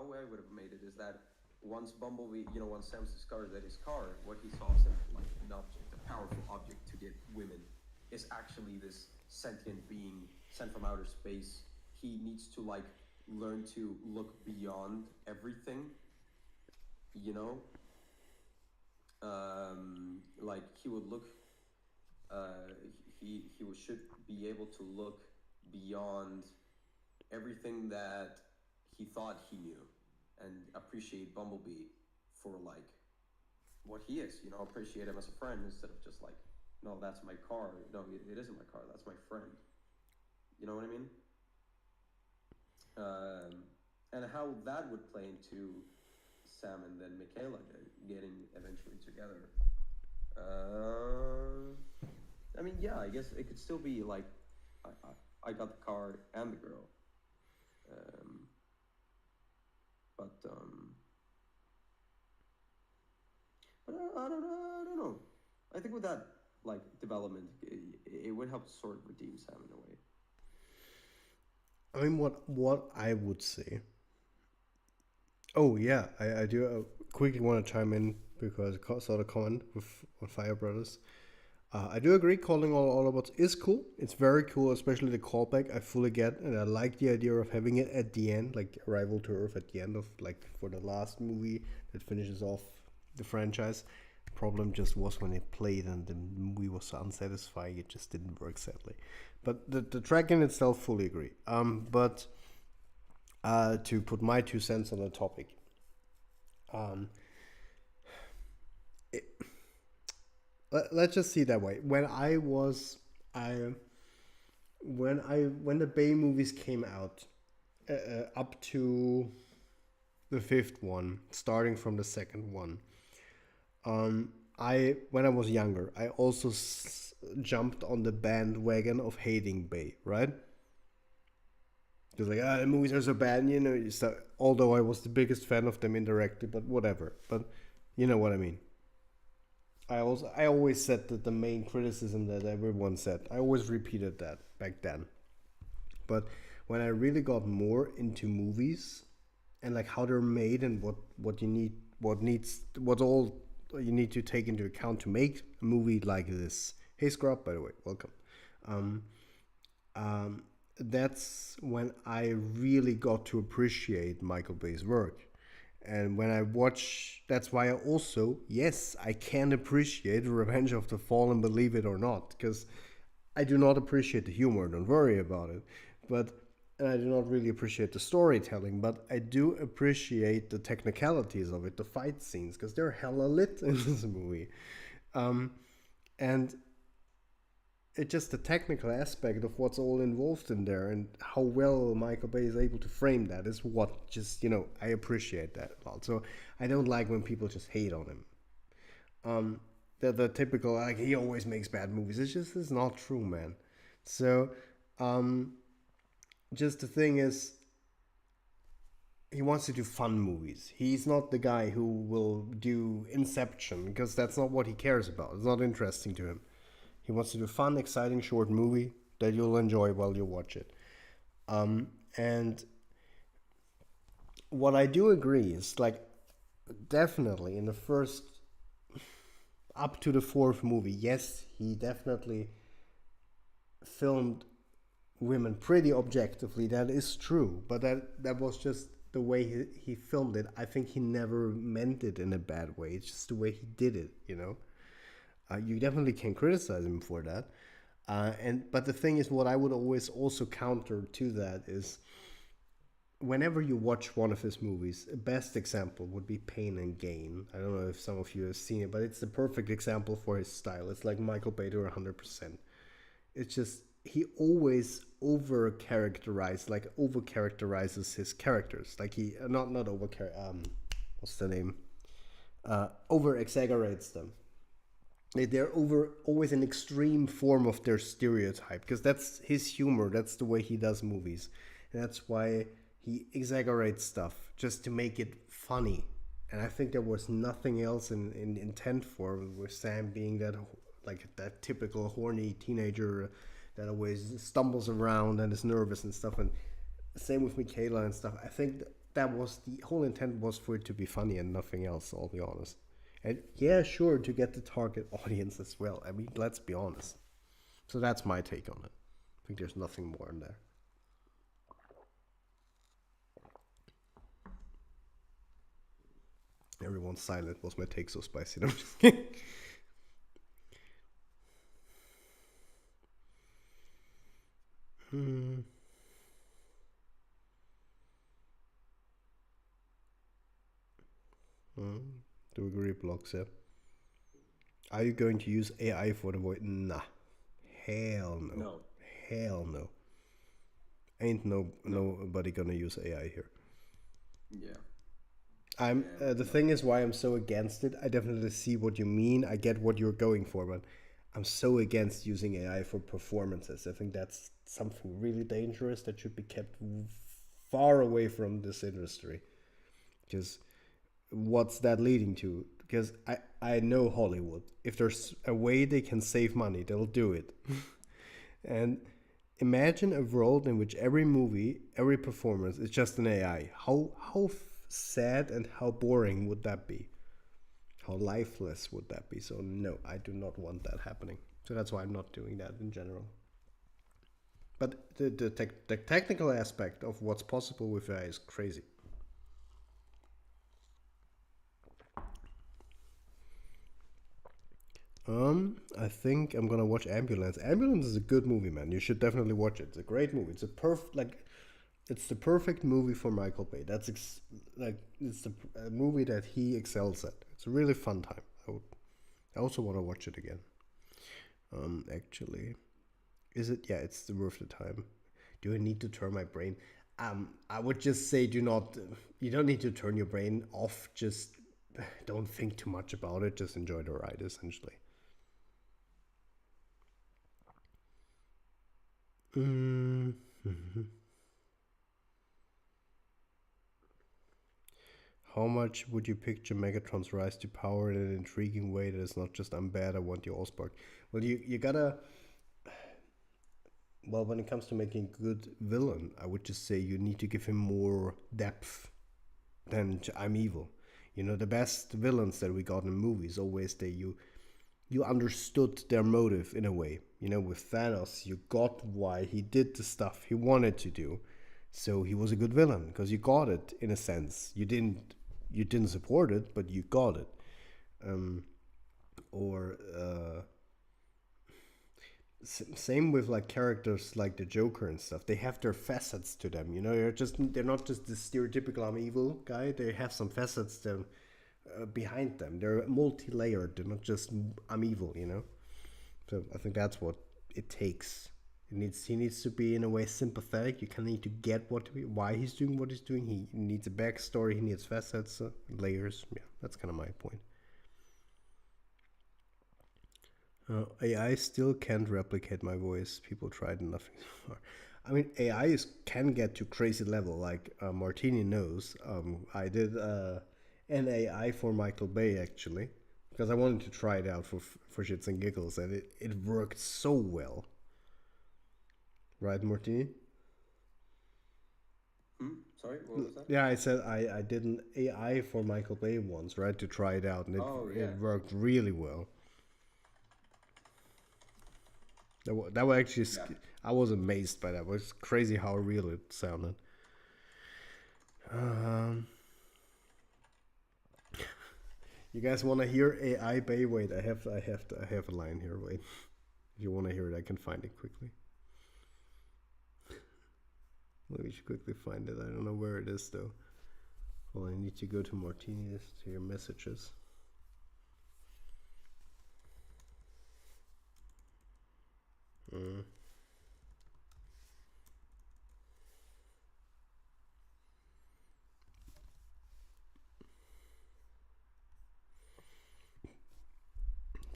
how I would have made it is that once Bumblebee, once Sam discovers that his car, what he saw as like an object, a powerful object to get women, is actually this sentient being sent from outer space. He needs to like learn to look beyond everything, you know. Like he would look, should be able to look beyond everything that he thought he knew, and appreciate Bumblebee for like what he is. Appreciate him as a friend instead of just like, no, that's my car. No, it isn't my car. That's my friend. You know what I mean? And how that would play into Sam and then Michaela getting eventually together. I mean, yeah, I guess it could still be like, I got the car and the girl. But I don't know. I think with that like development, it would help sort of redeem Sam in a way. I mean, what I would say. Oh yeah, I do quickly want to chime in because I saw the comment with on Fire Brothers. I do agree. Calling all Autobots is cool. It's very cool, especially the callback. I fully get, and I like the idea of having it at the end, like Arrival to Earth at the end of like for the last movie that finishes off the franchise. Problem just was when it played and the movie was so unsatisfying, it just didn't work sadly. But the track in itself, fully agree. But to put my 2 cents on the topic, let's just see it that way. When the Bay movies came out, up to the fifth one, starting from the second one, when I was younger, I also jumped on the bandwagon of hating Bay, right? Because like, the movies are so bad, although I was the biggest fan of them indirectly, but whatever. But you know what I mean. I always said that the main criticism that everyone said, I always repeated that back then. But when I really got more into movies and like how they're made and what all you need to take into account to make a movie like this. Hey Scrub, by the way, welcome. That's when I really got to appreciate Michael Bay's work. And when I watch, that's why I can appreciate Revenge of the Fallen, believe it or not, because I do not appreciate the humor, don't worry about it. But I do not really appreciate the storytelling, but I do appreciate the technicalities of it, the fight scenes, because they're hella lit in this movie. And it's just the technical aspect of what's all involved in there and how well Michael Bay is able to frame that is what just, I appreciate that a lot. So I don't like when people just hate on him. The typical, like, he always makes bad movies. It's not true, man. So, just the thing is, he wants to do fun movies. He's not the guy who will do Inception because that's not what he cares about. It's not interesting to him. He wants to do a fun, exciting, short movie that you'll enjoy while you watch it. And what I do agree is, like, definitely in the first, up to the fourth movie, yes, he definitely filmed women pretty objectively. That is true. But that was just the way he filmed it. I think he never meant it in a bad way. It's just the way he did it, you definitely can criticize him for that. But the thing is, what I would always also counter to that is, whenever you watch one of his movies, a best example would be Pain and Gain. I don't know if some of you have seen it, but it's the perfect example for his style. It's like Michael Bay to 100%. It's just, he always over-characterizes his characters. Like he, what's the name? Over-exaggerates them. They're always an extreme form of their stereotype, because that's his humor. That's the way he does movies, and that's why he exaggerates stuff just to make it funny. And I think there was nothing else in intent for, with Sam being that typical horny teenager that always stumbles around and is nervous and stuff. And same with Michaela and stuff. I think that was the whole intent, was for it to be funny and nothing else. I'll be honest. And yeah, sure, to get the target audience as well. I mean, let's be honest. So that's my take on it. I think there's nothing more in there. Everyone's silent. Was my take so spicy? No, I'm just kidding. Do agree, blocks, yeah. Are you going to use AI for the voice? Nah. Hell no. No. Hell no. Ain't nobody gonna use AI here. Yeah. The thing is why I'm so against it. I definitely see what you mean. I get what you're going for, but I'm so against using AI for performances. I think that's something really dangerous that should be kept far away from this industry. Because what's that leading to? Because I know Hollywood. If there's a way they can save money, they'll do it. And imagine a world in which every movie, every performance is just an AI. How sad and how boring would that be? How lifeless would that be? So no, I do not want that happening. So that's why I'm not doing that in general. But the technical aspect of what's possible with AI is crazy. I think I'm gonna watch Ambulance. Ambulance is a good movie, man. You should definitely watch it. It's a great movie. It's a it's the perfect movie for Michael Bay. It's a movie that he excels at. It's a really fun time. I also want to watch it again. Actually, is it? Yeah, it's worth the time. Do I need to turn my brain? I would just say do not. You don't need to turn your brain off. Just don't think too much about it. Just enjoy the ride, essentially. How much would you picture Megatron's rise to power in an intriguing way that is not just I'm bad, I want you all sparked? Well, you gotta. Well, when it comes to making a good villain, I would just say you need to give him more depth than I'm evil. You know, the best villains that we got in movies always you understood their motive in a way. You know, with Thanos, you got why he did the stuff he wanted to do. So he was a good villain because you got it in a sense. You didn't support it, but you got it. Or same with like characters like the Joker and stuff. They have their facets to them. You know, they're not just the stereotypical I'm evil guy. They have some facets that behind them. They're multi-layered. They're not just I'm evil. You know. So I think that's what it takes. He needs to be in a way sympathetic. You kind of need to get why he's doing what he's doing. He needs a backstory. He needs facets, layers. Yeah, that's kind of my point. AI still can't replicate my voice. People tried and nothing. I mean, AI can get to crazy level. Like Martini knows. I did an AI for Michael Bay actually because I wanted to try it out for shits and giggles, and it worked so well. Right, Martini? Sorry, what was that? Yeah, I said I did an AI for Michael Bay once, right, to try it out, and it worked really well. That was actually, I was amazed by that. It was crazy how real it sounded. You guys want to hear AI Bay? Wait, I have a line here. Wait, if you want to hear it, I can find it quickly. Let me quickly find it. I don't know where it is though. Well, I need to go to Martini's to your messages. Let's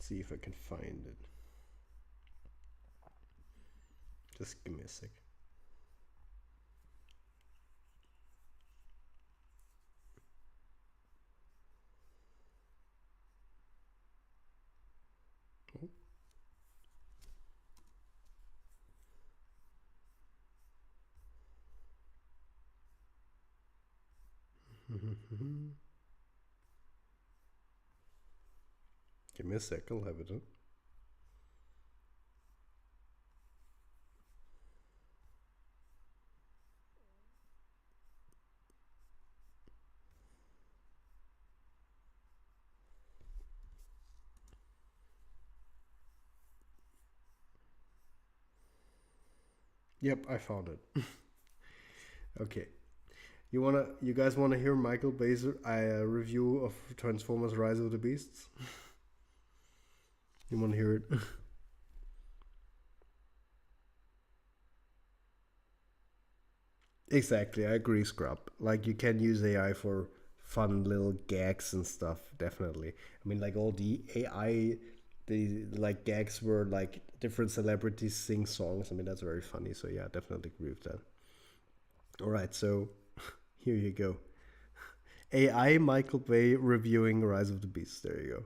see if I can find it. Just give me a sec. Give me a sec, I'll have it up. Yep, I found it. Okay. You guys wanna hear Michael Bay's review of Transformers: Rise of the Beasts? You wanna hear it? Exactly, I agree, Scrub. Like you can use AI for fun little gags and stuff. Definitely. I mean, like all the AI, the like gags were like different celebrities sing songs. I mean, that's very funny. So yeah, definitely agree with that. All right, so here you go. AI Michael Bay reviewing Rise of the Beast. There you go.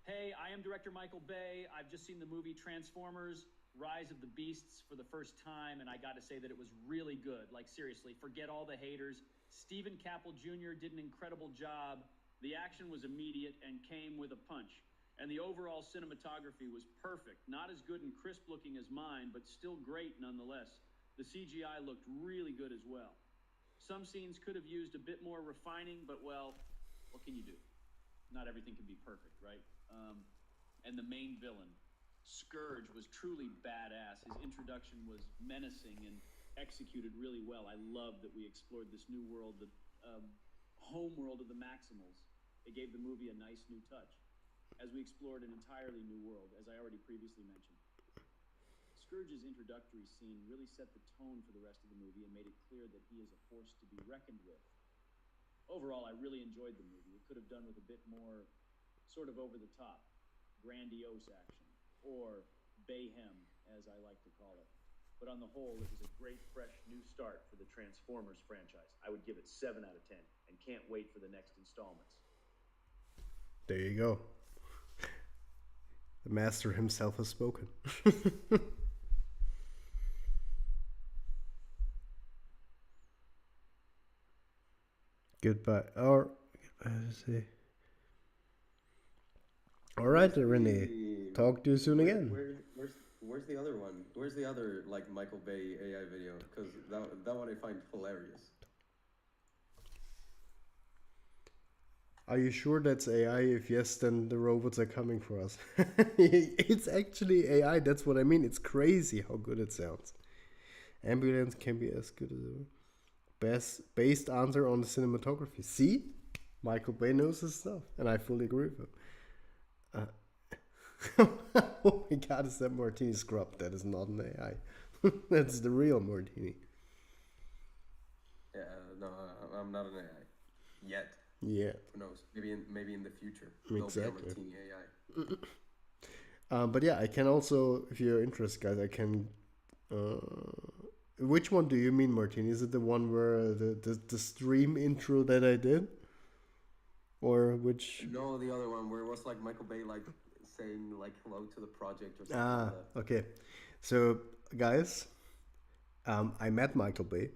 Hey, I am director Michael Bay. I've just seen the movie Transformers Rise of the Beasts for the first time, and I got to say that it was really good. Like, seriously, forget all the haters. Stephen Caple Jr. did an incredible job. The action was immediate and came with a punch. And the overall cinematography was perfect. Not as good and crisp looking as mine, but still great nonetheless. The CGI looked really good as well. Some scenes could have used a bit more refining, but well, what can you do? Not everything can be perfect, right? And the main villain, Scourge, was truly badass. His introduction was menacing and executed really well. I love that we explored this new world, the home world of the Maximals. It gave the movie a nice new touch, as we explored an entirely new world, as I already previously mentioned. Scourge's introductory scene really set the tone for the rest of the movie and made it clear that he is a force to be reckoned with. Overall, I really enjoyed the movie. It could have done with a bit more sort of over the top, grandiose action, or Bayhem, as I like to call it. But on the whole, it was a great, fresh new start for the Transformers franchise. I would give it 7 out of 10 and can't wait for the next installments. There you go. The master himself has spoken. Goodbye. Or let's see. All right, Where's Renee. the Talk to you soon where again. where's the other one? Where's the other like Michael Bay AI video? Because that one I find hilarious. Are you sure that's AI? If yes, then the robots are coming for us. It's actually AI. That's what I mean. It's crazy how good it sounds. Ambulance can be as good as a best based answer on the cinematography. See, Michael Bay knows his stuff, and I fully agree with him. Oh my God, is that martini scrub? That is not an AI. That's the real martini. Yeah, no, I'm not an AI yet. Yeah, Who knows? Maybe in the future there'll be a exactly. martini AI. But yeah, I can also, if you're interested, guys, I can. Uh, which one do you mean, Martini? Is it the one where the stream intro that I did, or which? No, the other one where it was like Michael Bay like saying like hello to the project or something like Ah, that. okay. So, guys, I met Michael Bay,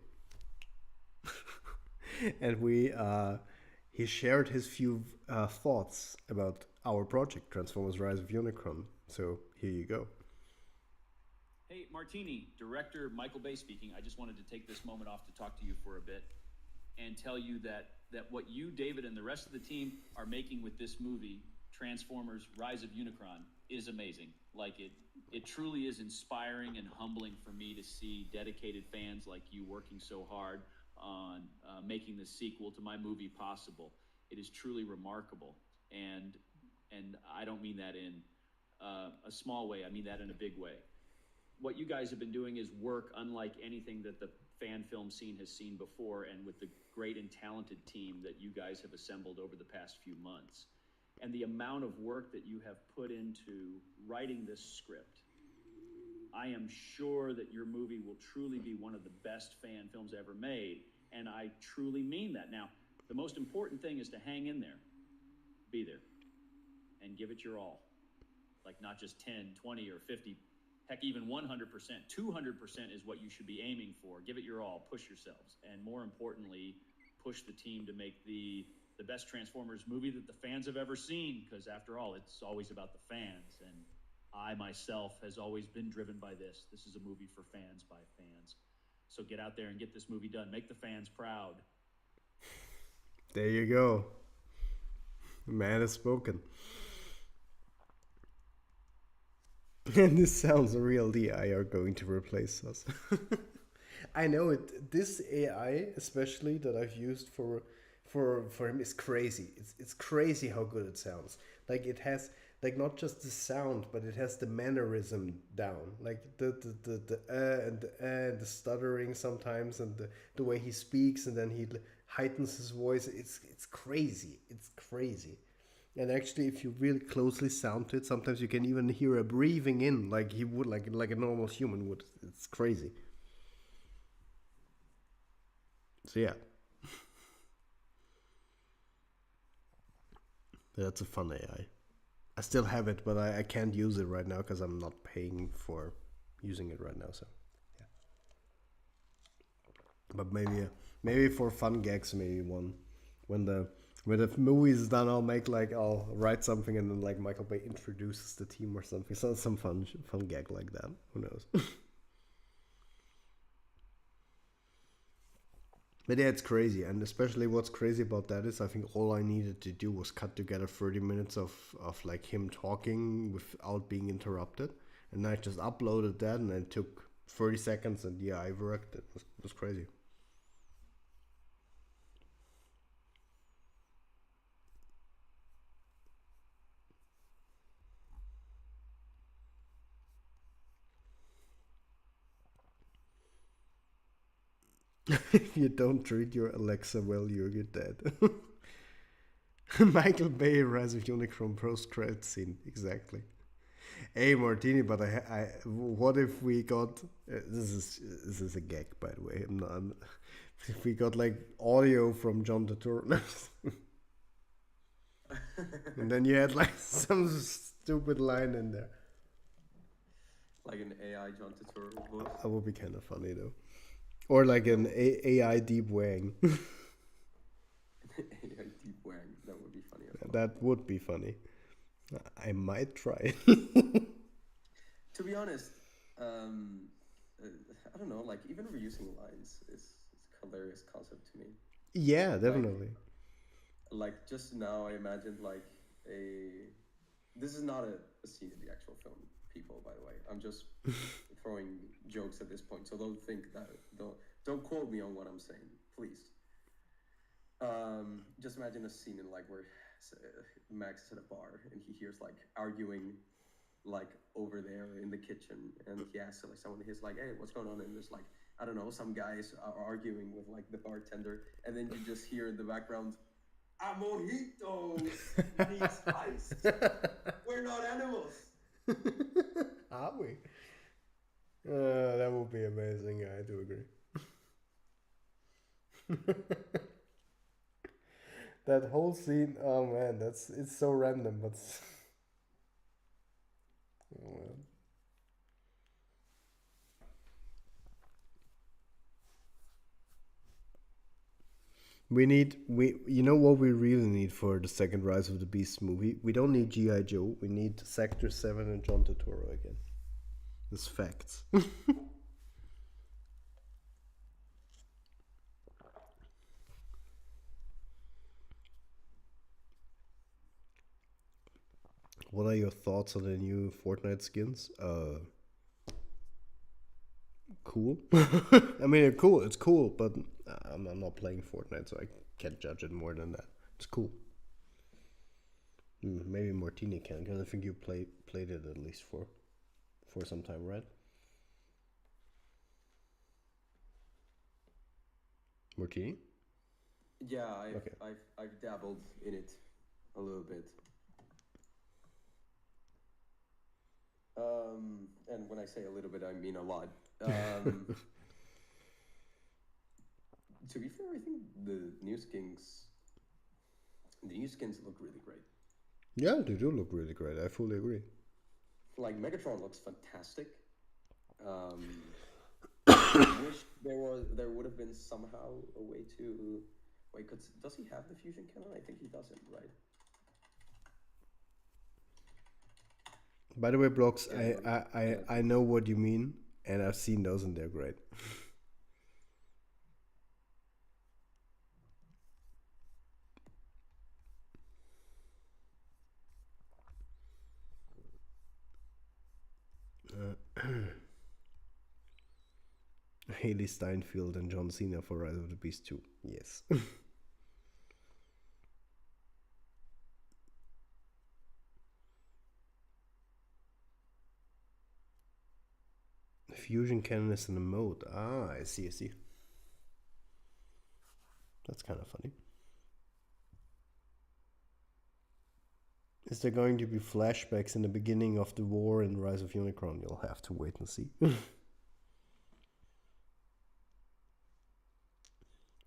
and he shared his few thoughts about our project, Transformers: Rise of Unicron. So here you go. Hey, Martini, director Michael Bay speaking. I just wanted to take this moment off to talk to you for a bit and tell you that what you, David, and the rest of the team are making with this movie, Transformers: Rise of Unicron, is amazing. Like it truly is inspiring and humbling for me to see dedicated fans like you working so hard on making the sequel to my movie possible. It is truly remarkable, and I don't mean that in a small way. I mean that in a big way. What you guys have been doing is work unlike anything that the fan film scene has seen before, and with the great and talented team that you guys have assembled over the past few months. And the amount of work that you have put into writing this script, I am sure that your movie will truly be one of the best fan films ever made. And I truly mean that. Now, the most important thing is to hang in there, be there, and give it your all. Like not just 10, 20, or 50, heck, even 100%. 200% is what you should be aiming for. Give it your all, push yourselves, and more importantly, push the team to make the best Transformers movie that the fans have ever seen, because after all, it's always about the fans. And I myself has always been driven by this. This is a movie for fans by fans. So get out there and get this movie done. Make the fans proud. There you go. The man has spoken. And this sounds real. The AI are going to replace us. I know it. This AI, especially that I've used for him, is crazy. It's crazy how good it sounds. Like it has like not just the sound, but it has the mannerism down. Like the and the stuttering sometimes, and the way he speaks, and then he heightens his voice. It's crazy. It's crazy. And actually, if you really closely sound to it, sometimes you can even hear a breathing in, like he would, like a normal human would. It's crazy. So yeah, that's a fun AI. I still have it, but I can't use it right now because I'm not paying for using it right now. So yeah, but maybe for fun gags, maybe one when the movie is done, I'll write something, and then like Michael Bay introduces the team or something. So some fun gag like that. Who knows? But yeah, it's crazy, and especially what's crazy about that is I think all I needed to do was cut together 30 minutes of like him talking without being interrupted, and I just uploaded that, and it took 30 seconds, and yeah, I worked. It was crazy. If you don't treat your Alexa well, you're dead. Michael Bay, Rise of Unicron post-credit scene, exactly. Hey Martini, but what if we got this is a gag, by the way. If we got like audio from John Turturro, and then you had like some stupid line in there, like an AI John Turturro voice. that would be kind of funny though, or like an AI Deep Wang. AI Deep Wang, that would be funny as well. That would be funny. I might try. To be honest, I don't know, like even reusing lines is a hilarious concept to me. Yeah, definitely. Like just now, I imagined like this is not a scene in the actual film, people. By the way, I'm just throwing jokes at this point, so don't think that. Don't quote me on what I'm saying, please. Just imagine a scene in like where Max is at a bar and he hears like arguing like over there in the kitchen, and he asks like someone, he's like, hey, what's going on? And there's like, I don't know, some guys are arguing with like the bartender, and then you just hear in the background, a mojito needs ice. We're not animals. Are we? That would be amazing. I do agree. That whole scene, oh man, it's so random, but oh man. You know what we really need for the second Rise of the Beast movie? We don't need G.I. Joe, we need Sector 7 and John Turturro again. It's facts. What are your thoughts on the new Fortnite skins? Cool. I mean, it's cool, but I'm not playing Fortnite, so I can't judge it more than that. It's cool. Maybe Martini can, because I think you played it at least for some time, right? Martini? Yeah, Okay. I've dabbled in it a little bit. And when I say a little bit, I mean a lot. To be fair, I think the new skins look really great. Yeah, they do look really great. I fully agree. Like Megatron looks fantastic. I wish there would have been somehow a way to Wait, does he have the fusion cannon? I think he doesn't, right? By the way, Blocks, Yeah, I know what you mean, and I've seen those and they're great. Haley Steinfeld and John Cena for Rise of the Beast 2. Yes. Fusion cannon is in a mode. Ah, I see, I see. That's kind of funny. Is there going to be flashbacks in the beginning of the war in Rise of Unicron? You'll have to wait and see.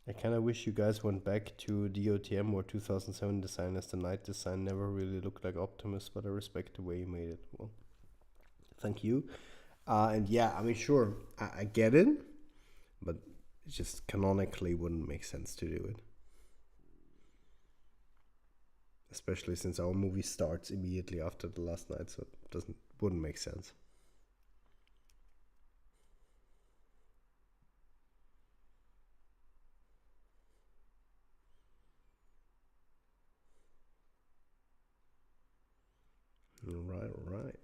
I kind of wish you guys went back to DOTM or 2007 design, as the night design never really looked like Optimus, but I respect the way you made it. Well, thank you. And yeah, I mean, sure, I get it, but it just canonically wouldn't make sense to do it. Especially since our movie starts immediately after the last night, so it wouldn't make sense. All right.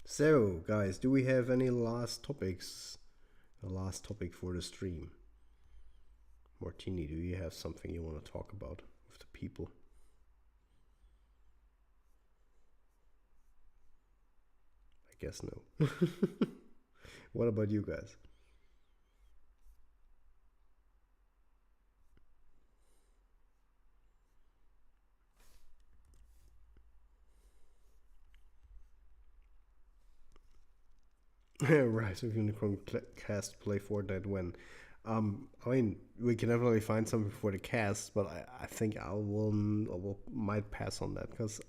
So, guys, do we have any last topics? A last topic for the stream? Martini, do you have something you want to talk about with the people? I guess no. What about you guys? Rise of Unicron cast play Fortnite when? I mean, we can definitely find something for the cast, but I think I might pass on that because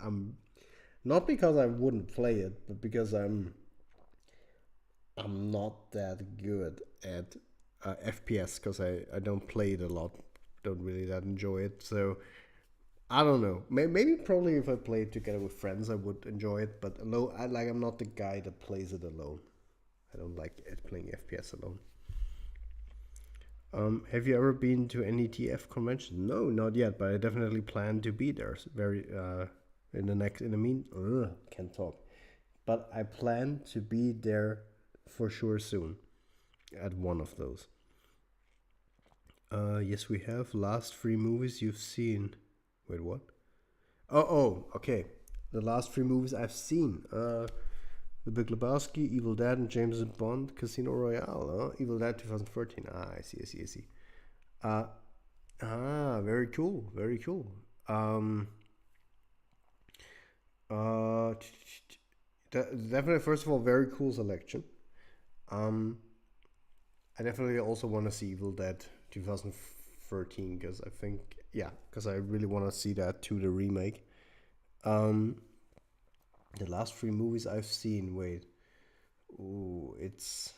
not because I wouldn't play it, but because I'm not that good at FPS because I don't play it a lot, don't really that enjoy it. So I don't know. Maybe probably if I play it together with friends, I would enjoy it. But alone, I'm not the guy that plays it alone. I don't like playing FPS alone. Have you ever been to any TF convention? No, not yet, but I definitely plan to be there. Can't talk. But I plan to be there for sure soon at one of those. Yes, we have. Last 3 movies you've seen. Wait, what? Okay. The last 3 movies I've seen. The Big Lebowski, Evil Dead, and James Bond, Casino Royale. Evil Dead 2013. I see. Very cool. Definitely, first of all, very cool selection. I definitely also want to see Evil Dead 2013 because I really want to see that to the remake. The last 3 movies I've seen, it's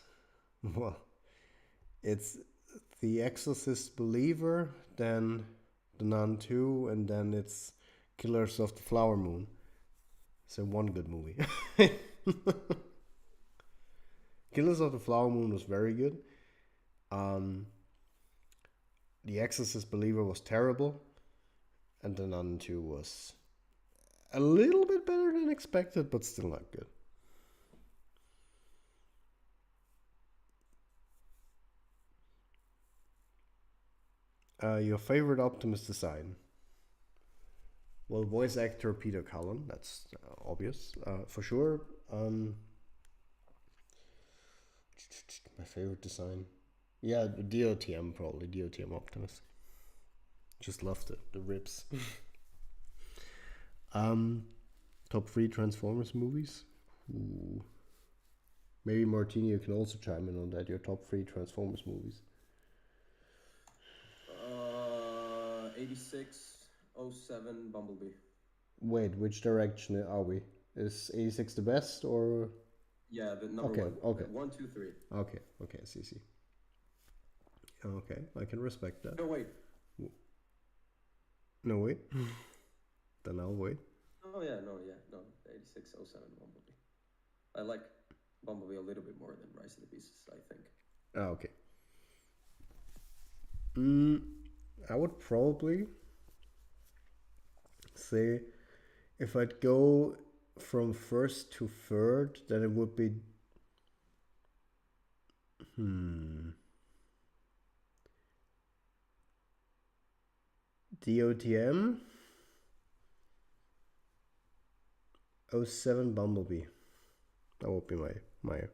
The Exorcist Believer, then The Nun 2, and then it's Killers of the Flower Moon. So one good movie. Killers of the Flower Moon was very good. The Exorcist Believer was terrible, and The Nun 2 was a little bit better than expected, but still not good. Your favorite Optimus design? Well, voice actor Peter Cullen, that's obvious, for sure. My favorite design? Yeah, DOTM probably, DOTM Optimus. Just love the ribs. Top 3 Transformers movies? Ooh. Maybe Martini, you can also chime in on that, your top 3 Transformers movies. 86, 07, Bumblebee. Wait, which direction are we? Is 86 the best or? Yeah, the number okay, 1. Okay. 1, 2, 3. Okay, see. Okay, I can respect that. No, wait. No, wait. Then I'll wait. Oh, yeah, no, 8607 Bumblebee. I like Bumblebee a little bit more than Rise of the Beasts, I think. Ah, okay. I would probably say if I'd go from first to third, then it would be DOTM 07 Bumblebee. That would be my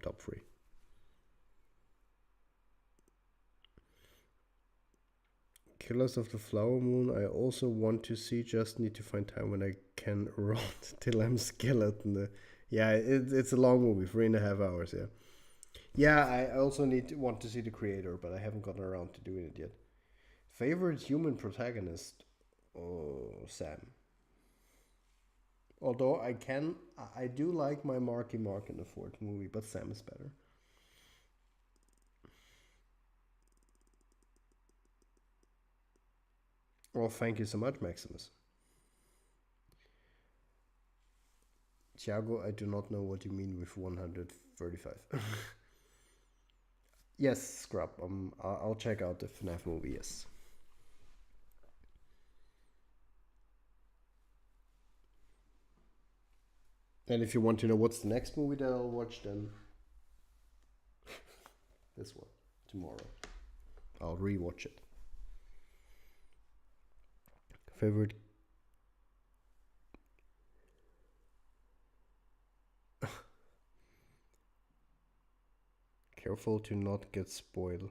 top 3. Killers of the Flower Moon I also want to see, just need to find time when I can rot till I'm skeleton. Yeah, it's a long movie, 3.5 hours, yeah. Yeah, I also want to see the creator, but I haven't gotten around to doing it yet. Favorite human protagonist? Oh, Sam. Although I do like my Marky Mark in the 4th movie, but Sam is better. Well, thank you so much, Maximus. Thiago, I do not know what you mean with 135. Yes, Scrub. I'll check out the FNAF movie, yes. And if you want to know what's the next movie that I'll watch, then this one, tomorrow. I'll rewatch it. Favorite. Careful to not get spoiled.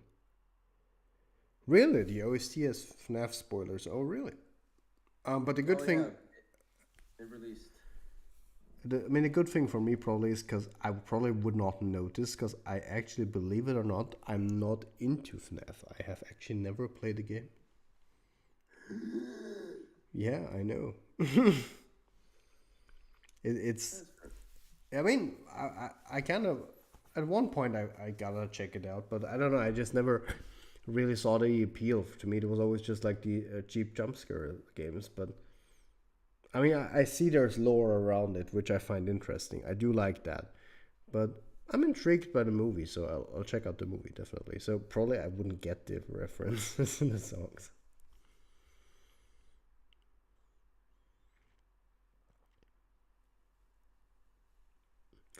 Really? The OST has FNAF spoilers. Oh, really? But the good thing... Yeah. It released. The good thing for me probably is because I probably would not notice, because I actually, believe it or not, I'm not into FNAF. I have actually never played the game. Yeah, I know. It's... I mean, I kind of... At one point, I gotta check it out, but I don't know. I just never really saw the appeal. To me, it was always just like the cheap jump scare games, but... I mean, I see there's lore around it, which I find interesting. I do like that. But I'm intrigued by the movie, so I'll check out the movie, definitely. So probably I wouldn't get the references in the songs.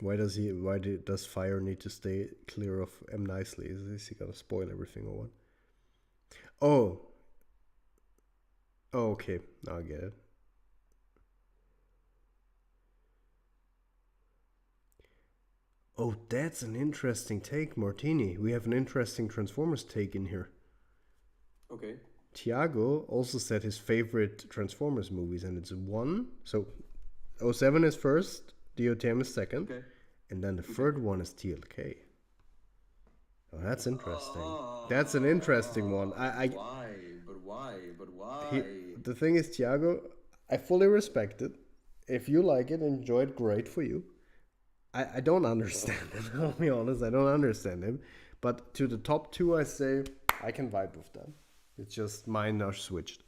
Why does Fire need to stay clear of M. Nicely? Is he gonna spoil everything or what? Oh, okay. Now I get it. Oh, that's an interesting take, Martini. We have an interesting Transformers take in here. Okay. Tiago also said his favorite Transformers movies, and it's 1. So 07 is first, DOTM is second, Okay. and then the third one is TLK. Oh, that's interesting. That's an interesting one. Why? But why? The thing is, Tiago, I fully respect it. If you like it, enjoy it, great for you. I don't understand it. I'll be honest, I don't understand him. But to the top 2, I say I can vibe with that. It's just mine are switched.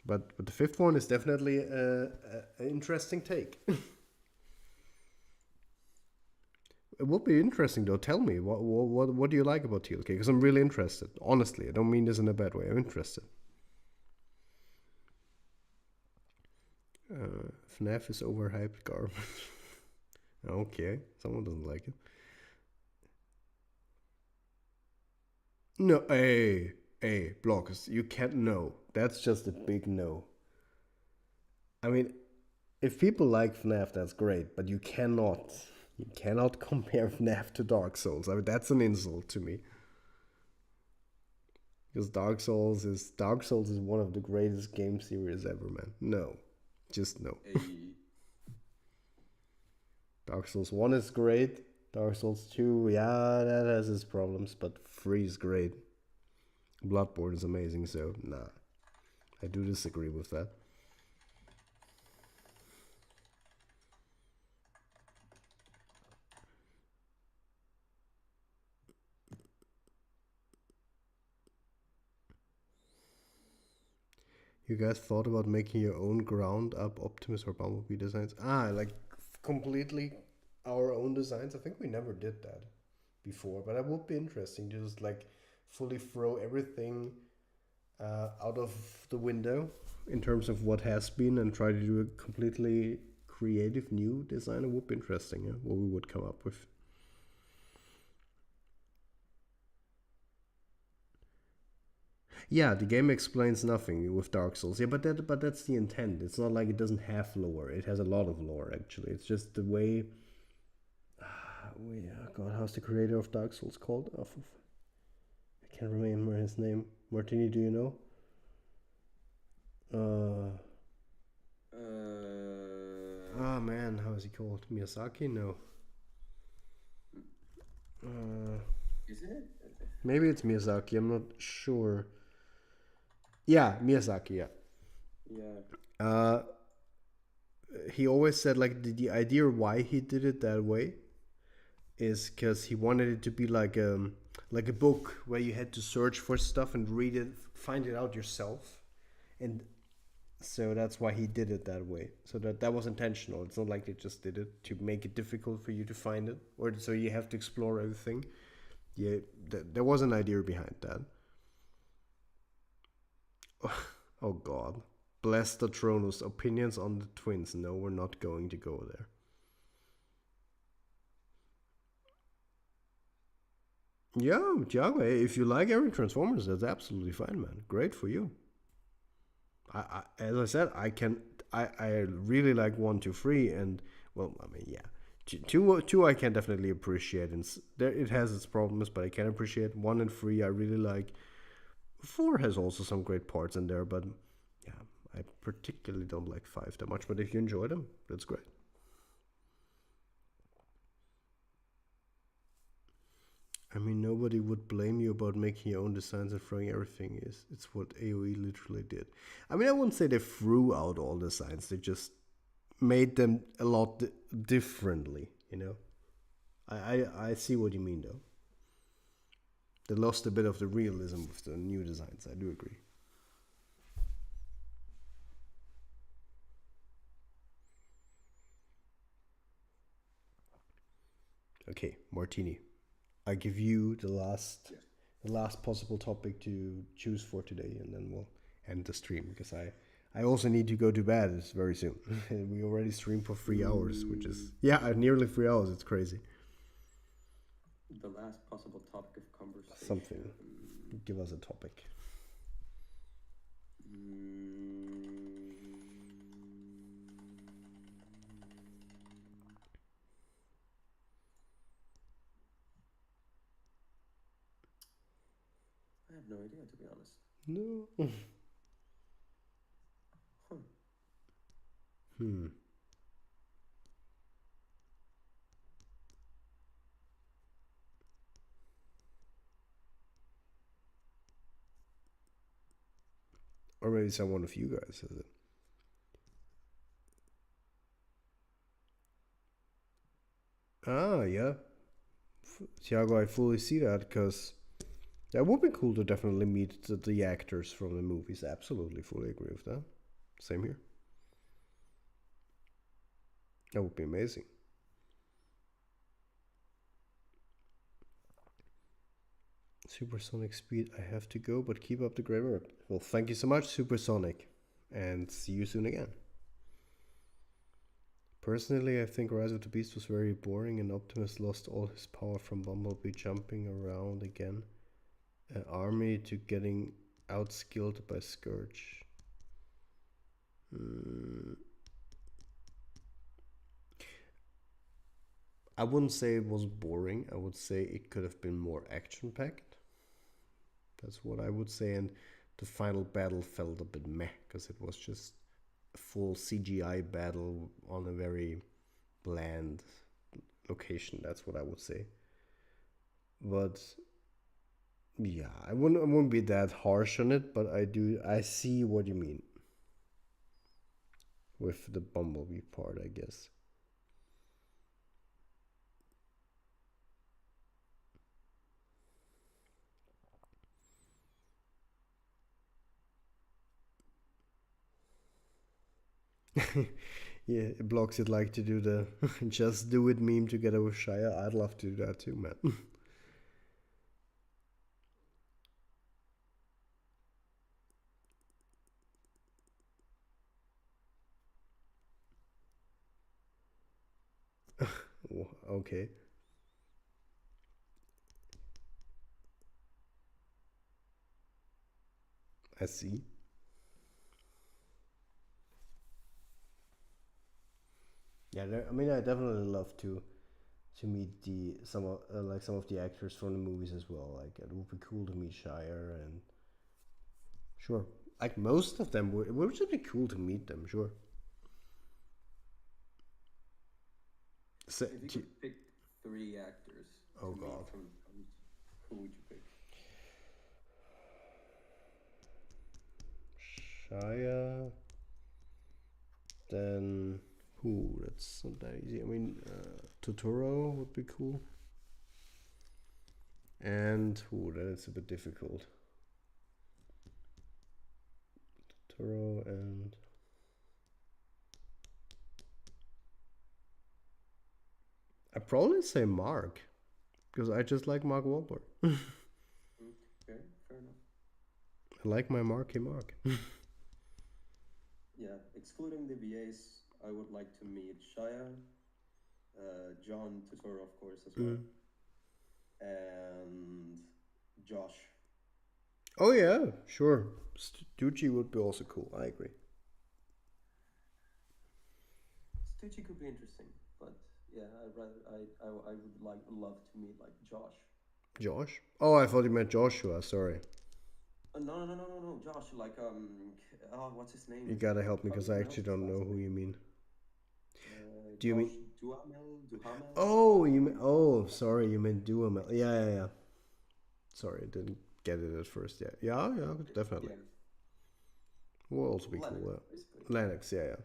But the 5th one is definitely an interesting take. It would be interesting though. Tell me what do you like about TLK? Because I'm really interested. Honestly, I don't mean this in a bad way. I'm interested. FNAF is overhyped garbage. Okay, someone doesn't like it. No, hey, blockers, you can't. No, that's just a big no. I mean, if people like FNAF, that's great, but you cannot compare FNAF to Dark Souls. I mean, that's an insult to me. Because Dark Souls is one of the greatest game series ever, man. No, just no. Dark Souls 1 is great. Dark Souls 2, yeah, that has its problems, but 3 is great. Bloodborne is amazing, so nah. I do disagree with that. You guys thought about making your own ground up Optimus or Bumblebee designs? Like completely our own designs? I think we never did that before, but that would be interesting to just like fully throw everything out of the window in terms of what has been and try to do a completely creative new design. It would be interesting, yeah, what we would come up with. Yeah, the game explains nothing with Dark Souls. Yeah, but that's the intent. It's not like it doesn't have lore. It has a lot of lore actually. It's just the way. God, how's the creator of Dark Souls called? I can't remember his name. Martini, do you know? Oh man, how is he called? Miyazaki? No. Isn't it? Maybe it's Miyazaki. I'm not sure. Yeah, Miyazaki. Yeah. Yeah. He always said like the idea why he did it that way is because he wanted it to be like a book where you had to search for stuff and read it, find it out yourself, and so that's why he did it that way. So that was intentional. It's not like they just did it to make it difficult for you to find it, or so you have to explore everything. Yeah, there was an idea behind that. Oh God, bless the Tronus. Opinions on the twins? No, we're not going to go there. Yeah, Thiago, if you like every Transformers, that's absolutely fine, man. Great for you. As I said, I really like 1, 2, 3, and well, I mean, yeah, two I can definitely appreciate, and there it has its problems, but I can appreciate 1 and 3. I really like. 4 has also some great parts in there, but yeah, I particularly don't like 5 that much. But if you enjoy them, that's great. I mean, nobody would blame you about making your own designs and throwing everything. It's what AOE literally did. I mean, I wouldn't say they threw out all designs. They just made them a lot differently, you know? I see what you mean, though. They lost a bit of the realism with the new designs. I do agree. Okay, Martini. I give you the last possible topic to choose for today, and then we'll end the stream because I also need to go to bed very soon. We already streamed for 3 hours, which is nearly 3 hours. It's crazy. The last possible topic of conversation. Something. Give us a topic. I have no idea, to be honest. No. Or maybe someone of you guys says it. Yeah. Thiago, I fully see that because that would be cool to definitely meet the actors from the movies. Absolutely, fully agree with that. Same here. That would be amazing. Supersonic speed, I have to go, but keep up the great work. Well, thank you so much, Supersonic, and see you soon again. Personally, I think Rise of the Beast was very boring, and Optimus lost all his power from Bumblebee jumping around again. An army to getting outskilled by Scourge. I wouldn't say it was boring. I would say it could have been more action-packed. That's what I would say, and the final battle felt a bit meh, because it was just a full CGI battle on a very bland location. That's what I would say. But yeah, I wouldn't be that harsh on it, but I see what you mean with the Bumblebee part, I guess. Yeah, it blocks it like to do the just do it meme together with Shia. I'd love to do that too, man. Okay, I see. Yeah, I mean, I definitely love to meet the some of like some of the actors from the movies as well. Like it would be cool to meet Shire and sure, like most of them would. It would just be cool to meet them. Sure. So, If you could pick three actors oh to meet God, from who would you pick? Shire. Then who? That's not that easy. I mean, Totoro would be cool. And who? Then it's a bit difficult. Totoro and I probably say Mark because I just like Mark Wahlberg. Okay, fair enough. I like my Marky Mark. Yeah, excluding the VAs, I would like to meet Shia, John Turturro, of course, as well, Mm. and Josh. Oh yeah, sure. Stucci would be also cool. I agree. Stucci could be interesting, but yeah, I would like love to meet like Josh. Josh? Oh, I thought you meant Joshua. Sorry. No, Josh, like oh, what's his You name? gotta help me How do because you I pronounce actually his don't last know who name? you mean. Do you Josh mean? Duhamel. Oh, you mean? Oh, sorry, you meant Duhamel. Yeah, yeah, yeah. Sorry, I didn't get it at first. Yeah, yeah, yeah, definitely. Yeah, Will also be Lennox, cool. basically. Lennox, yeah, yeah.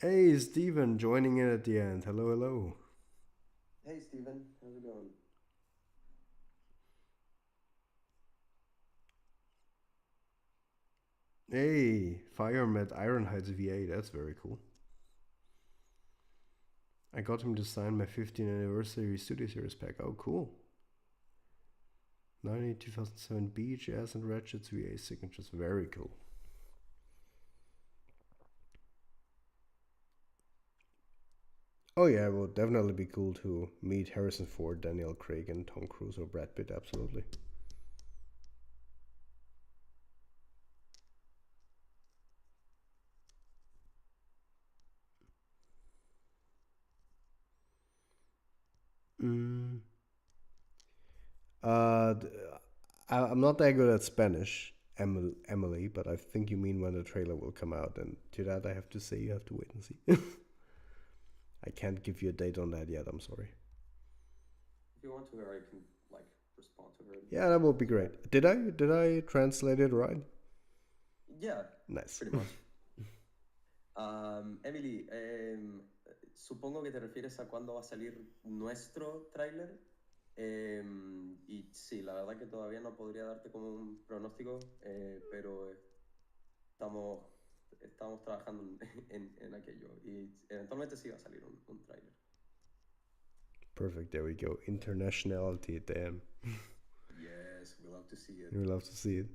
Hey, Steven, joining in at the end. Hello, hello. Hey, Steven, how's it going? Hey, Fire met Ironhide's VA. That's very cool. I got him to sign my 15th anniversary Studio Series pack. Oh, cool. 90 2007 Beach, Ass and Ratchet's VA signatures. Very cool. Oh yeah, it would definitely be cool to meet Harrison Ford, Daniel Craig, and Tom Cruise or Brad Pitt. Absolutely. Mm. Uh, I'm not that good at Spanish, Emily, but I think you mean when the trailer will come out. And to that, I have to say you have to wait and see. I can't give you a date on that yet. I'm sorry. If you want to her, I can like respond to her. Yeah, that would be great. Did I translate it right? Yeah, Nice. pretty much. Emily, supongo que te refieres a cuándo va a salir nuestro tráiler. Y sí, la verdad que todavía no podría darte como un pronóstico, pero estamos, estamos trabajando en aquello y eventualmente sí va a salir un tráiler. Perfect. There we go. Internationality. Damn. Yes, we love to see it. We love to see it.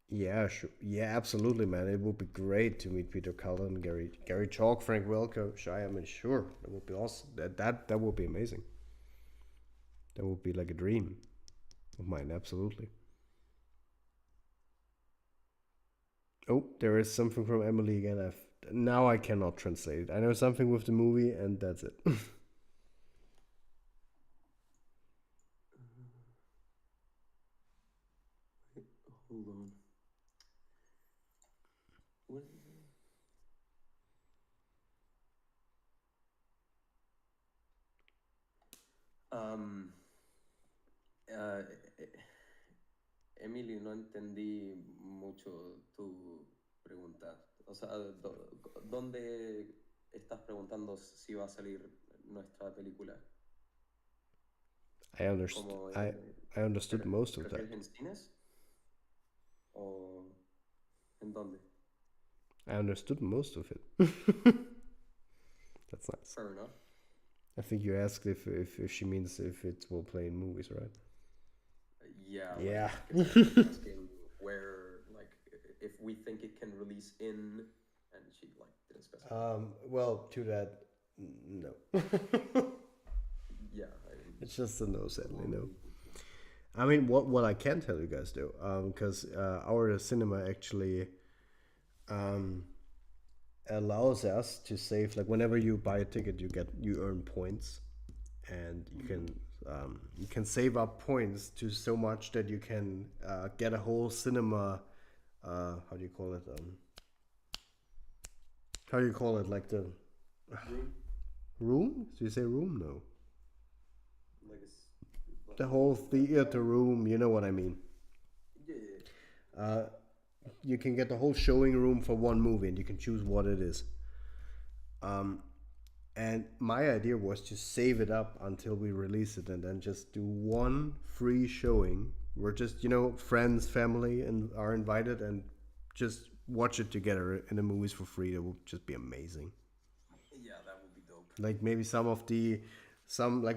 Yeah, sure. Yeah, absolutely, man. It would be great to meet Peter Cullen, Gary Chalk, Frank Welker, Shy. I mean, sure, that would be awesome. That would be amazing. That would be like a dream of mine. Absolutely. Oh, there is something from Emily again. Now I cannot translate it. I know something with the movie, and that's it. Hold on. What is it? Um, uh, Emily, no entendí mucho tu pregunta. O sea, ¿dónde estás preguntando si va a salir nuestra película? I understood. Como I understood most ¿te of that. refieres en cines? ¿O en dónde? I understood most of it. That's nice. Fair enough. I think you asked if she means if it will play in movies, right? Yeah. Yeah. Like, asking where, like, if we think it can release in, and she like didn't specify. Well, to that, no. Yeah. It's just a no, sadly, no. I mean, what I can tell you guys though, because our cinema actually allows us to save, like whenever you buy a ticket, you earn points, and you can save up points to so much that you can get a whole cinema. How do you call it? How do you call it? Like the room? Do you say room? No. Like The whole theater room. You know what I mean? yeah. You can get the whole showing room for one movie, and you can choose what it is. And my idea was to save it up until we release it, and then just do one free showing. We're just, friends, family, and are invited, and just watch it together in the movies for free. That would just be amazing. Yeah, that would be dope. Like maybe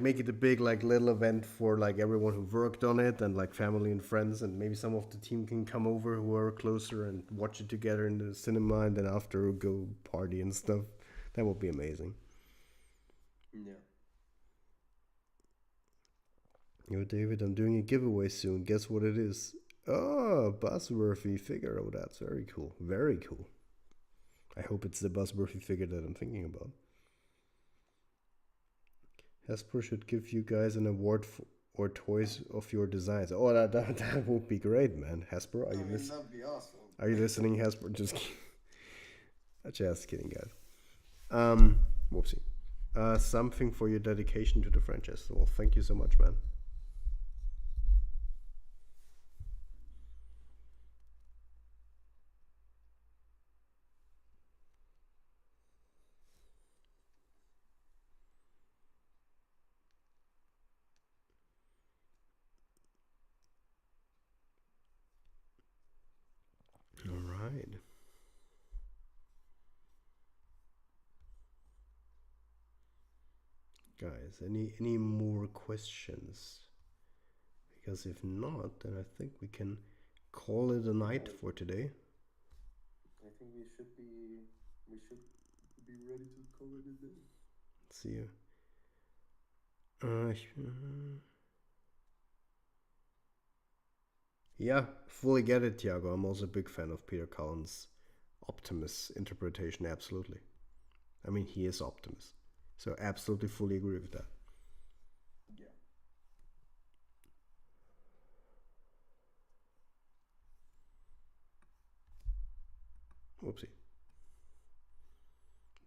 make it a big like little event for like everyone who worked on it, and like family and friends, and maybe some of the team can come over who are closer and watch it together in the cinema, and then after go party and stuff. That would be amazing. Yeah. Yo, David, I'm doing a giveaway soon. Guess what it is? Oh, Buzzworthy figure. Oh, that's very cool. Very cool. I hope it's the Buzzworthy figure that I'm thinking about. Hasbro should give you guys an award or toys of your designs. Oh, that would be great, man. Hasbro, are you listening? That'd be awesome. Are you listening, Hasbro? Just kidding, guys. Whoopsie. Something for your dedication to the franchise. Well, thank you so much, man. All right. Guys, any more questions? Because if not, then I think we can call it a night for today. I think we should be ready to call it a day. Let's see you. Yeah, fully get it, Tiago. I'm also a big fan of Peter Cullen's Optimus interpretation, absolutely. I mean, he is Optimus. So absolutely fully agree with that. Yeah. Whoopsie.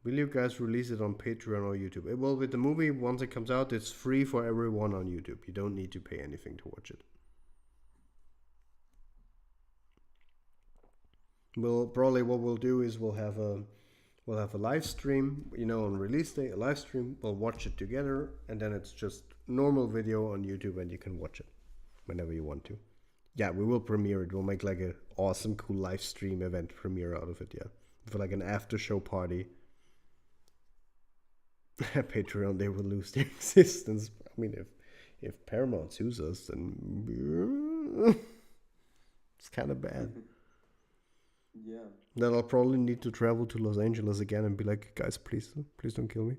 Will you guys release it on Patreon or YouTube? Well, with the movie, once it comes out, it's free for everyone on YouTube. You don't need to pay anything to watch it. Well, probably what we'll do is we'll have a live stream, on release day, a live stream. We'll watch it together, and then it's just normal video on YouTube, and you can watch it whenever you want to. Yeah, we will premiere it. We'll make like a awesome, cool live stream event premiere out of it. Yeah, for like an after show party. Patreon, they will lose their existence. I mean, if Paramount sues us, then it's kind of bad. Yeah. Then I'll probably need to travel to Los Angeles again and be like, guys, please don't kill me.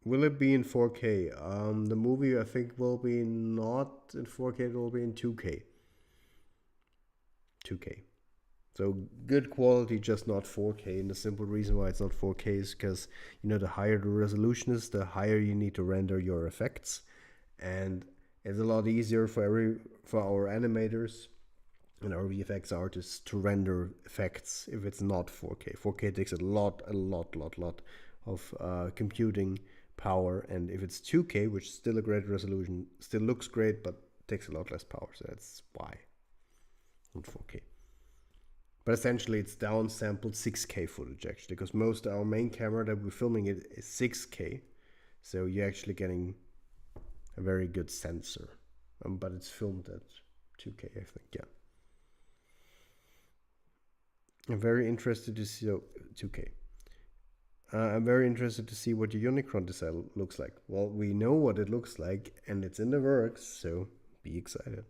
Will it be in 4K? The movie, I think, will be not in 4K. It will be in 2K. 2K. So good quality, just not 4K. And the simple reason why it's not 4K is because, the higher the resolution is, the higher you need to render your effects. And it's a lot easier for our animators and our VFX artists to render effects if it's not 4K. 4K takes a lot of computing power, and if it's 2K, which is still a great resolution, still looks great, but takes a lot less power. So that's why not 4K. But essentially, it's downsampled 6K footage actually, because most of our main camera that we're filming it is 6K, so you're actually getting a very good sensor. But it's filmed at 2K, I think. Yeah. I'm very interested to see 2K. I'm very interested to see what the Unicron design looks like. Well, we know what it looks like, and it's in the works, so be excited.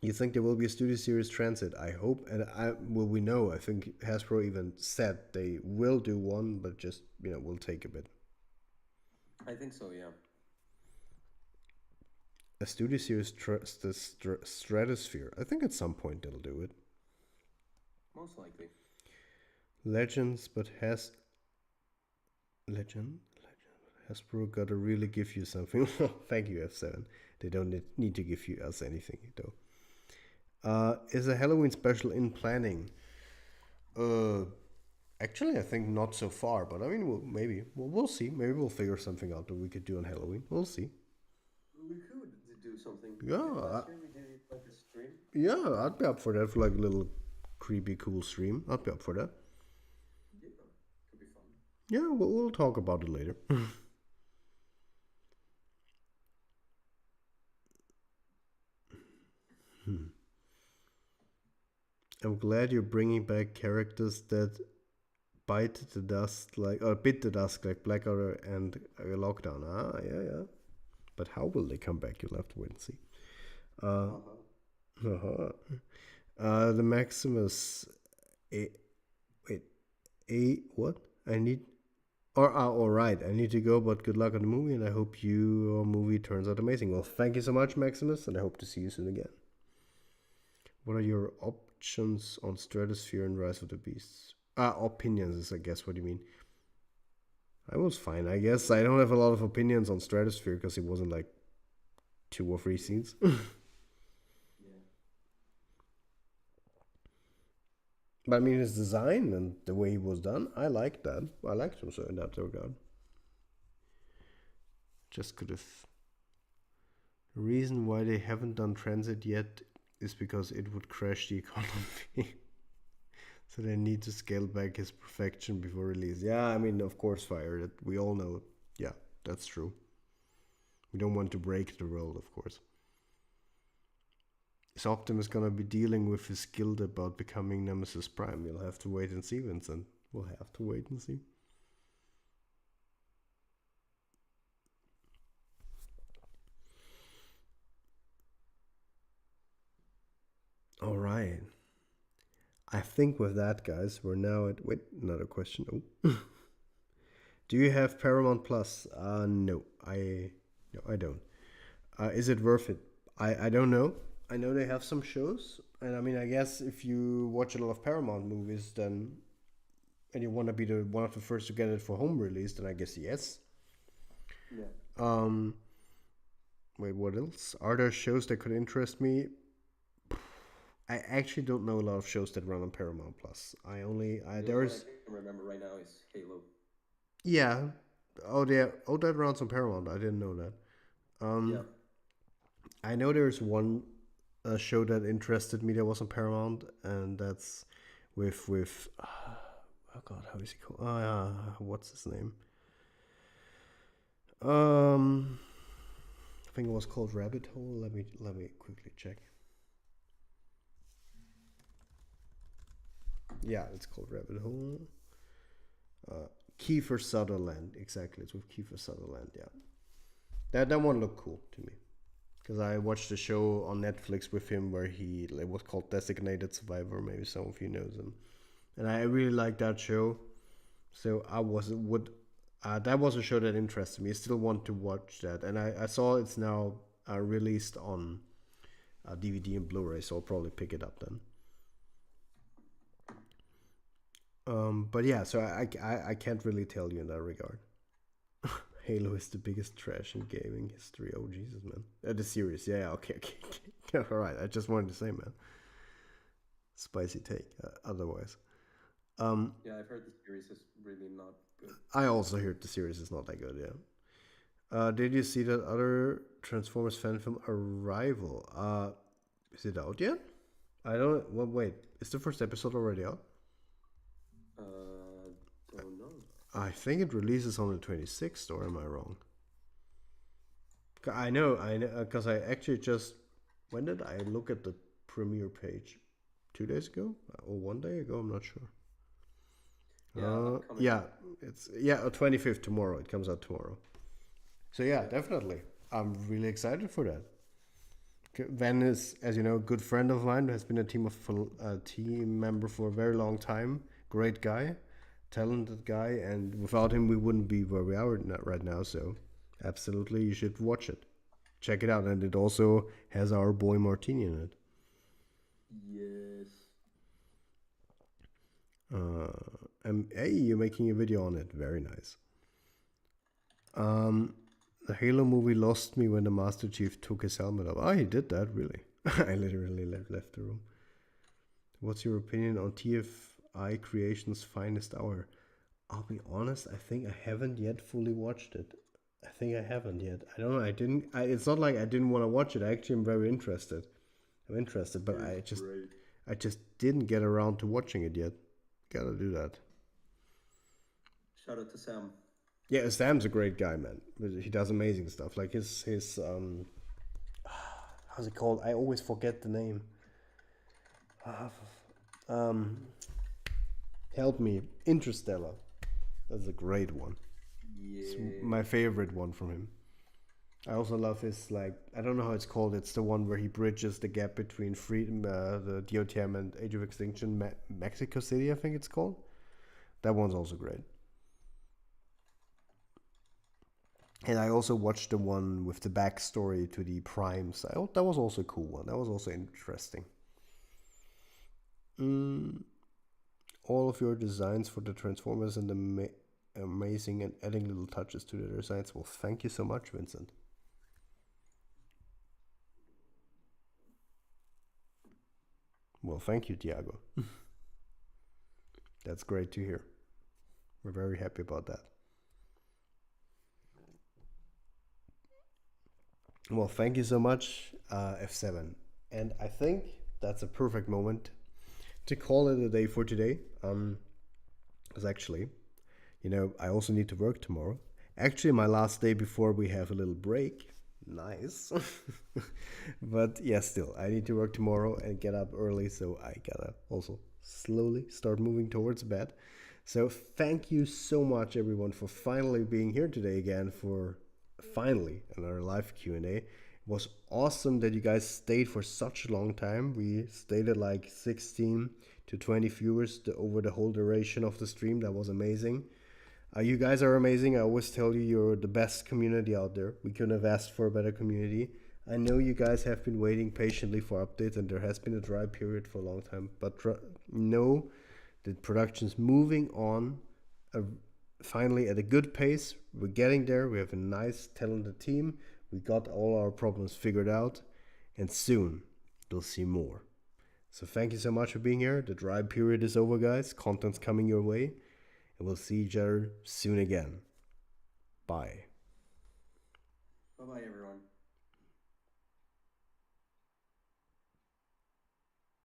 You think there will be a Studio Series Transit? I hope, and we know. I think Hasbro even said they will do one, but just will take a bit. I think so, yeah. A Studio Series Stratosphere. I think at some point they'll do it. Most likely. Legends, but Hasbro gotta really give you something. Thank you, F7. They don't need to give us anything though. Is a Halloween special in planning? Actually, I think not so far, but I mean, we'll see. Maybe we'll figure something out that we could do on Halloween. We'll see. We could do something. Yeah, Last year we did like a stream. Yeah, I'd be up for that, for like a little creepy, cool stream. I'd be up for that. Yeah, could be fun. Yeah, we'll talk about it later. I'm glad you're bringing back characters that bite the dust or bit the dust like Blackadder and Lockdown. Yeah. But how will they come back? You'll have to wait and see. The Maximus. What? Alright, I need to go, but good luck on the movie, and I hope your movie turns out amazing. Well, thank you so much, Maximus, and I hope to see you soon again. What are your options on Stratosphere and Rise of the Beasts? Opinions is, I guess, what you mean. I was fine, I guess. I don't have a lot of opinions on Stratosphere because it wasn't like 2 or 3 scenes. But I mean, his design and the way he was done, I liked that. I liked him so in that regard. Just could have. The reason why they haven't done Transit yet is because it would crash the economy. So they need to scale back his perfection before release. Yeah, I mean, of course, Fire. That we all know. Yeah, that's true. We don't want to break the world, of course. Is Optimus gonna be dealing with his guilt about becoming Nemesis Prime? You'll have to wait and see, Vincent. We'll have to wait and see. Alright. I think with that, guys, we're now at... Wait, another question. Oh. Do you have Paramount Plus? No, I don't. Is it worth it? I don't know. I know they have some shows, and I mean, I guess if you watch a lot of Paramount movies, then and you want to be one of the first to get it for home release, then I guess yes. Yeah. Wait, what else? Are there shows that could interest me? I actually don't know a lot of shows that run on Paramount Plus. There's. What I can remember right now is Halo. Yeah. That runs on Paramount. I didn't know that. Yeah. I know there's one show that interested me that was on Paramount, and that's with oh god, how is he called? What's his name? I think it was called Rabbit Hole. Let me quickly check. Yeah, it's called Rabbit Hole. Kiefer Sutherland, exactly. It's with Kiefer Sutherland. Yeah, that one looked cool to me. Because I watched a show on Netflix with him where it was called Designated Survivor. Maybe some of you know him, and I really liked that show. So that was a show that interested me. I still want to watch that, and I saw it's now released on DVD and Blu-ray, so I'll probably pick it up then. But yeah, so I can't really tell you in that regard. Halo is the biggest trash in gaming history. Oh Jesus, man. The series, yeah, okay. All right, I just wanted to say, man. Spicy take. Otherwise, Yeah, I've heard the series is really not good. I also heard the series is not that good. Yeah. Did you see that other Transformers fan film Arrival? Is it out yet? I don't. Well, wait. Is the first episode already out? Don't know. I think it releases on the 26th, or am I wrong? I know, because I actually just. When did I look at the premiere page? 2 days ago? Or 1 day ago? I'm not sure. Yeah, It's 25th tomorrow. It comes out tomorrow. So yeah, definitely. I'm really excited for that. Van is, as you know, a good friend of mine. Has been a team member for a very long time. Great guy, talented guy, and without him, we wouldn't be where we are right now. So, absolutely, you should watch it. Check it out, and it also has our boy Martini in it. Yes. And hey, you're making a video on it. Very nice. The Halo movie lost me when the Master Chief took his helmet off. Oh, he did that, really. I literally left the room. What's your opinion on TFI Creation's Finest Hour? I'll be honest, I think I haven't yet fully watched it. I think I haven't yet. I don't know. It's not like I didn't want to watch it. I actually am very interested. I'm interested, but I just didn't get around to watching it yet. Gotta do that. Shout out to Sam. Yeah, Sam's a great guy, man. He does amazing stuff. Like his how's it called? I always forget the name. Help me. Interstellar. That's a great one. Yeah. It's my favorite one from him. I also love his, like, I don't know how it's called. It's the one where he bridges the gap between freedom, the DOTM and Age of Extinction, Mexico City, I think it's called. That one's also great. And I also watched the one with the backstory to the Primes. I thought that was also a cool one. That was also interesting. All of your designs for the Transformers and the amazing and adding little touches to the designs. Well, thank you so much, Vincent. Well, thank you, Tiago. That's great to hear. We're very happy about that. Well, thank you so much, F7. And I think that's a perfect moment to call it a day for today. Because actually, I also need to work tomorrow. Actually, my last day before we have a little break. Nice. But yeah, still, I need to work tomorrow and get up early, so I gotta also slowly start moving towards bed. So thank you so much, everyone, for finally being here today again for finally another live Q&A. It was awesome that you guys stayed for such a long time. We stayed at like 16 to 20 viewers over the whole duration of the stream. That was amazing. You guys are amazing. I always tell you, you're the best community out there. We couldn't have asked for a better community. I know you guys have been waiting patiently for updates, and there has been a dry period for a long time, but know that production's moving on finally at a good pace. We're getting there. We have a nice, talented team. We got all our problems figured out, and soon you'll see more. So thank you so much for being here. The dry period is over, guys. Content's coming your way, and we'll see each other soon again. Bye. Bye-bye, everyone.